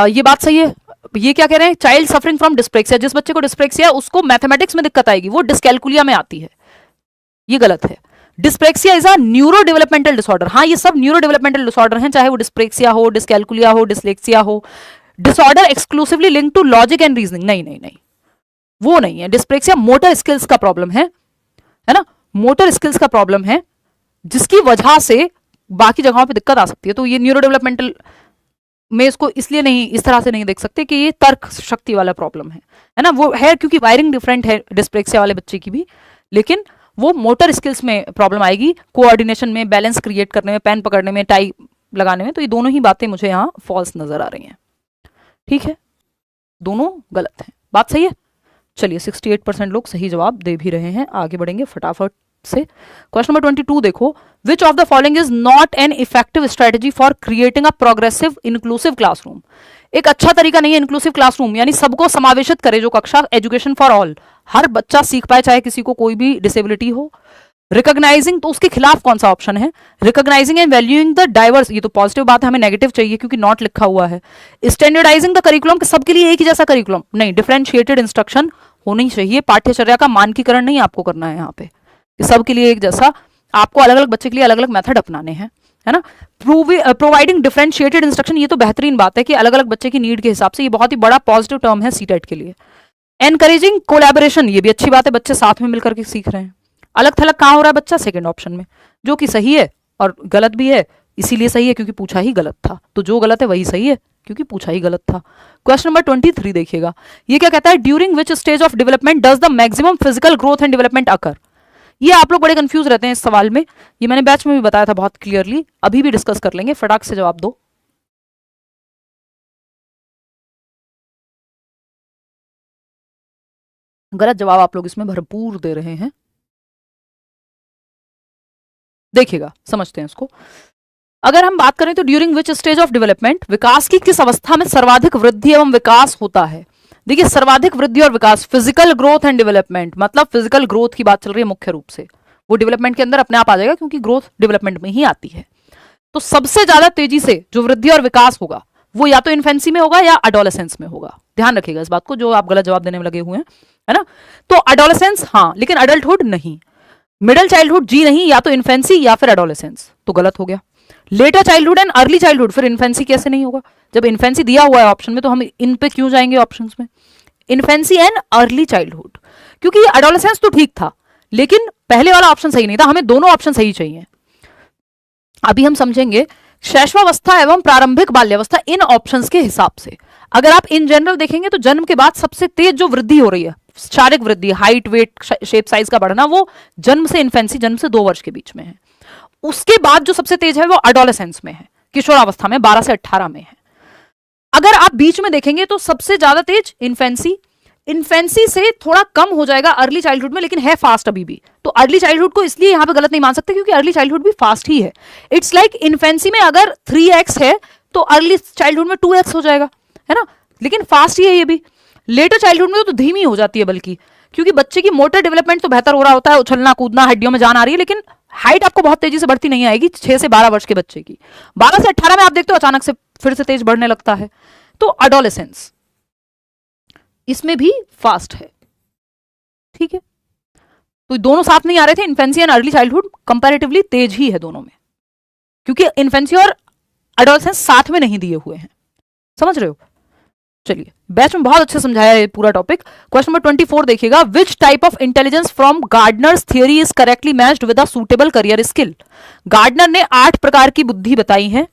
[SPEAKER 1] ये बात सही है। ये क्या कह रहे हैं, चाइल्ड सफरिंग फ्रॉम डिस्प्रेक्सिया, जिस बच्चे को डिस्प्रेक्सिया है उसको मैथमेटिक्स में दिक्कत आएगी, वो डिस्कैलकुलिया में आती है, ये गलत है। Dyspraxia is a neuro developmental disorder. हाँ, ये सब न्यूरो डेवलपमेंटल डिसऑर्डर हैं, चाहे वो डिस्प्रेक्सिया हो, डिस्कैलकुलिया हो, डिसलेक्सिया हो। Disorder exclusively link to logic and reasoning, नहीं नहीं नहीं, वो नहीं है। डिस्प्रेक्सिया मोटर स्किल्स का प्रॉब्लम है ना, मोटर स्किल्स का प्रॉब्लम है, जिसकी वजह से बाकी जगहों पे दिक्कत आ सकती है। तो ये न्यूरो डेवलपमेंटल में इसको इसलिए नहीं, इस तरह से नहीं देख सकते कि ये तर्क शक्ति वाला प्रॉब्लम है ना। वो है क्योंकि वायरिंग डिफरेंट है डिस्प्रेक्सिया वाले बच्चे की भी, लेकिन वो मोटर स्किल्स में प्रॉब्लम आएगी, कोऑर्डिनेशन में, बैलेंस क्रिएट करने में, पेन पकड़ने में, टाई लगाने में। तो ये दोनों ही बातें मुझे यहाँ फॉल्स नजर आ रही हैं, ठीक है, दोनों गलत हैं। बात सही है। चलिए 68% लोग सही जवाब दे भी रहे हैं। आगे बढ़ेंगे फटाफट से। क्वेश्चन नंबर 22 देखो, विच of the following is not an effective strategy for creating a progressive inclusive classroom. एक अच्छा तरीका नहीं है इंक्लूसिव क्लासरूम, यानी सबको समावेशित करे जो कक्षा, एजुकेशन फॉर ऑल, हर बच्चा सीख पाए, चाहे किसी को कोई भी डिसेबिलिटी हो। रिकॉग्नाइजिंग, तो उसके खिलाफ कौन सा ऑप्शन है, recognising and valuing the diverse, ये तो पॉजिटिव बात है, हमें नेगेटिव चाहिए क्योंकि नॉट लिखा हुआ है। स्टैंडर्डाइजिंग द करिकुलम, कि सबके लिए एक ही जैसा करिकुलम नहीं, डिफरेंशिएटेड इंस्ट्रक्शन होनी चाहिए, पाठ्यचर्या का मानकीकरण नहीं आपको करना है यहाँ पे, सबके लिए एक जैसा, आपको अलग अलग बच्चे के लिए अलग अलग मेथड अपनाने हैं, है ना। प्रोवाइडिंग डिफरेंशिएटेड इंस्ट्रक्शन, ये तो बेहतरीन बात है कि अलग अलग बच्चे की नीड के हिसाब से, ये बहुत ही बड़ा पॉजिटिव टर्म है सीटेट के लिए। एनकरेजिंग कोलैबोरेशन, ये भी अच्छी बात है, बच्चे साथ में मिलकर के सीख रहे हैं। अलग थलग कहाँ हो रहा है बच्चा, सेकंड ऑप्शन में, जो कि सही है और गलत भी है। इसीलिए सही है क्योंकि पूछा ही गलत था, तो जो गलत है वही सही है क्योंकि पूछा ही गलत था। क्वेश्चन नंबर 23 देखिएगा, ये क्या कहता है, during which stage of development does the maximum physical growth and development occur. ये आप लोग बड़े कंफ्यूज रहते हैं इस सवाल में, ये मैंने बैच में भी बताया था बहुत क्लियरली, अभी भी डिस्कस कर लेंगे, फटाक से जवाब दो। गलत जवाब आप लोग इसमें भरपूर दे रहे हैं, देखिएगा समझते हैं इसको। अगर हम बात करें तो during which stage of development, विकास की किस अवस्था में सर्वाधिक वृद्धि एवं विकास होता है। देखिए सर्वाधिक वृद्धि और विकास, फिजिकल ग्रोथ एंड डेवलपमेंट, मतलब फिजिकल ग्रोथ की बात चल रही है मुख्य रूप से, वो डेवलपमेंट के अंदर अपने आप आ जाएगा क्योंकि ग्रोथ डेवलपमेंट में ही आती है। तो सबसे ज्यादा तेजी से जो वृद्धि और विकास होगा वो या तो इन्फेंसी में होगा या एडोलेसेंस में होगा। ध्यान रखिएगा इस बात को, जो आप गलत जवाब देने में लगे हुए हैं, है ना। तो एडोलेसेंस हाँ, लेकिन अडल्टहुड नहीं, मिडिल चाइल्डहुड जी नहीं, या तो इन्फेंसी या फिर एडोलेसेंस, तो गलत हो गया। Letter childhood and early childhood, फिर इन्फेंसी कैसे नहीं होगा, जब इन्फेंसी दिया हुआ है ऑप्शन में तो हम इन पे क्यों जाएंगे ऑप्शंस में। इन्फेंसी एंड अर्ली चाइल्डहुड, क्योंकि ये एडोलेसेंस तो ठीक था लेकिन पहले वाला ऑप्शन सही नहीं था, हमें दोनों ऑप्शन सही चाहिए। अभी हम समझेंगे शैशवावस्था एवं प्रारंभिक बाल्यावस्था इन ऑप्शंस के हिसाब से। अगर आप इन जनरल देखेंगे तो जन्म के बाद सबसे तेज जो वृद्धि हो रही है, शारीरिक वृद्धि, हाइट, वेट, शेप, साइज का बढ़ना, वो जन्म से इन्फेंसी, जन्म से 2 वर्ष के बीच में है। उसके बाद जो सबसे तेज है वो एडोलेसेंस में है, किशोरावस्था में 12 से 18 में है। अगर आप बीच में देखेंगे तो सबसे ज्यादा तेज इन्फेंसी, इन्फेंसी से थोड़ा कम हो जाएगा अर्ली चाइल्डहुड में, लेकिन है फास्ट अभी भी। तो अर्ली चाइल्डहुड को इसलिए यहां पे गलत नहीं मान सकते क्योंकि अर्ली चाइल्डहुड भी फास्ट ही है। इट्स लाइक इन्फेंसी में अगर 3x है तो अर्ली चाइल्डहुड में 2x हो जाएगा, है ना, लेकिन फास्ट ही है ये भी। लेटर चाइल्डहुड में तो धीमी हो जाती है बल्कि, क्योंकि बच्चे की मोटर डेवलपमेंट तो बेहतर हो रहा होता है, उछलना कूदना, हड्डियों में जान आ रही है, लेकिन हाइट आपको बहुत तेजी से बढ़ती नहीं आएगी 6 से 12 वर्ष के बच्चे की। 12 से 18 में आप देखते हो अचानक से फिर से तेज बढ़ने लगता है। तो एडोलेसेंस इसमें भी फास्ट है, ठीक है। तो दोनों साथ नहीं आ रहे थे, infancy and early childhood comparatively तेज ही है दोनों में, क्योंकि इन्फेंसी और एडोलेसेंस साथ में नहीं दिए हुए हैं, समझ रहे हो। चलिए, बैच में बहुत अच्छे समझाया है पूरा टॉपिक। क्वेश्चन नंबर 24 देखिएगा, which type of intelligence from Gardner's theory is correctly matched with a suitable career skill. Gardner ने 8 प्रकार की बुद्धि बताई है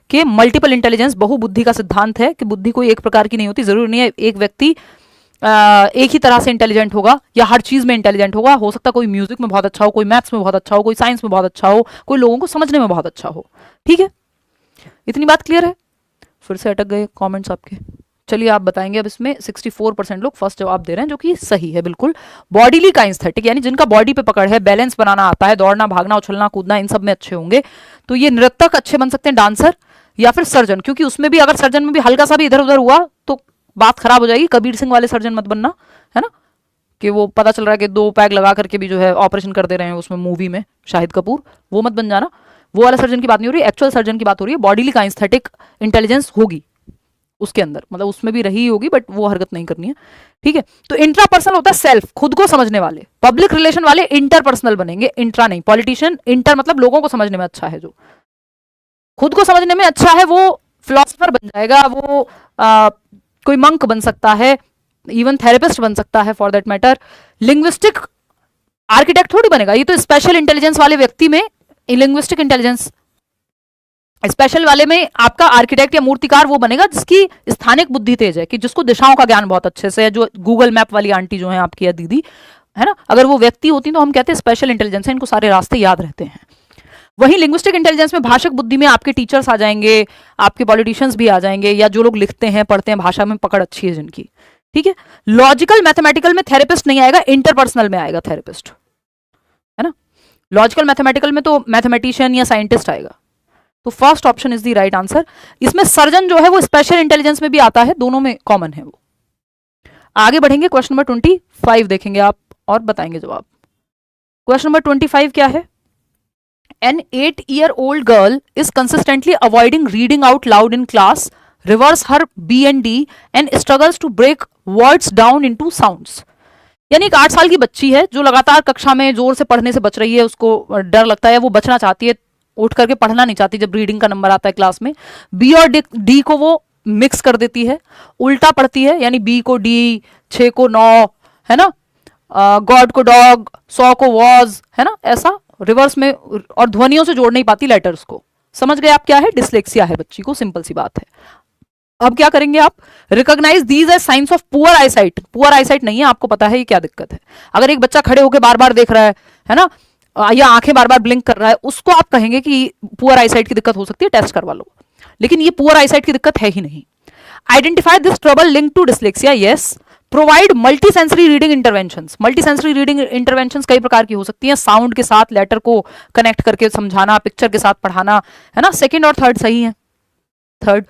[SPEAKER 1] कि मल्टीपल इंटेलिजेंस, बहुबुद्धि का सिद्धांत है कि बुद्धि कोई एक प्रकार की नहीं होती, जरूरी नहीं है एक व्यक्ति एक ही तरह से इंटेलिजेंट होगा या हर चीज में इंटेलिजेंट होगा। हो सकता है कोई म्यूजिक में बहुत अच्छा हो, कोई मैथ्स में बहुत अच्छा हो, कोई साइंस में बहुत अच्छा हो, कोई लोगों को समझने में बहुत अच्छा हो, ठीक है। इतनी बात क्लियर है। फिर से अटक गए कमेंट्स आपके। चलिए आप बताएंगे। अब इसमें 64% लोग फर्स्ट जवाब दे रहे हैं, जो कि सही है बिल्कुल। बॉडीली काइनेस्थेटिक यानी जिनका बॉडी पे पकड़ है, बैलेंस बनाना आता है, दौड़ना भागना उछलना कूदना इन सब में अच्छे होंगे, तो ये नृत्यक अच्छे बन सकते हैं, डांसर या फिर सर्जन, क्योंकि उसमें भी अगर सर्जन में भी हल्का सा भी इधर उधर हुआ तो बात खराब हो जाएगी। कबीर सिंह वाले सर्जन मत बनना, है ना, कि वो पता चल रहा है कि 2 पैग लगा करके भी जो है ऑपरेशन कर दे रहे हैं उसमें मूवी में शाहिद कपूर, वो मत बन जाना। वो वाला सर्जन की बात नहीं हो रही, एक्चुअल सर्जन की बात हो रही है। बॉडीली काइनेस्थेटिक इंटेलिजेंस होगी उसके अंदर, मतलब उसमें भी रही होगी बट वो हरकत नहीं करनी है, ठीक है। तो इंट्रापर्सनल होता है सेल्फ, खुद को समझने वाले। पब्लिक रिलेशन वाले इंटरपर्सनल बनेंगे, इंट्रा नहीं। पॉलिटिशियन इंटर मतलब लोगों को समझने में अच्छा है, जो खुद को समझने में अच्छा है वो फिलोसोफर बन जाएगा, वो कोई मंक बन सकता है, इवन थेरेपिस्ट बन सकता है for that matter. Linguistic architect थोड़ी बनेगा, ये तो स्पेशल इंटेलिजेंस वाले व्यक्ति में लिंग्विस्टिक इंटेलिजेंस, स्पेशल वाले में आपका आर्किटेक्ट या मूर्तिकार वो बनेगा जिसकी स्थानिक बुद्धि तेज है, कि जिसको दिशाओं का ज्ञान बहुत अच्छे से है, जो गूगल मैप वाली आंटी जो है आपकी या दीदी, है ना, अगर वो व्यक्ति होती तो हम कहते हैं स्पेशल इंटेलिजेंस है, इनको सारे रास्ते याद रहते हैं। वहीं लिंग्विस्टिक इंटेलिजेंस में भाषक बुद्धि में आपके टीचर्स आ जाएंगे, आपके पॉलिटिशियंस भी आ जाएंगे, या जो लोग लिखते हैं पढ़ते हैं, भाषा में पकड़ अच्छी है जिनकी, ठीक है। लॉजिकल मैथमेटिकल में थेरेपिस्ट नहीं आएगा, इंटरपर्सनल में आएगा थेरेपिस्ट, है ना। लॉजिकल मैथमेटिकल में तो मैथमेटिशियन या साइंटिस्ट आएगा। तो first option is the right answer. इसमें सर्जन जो है वो स्पेशल इंटेलिजेंस में भी आता है, दोनों में कॉमन है वो। आगे बढ़ेंगे, क्वेश्चन नंबर 25 देखेंगे आप और बताएंगे जवाब। क्वेश्चन नंबर 25 क्या है? An 8-year-old girl is consistently avoiding reading out loud in class, reverse her B&D and struggles to break words down into sounds. यानी एक 8 साल की बच्ची है जो लगातार कक्षा में जोर से पढ़ने से बच रही है, उसको डर लगता है, वो बचना चाहती है, उठ करके पढ़ना नहीं चाहती जब रीडिंग का नंबर आता है क्लास में। बी और डी को वो मिक्स कर देती है, उल्टा पढ़ती है, यानी बी को डी, 6 को 9, है ना, गॉड को डॉग, 100 को वॉज, है ना, ऐसा रिवर्स में, और ध्वनियों से जोड़ नहीं पाती लेटर्स को। समझ गए आप क्या है? डिसलेक्सिया है बच्ची को, सिंपल सी बात है। अब क्या करेंगे आप? Recognise these as signs of poor eyesight. Poor eyesight नहीं है, आपको पता है ये क्या दिक्कत है। अगर एक बच्चा खड़े होकर बार बार देख रहा है ना, या आंखें बार बार ब्लिंक कर रहा है, उसको आप कहेंगे कि पुअर आईसाइट की दिक्कत हो सकती है, टेस्ट करवा लो। लेकिन ये पुअर आईसाइट की दिक्कत है ही नहीं। Identify this trouble link to dyslexia, yes. Provide multisensory reading interventions. Multisensory reading interventions कई प्रकार की हो सकती हैं, साउंड के साथ लेटर को कनेक्ट करके समझाना, पिक्चर के साथ पढ़ाना, है ना। सेकंड और थर्ड सही है। Third,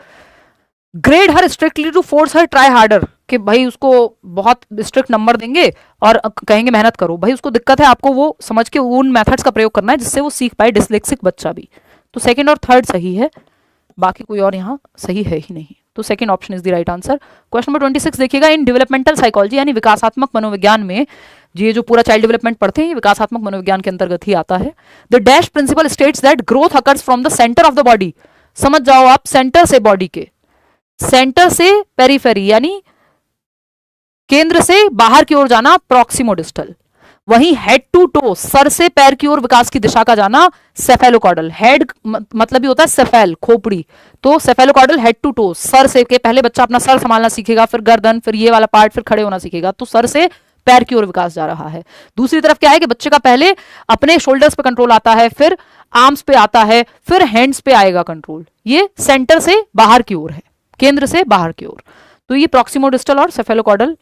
[SPEAKER 1] grade her strictly to force her try harder, कि भाई उसको बहुत स्ट्रिक्ट नंबर देंगे और कहेंगे मेहनत करो, भाई उसको दिक्कत है, आपको वो समझ के उन मेथड्स का प्रयोग करना है जिससे वो सीख पाए, डिसलेक्सिक बच्चा भी। तो सेकंड और थर्ड सही है, बाकी कोई और यहाँ सही है ही नहीं। तो second option is the right answer. Question number 26 देखिएगा, इन डेवलपमेंटल साइकोलॉजी यानी विकासात्मक मनोविज्ञान में, ये जो पूरा चाइल्ड डेवलपमेंट पढ़ते हैं ये विकासात्मक मनोविज्ञान के अंतर्गत ही आता है। The dash principal states that growth occurs from the centre of the body. समझ जाओ आप, सेंटर से बॉडी के, सेंटर से पेरीफेरी यानी केंद्र से बाहर की ओर जाना, प्रॉक्सिमोडिस्टल। वहीं हेड टू टो, सर से पैर की ओर विकास की दिशा का जाना, सेफेलोकॉर्डल। हेड मतलब भी होता है सेफेल, खोपड़ी, तो सेफेलोकॉर्डल हेड टू टो, सर से, के पहले बच्चा अपना सर संभालना सीखेगा, फिर गर्दन, फिर ये वाला पार्ट, फिर खड़े होना सीखेगा, तो सर से पैर की ओर विकास जा रहा है। दूसरी तरफ क्या है कि बच्चे का पहले अपने शोल्डर्स पे कंट्रोल आता है, फिर आर्म्स पे आता है, फिर हैंड्स पे आएगा कंट्रोल। ये सेंटर से बाहर की ओर है, केंद्र से बाहर की ओर। तो ये प्रॉक्सिमोडिस्टल और सेफेलोकॉर्डल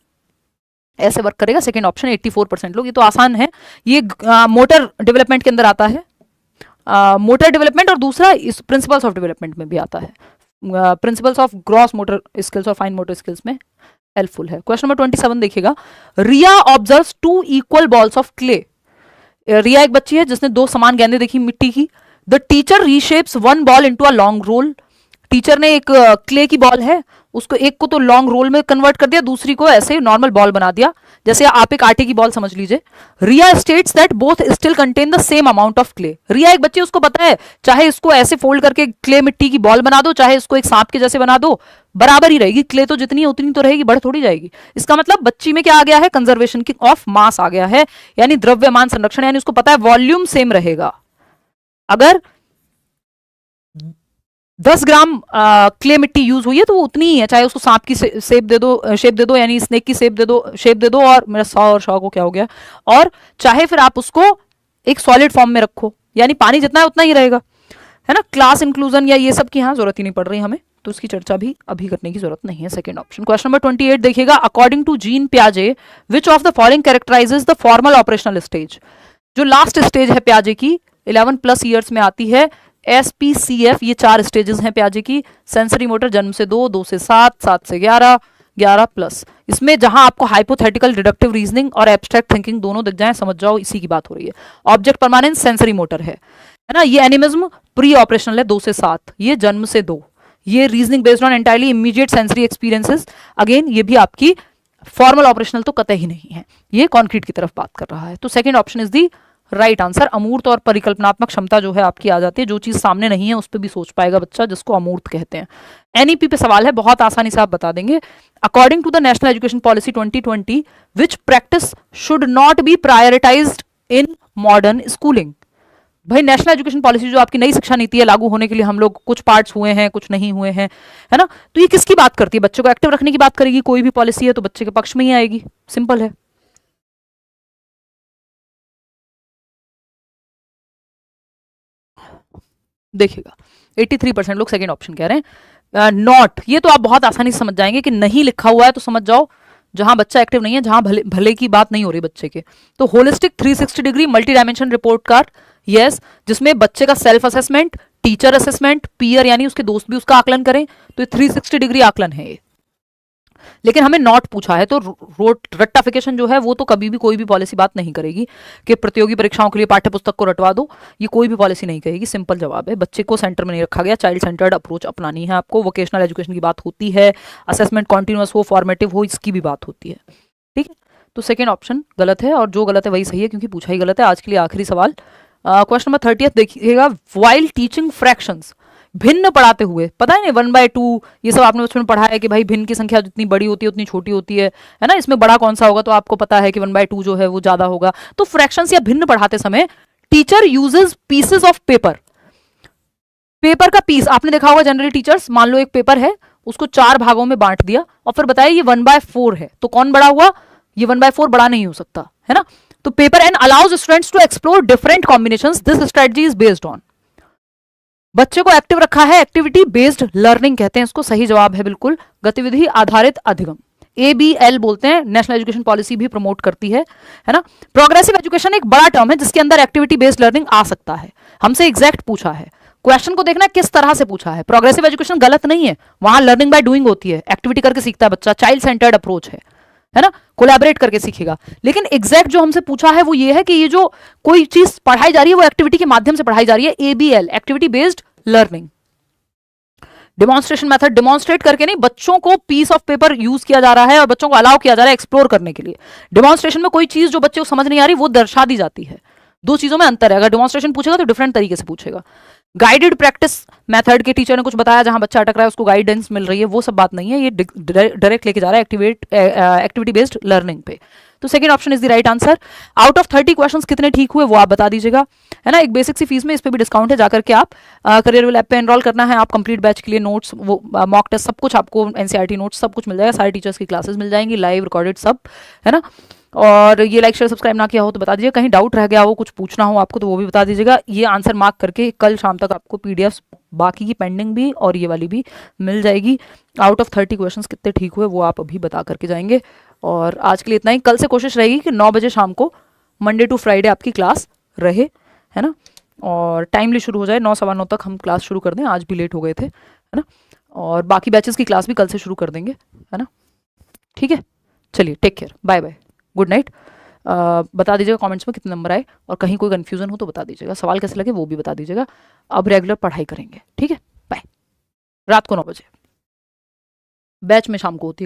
[SPEAKER 1] ऐसे वर्क करेगा। सेकंड ऑप्शन 84% लोग, ये तो आसान है। ये मोटर डेवलपमेंट के अंदर आता है, मोटर डेवलपमेंट, और दूसरा इस प्रिंसिपल्स ऑफ डेवलपमेंट में भी आता है। Principles of gross motor skills और फाइन मोटर स्किल्स में हेल्पफुल है। क्वेश्चन नंबर 27 देखिएगा, Riya observes 2 equal balls of clay. Riya एक बच्ची है जिसने 2 समान गेंदें देखी मिट्टी की। The teacher reshapes 1 ball into a long roll. Teacher ने एक क्ले की बॉल है, उसको एक को तो लॉन्ग रोल में कन्वर्ट कर दिया, दूसरी को ऐसे नॉर्मल बॉल बना दिया, जैसे आप एक आटे की बॉल समझ लीजिए। Riya states that both still contain the same amount of clay. Riya एक बच्ची, उसको पता है चाहे इसको ऐसे फोल्ड करके क्ले मिट्टी की बॉल बना दो, चाहे इसको एक सांप के जैसे बना दो, बराबर ही रहेगी। क्ले तो जितनी है उतनी तो रहेगी, बढ़ थोड़ी जाएगी। इसका मतलब बच्ची में क्या आ गया है, कंजर्वेशन ऑफ मास आ गया है, यानी द्रव्यमान संरक्षण, यानी उसको पता है वॉल्यूम सेम रहेगा। अगर 10 ग्राम क्ले मिट्टी यूज हुई है तो वो उतनी ही है, चाहे उसको सांप की शेप दे दो, यानी स्नेक की शेप दे दो, और मेरा सौ और शौ को क्या हो गया, और चाहे फिर आप उसको एक सॉलिड फॉर्म में रखो, यानी पानी जितना है उतना ही रहेगा, है ना। क्लास इंक्लूजन या ये सब की यहाँ जरूरत ही नहीं पड़ रही हमें, तो उसकी चर्चा भी अभी करने की जरूरत नहीं है। Second option. क्वेश्चन नंबर 28 देखिएगा, अकॉर्डिंग टू जीन पियाजे which of the following characterises the formal operational stage. जो लास्ट स्टेज है प्याजे की, 11+ ईयर्स में आती है, SPCF, ये 4 स्टेजेस हैं प्याजे की। सेंसरी मोटर जन्म से 2, 2 से 7, 7 से 11, 11+। इसमें जहां आपको हाइपोथेटिकल, डिडक्टिव रीजनिंग और एब्स्ट्रैक्ट थिंकिंग दोनों दिख जाए, समझ जाओ इसी की बात हो रही है। ऑब्जेक्ट परमानेंस सेंसरी मोटर है ना। ये एनिमिज्म प्री ऑपरेशनल है, 2 से 7, ये जन्म से 2। ये reasoning based on entirely immediate sensory experiences, again ये भी आपकी फॉर्मल ऑपरेशनल तो कतई ही नहीं है, ये कॉन्क्रीट की तरफ बात कर रहा है। तो second option is the right answer. अमूर्त और परिकल्पनात्मक क्षमता जो है आपकी आ जाती है, जो चीज सामने नहीं है उस पर भी सोच पाएगा बच्चा, जिसको अमूर्त कहते हैं। एनईपी पे सवाल है, बहुत आसानी से आप बता देंगे। According to the national education policy 2020 which practice should not be prioritised in modern schooling. भाई नेशनल एजुकेशन पॉलिसी जो आपकी नई शिक्षा नीति है, लागू होने के लिए हम लोग कुछ पार्ट्स हुए हैं, कुछ नहीं हुए हैं, है ना। तो ये किसकी बात करती है, बच्चे को एक्टिव रखने की बात करेगी। कोई भी पॉलिसी है तो बच्चे के पक्ष में ही आएगी, सिंपल है। देखिएगा 83% लोग सेकंड ऑप्शन कह रहे हैं। नॉट, ये तो आप बहुत आसानी से समझ जाएंगे कि नहीं लिखा हुआ है तो समझ जाओ जहां बच्चा एक्टिव नहीं है, जहां भले भले की बात नहीं हो रही बच्चे के। तो holistic 360 degree multi dimension report card, yes, जिसमें बच्चे का self assessment, teacher assessment, peer यानी उसके दोस्त भी उसका आकलन करें, तो 360 डिग्री आकलन है ये। लेकिन हमें नॉट पूछा है, तो रट्टाफिकेशन जो है वो तो कभी भी कोई भी पॉलिसी बात नहीं करेगी कि प्रतियोगी परीक्षाओं के लिए पाठ्य पुस्तक को रटवा दो, ये कोई भी पॉलिसी नहीं कहेगी। सिंपल जवाब है, बच्चे को सेंटर में नहीं रखा गया, चाइल्ड सेंटर्ड अप्रोच अपनानी है आपको। वोकेशनल एजुकेशन की बात होती है, असेसमेंट कॉन्टिन्यूअस हो, फॉर्मेटिव हो, इसकी भी बात होती है, ठीक है। तो सेकेंड ऑप्शन गलत है, और जो गलत है वही सही है, क्योंकि पूछा ही गलत है। आज के लिए आखिरी सवाल, क्वेश्चन नंबर 30 देखिएगा, वाइल टीचिंग फ्रैक्शंस, भिन्न पढ़ाते हुए, पता है ना 1/2, ये सब आपने बचपन में पढ़ा है कि भाई भिन्न की संख्या जितनी बड़ी होती है उतनी छोटी होती है ना। इसमें बड़ा कौन सा होगा, तो आपको पता है कि 1/2 जो है वो ज्यादा होगा। तो फ्रैक्शंस या भिन्न पढ़ाते समय teacher uses pieces of paper. Paper का पीस आपने देखा होगा जनरली टीचर्स, मान लो एक पेपर है, उसको 4 भागों में बांट दिया और फिर बताया ये 1/4 है, तो कौन बड़ा हुआ, ये 1/4 बड़ा नहीं हो सकता, है ना। तो paper and allows students to explore different combinations, this strategy is based on. बच्चे को एक्टिव रखा है, एक्टिविटी बेस्ड लर्निंग कहते हैं इसको, सही जवाब है बिल्कुल गतिविधि आधारित अधिगम, ABL बोलते हैं, नेशनल एजुकेशन पॉलिसी भी प्रमोट करती है ना। प्रोग्रेसिव एजुकेशन एक बड़ा टर्म है जिसके अंदर एक्टिविटी बेस्ड लर्निंग आ सकता है, हमसे एग्जैक्ट पूछा है। क्वेश्चन को देखना किस तरह से पूछा है। प्रोग्रेसिव एजुकेशन गलत नहीं है, वहां लर्निंग बाय डूइंग होती है, एक्टिविटी करके सीखता है बच्चा, चाइल्ड सेंटर्ड अप्रोच है ना, कोलैबोरेट करके सीखेगा। लेकिन एग्जैक्ट जो हमसे पूछा है वो ये है कि ये जो कोई चीज पढ़ाई जा रही है वो एक्टिविटी के माध्यम से पढ़ाई जा रही है, ABL activity based learning. Demonstration method, demonstrate करके नहीं, बच्चों को पीस ऑफ पेपर यूज किया जा रहा है और बच्चों को अलाउ किया जा रहा है एक्सप्लोर करने के लिए। डिमॉन्स्ट्रेशन में कोई चीज जो बच्चे को समझ नहीं आ रही वो दर्शा दी जाती है, दो चीजों में अंतर है। अगर डिमॉन्स्ट्रेशन पूछेगा तो डिफरेंट तरीके से पूछेगा। गाइडेड प्रैक्टिस मेथड के टीचर ने कुछ बताया, जहां बच्चा अटक रहा है उसको गाइडेंस मिल रही है, वो सब बात नहीं है, ये डायरेक्ट लेके जा रहा है एक्टिविटी बेस्ड लर्निंग पे। तो second option is the right answer. Out of 30 questions कितने ठीक हुए वो आप बता दीजिएगा, है ना। एक बेसिक सी फीस में इस पे भी डिस्काउंट है, जाकर के आप करियर ऐप पे एनरोल करना है, आप कंप्लीट बैच के लिए नोट्स, वो मॉक टेस्ट सब कुछ आपको, NCERT नोट्स सब कुछ मिल जाएगा, सारे टीचर्स की क्लासेस मिल जाएंगी, लाइव रिकॉर्डेड सब, है ना। और ये लाइक शेयर सब्सक्राइब ना किया हो तो बता दीजिए, कहीं डाउट रह गया हो, कुछ पूछना हो आपको तो वो भी बता दीजिएगा। ये आंसर मार्क करके कल शाम तक आपको PDF बाकी की पेंडिंग भी और ये वाली भी मिल जाएगी। आउट ऑफ 30 क्वेश्चंस कितने ठीक हुए वो आप अभी बता करके जाएंगे। और आज के लिए इतना ही, कल से कोशिश रहेगी कि 9 बजे शाम को मंडे टू फ्राइडे आपकी क्लास रहे, है ना, और टाइमली शुरू हो जाए, 9 सवा 9 तक हम क्लास शुरू कर दें, आज भी लेट हो गए थे, है ना। और बाकी बैचेस की क्लास भी कल से शुरू कर देंगे, है ना। ठीक है, चलिए take care, bye bye, good night. बता दीजिएगा कमेंट्स में कितने नंबर आए, और कहीं कोई कन्फ्यूजन हो तो बता दीजिएगा, सवाल कैसे लगे वो भी बता दीजिएगा। अब रेगुलर पढ़ाई करेंगे, ठीक है, बाय। रात को 9 बजे बैच में शाम को होती है।